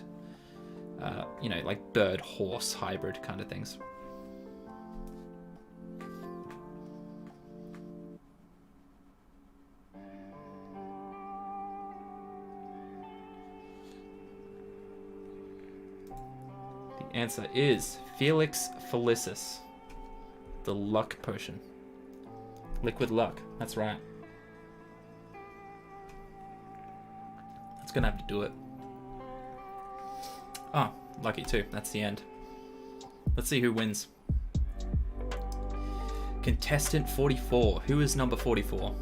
like bird-horse hybrid kind of things. The answer is Felix Felicis, the luck potion. Liquid luck, that's right. That's gonna have to do it. Oh, lucky too, that's the end. Let's see who wins. Contestant 44, who is number 44?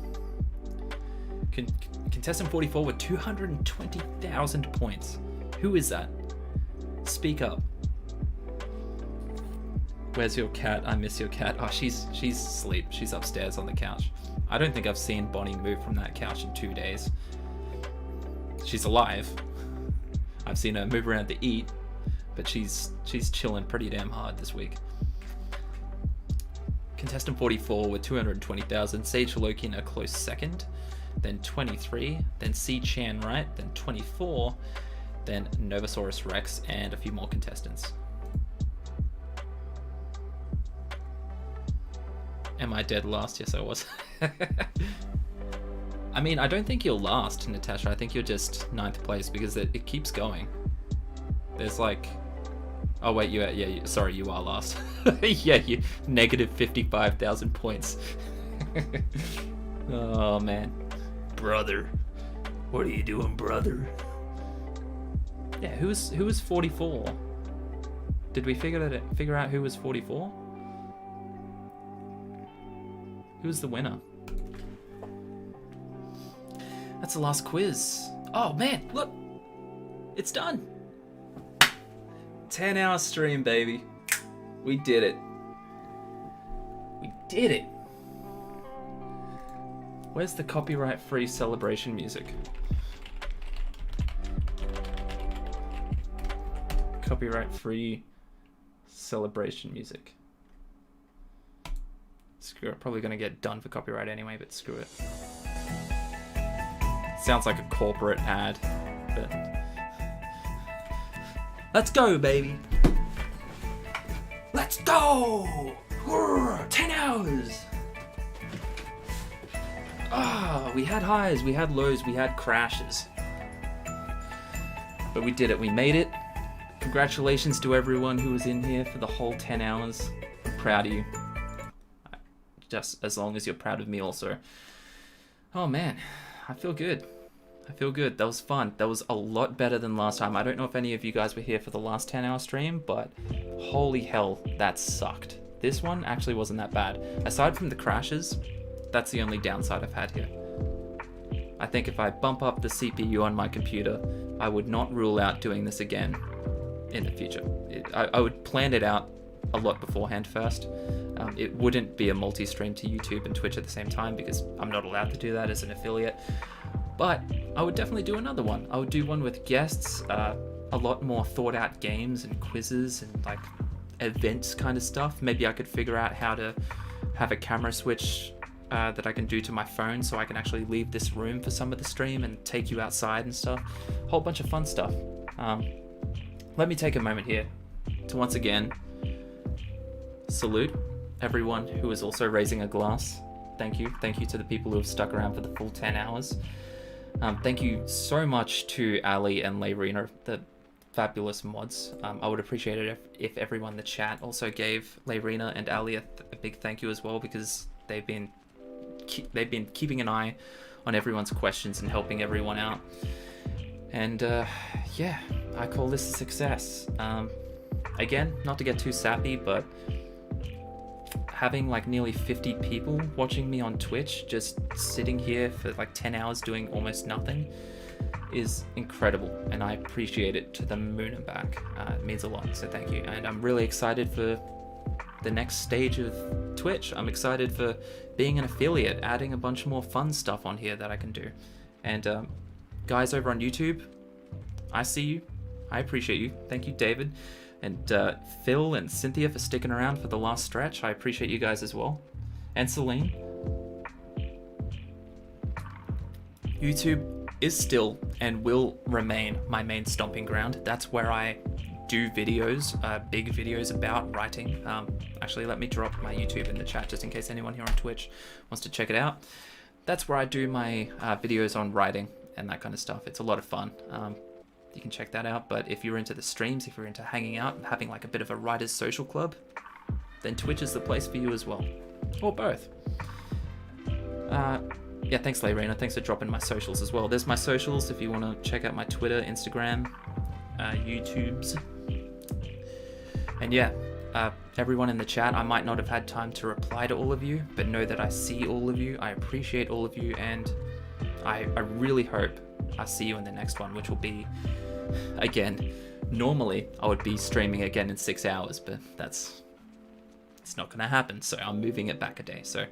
Contestant 44 with 220,000 points. Who is that? Speak up. Where's your cat? I miss your cat. Oh, she's asleep. She's upstairs on the couch. I don't think I've seen Bonnie move from that couch in 2 days. She's alive. I've seen her move around to eat, but she's chilling pretty damn hard this week. Contestant 44 with 220,000. Sage Loki a close second. Then 23. Then C Chan Wright. Then 24. Then Novosaurus Rex and a few more contestants. Am I dead last? Yes, I was. I mean, I don't think you're last, Natasha. I think you're just 9th place because it keeps going. There's like... Oh, wait, sorry, you are last. Yeah, you negative 55,000 points. Oh, man. Brother. What are you doing, brother? Yeah, who was 44? Did we figure out who was 44? Who's the winner? That's the last quiz. Oh man, look! It's done! 10-hour stream, baby. We did it. We did it! Where's the copyright-free celebration music? Copyright-free celebration music. Screw it. Probably going to get done for copyright anyway, but screw it. Sounds like a corporate ad, but... Let's go, baby! Let's go! 10 hours! Ah, we had highs, we had lows, we had crashes. But we did it. We made it. Congratulations to everyone who was in here for the whole 10 hours. I'm proud of you. Just as long as you're proud of me also. Oh man, I feel good. I feel good. That was fun. That was a lot better than last time. I don't know if any of you guys were here for the last 10-hour stream, but holy hell, that sucked. This one actually wasn't that bad. Aside from the crashes, that's the only downside I've had here. I think if I bump up the CPU on my computer, I would not rule out doing this again in the future. I would plan it out a lot beforehand first. It wouldn't be a multi-stream to YouTube and Twitch at the same time because I'm not allowed to do that as an affiliate. But I would definitely do another one. I would do one with guests, a lot more thought out games and quizzes and like events kind of stuff. Maybe I could figure out how to have a camera switch that I can do to my phone so I can actually leave this room for some of the stream and take you outside and stuff. A whole bunch of fun stuff. Let me take a moment here to once again salute everyone who is also raising a glass. Thank you. Thank you to the people who have stuck around for the full 10 hours. Thank you so much to Ali and Layrina, the fabulous mods. I would appreciate it if everyone in the chat also gave Layrina and Ali a big thank you as well, because they've been keeping an eye on everyone's questions and helping everyone out. And yeah, I call this a success. Again, not to get too sappy, but having like nearly 50 people watching me on Twitch, just sitting here for like 10 hours doing almost nothing, is incredible, and I appreciate it to the moon and back. It means a lot, so thank you. And I'm really excited for the next stage of Twitch. I'm excited for being an affiliate, adding a bunch more fun stuff on here that I can do. And guys over on YouTube, I see you. I appreciate you. Thank you, David. And Phil and Cynthia for sticking around for the last stretch. I appreciate you guys as well. And Celine. YouTube is still and will remain my main stomping ground. That's where I do videos, big videos about writing. Actually, let me drop my YouTube in the chat just in case anyone here on Twitch wants to check it out. That's where I do my videos on writing and that kind of stuff. It's a lot of fun. You can check that out. But if you're into the streams, if you're into hanging out and having like a bit of a writer's social club, then Twitch is the place for you as well. Or both. Yeah, thanks, Layrina. Thanks for dropping my socials as well. There's my socials if you want to check out my Twitter, Instagram, YouTube's. And yeah, everyone in the chat, I might not have had time to reply to all of you, but know that I see all of you. I appreciate all of you, and I really hope I see you in the next one, which will be, again, normally I would be streaming again in 6 hours, but that's It's not going to happen, so I'm moving it back a day. So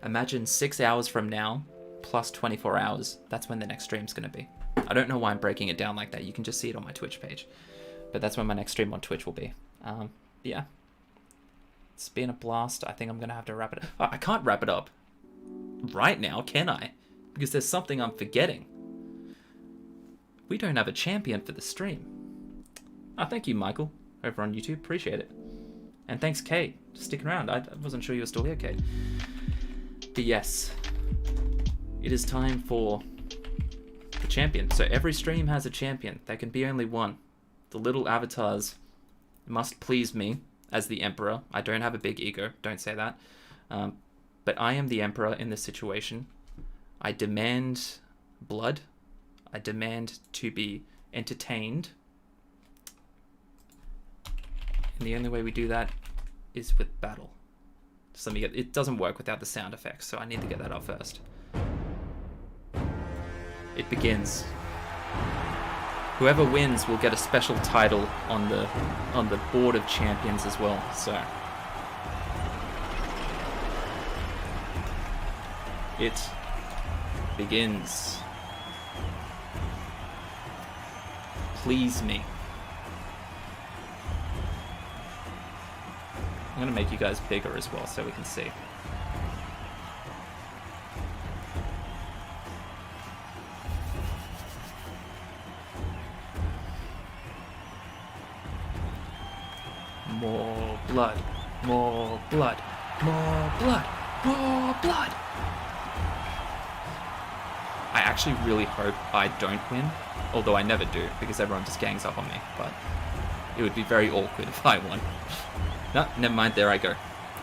imagine 6 hours from now, plus 24 hours. That's when the next stream's going to be. I don't know why I'm breaking it down like that. You can just see it on my Twitch page. But that's when my next stream on Twitch will be. Yeah. It's been a blast. I think I'm going to have to wrap it up. Oh, I can't wrap it up right now, can I? Because there's something I'm forgetting. We don't have a champion for the stream. Oh, thank you, Michael, over on YouTube. Appreciate it. And thanks, Kate, for sticking around. I wasn't sure you were still here, Kate. But yes, it is time for the champion. So every stream has a champion. There can be only one. The little avatars must please me as the emperor. I don't have a big ego. Don't say that. But I am the emperor in this situation. I demand blood. I demand to be entertained. And the only way we do that is with battle. Just let me get... It doesn't work without the sound effects, so I need to get that up first. It begins. Whoever wins will get a special title on the board of champions as well. So it begins. Please me. I'm gonna make you guys bigger as well so we can see. More blood, more blood, more blood, more blood. I actually really hope I don't win, although I never do because everyone just gangs up on me, but it would be very awkward if I won. No, never mind, there I go.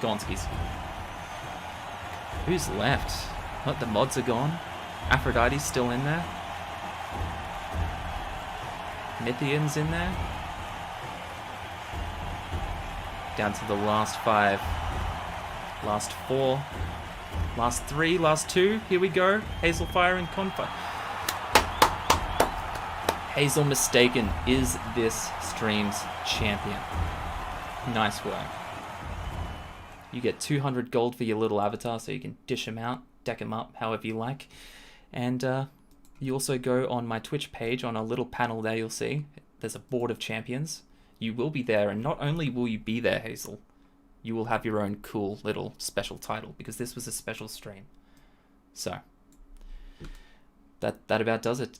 Gonskis. Who's left? What, the mods are gone? Aphrodite's still in there? Mythian's in there? Down to the last 5. Last 4. Last 3, last 2. Here we go. Hazelfire and Confa. Hazel Mistaken is this stream's champion. Nice work. You get 200 gold for your little avatar so you can dish him out, deck him up however you like. And you also go on my Twitch page, on a little panel there you'll see. There's a board of champions. You will be there, and not only will you be there, Hazel, you will have your own cool little special title, because this was a special stream. So, that about does it.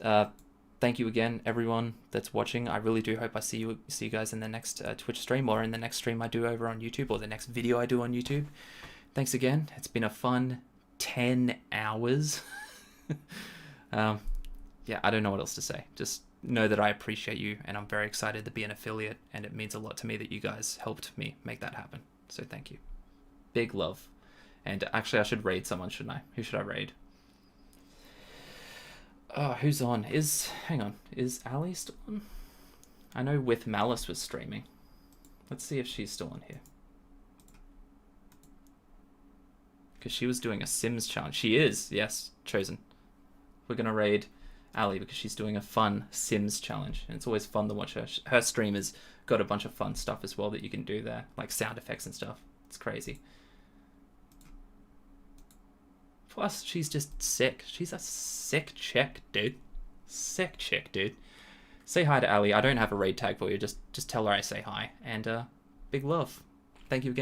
Thank you again, everyone that's watching. I really do hope I see you guys in the next Twitch stream, or in the next stream I do over on YouTube, or the next video I do on YouTube. Thanks again. It's been a fun 10 hours. Yeah, I don't know what else to say. Just know that I appreciate you, and I'm very excited to be an affiliate, and it means a lot to me that you guys helped me make that happen. So thank you. Big love. And actually, I should raid someone, shouldn't I? Who should I raid? Oh, who's on? Hang on. Is Ali still on? I know With Malice was streaming. Let's see if she's still on here. Because she was doing a Sims challenge. She is, yes, chosen. We're going to raid Ali because she's doing a fun Sims challenge. And it's always fun to watch her. Her stream has got a bunch of fun stuff as well that you can do there. Like sound effects and stuff. It's crazy. Plus, she's just sick. She's a sick chick, dude. Sick chick, dude. Say hi to Ali. I don't have a raid tag for you. Just tell her I say hi. And big love. Thank you again.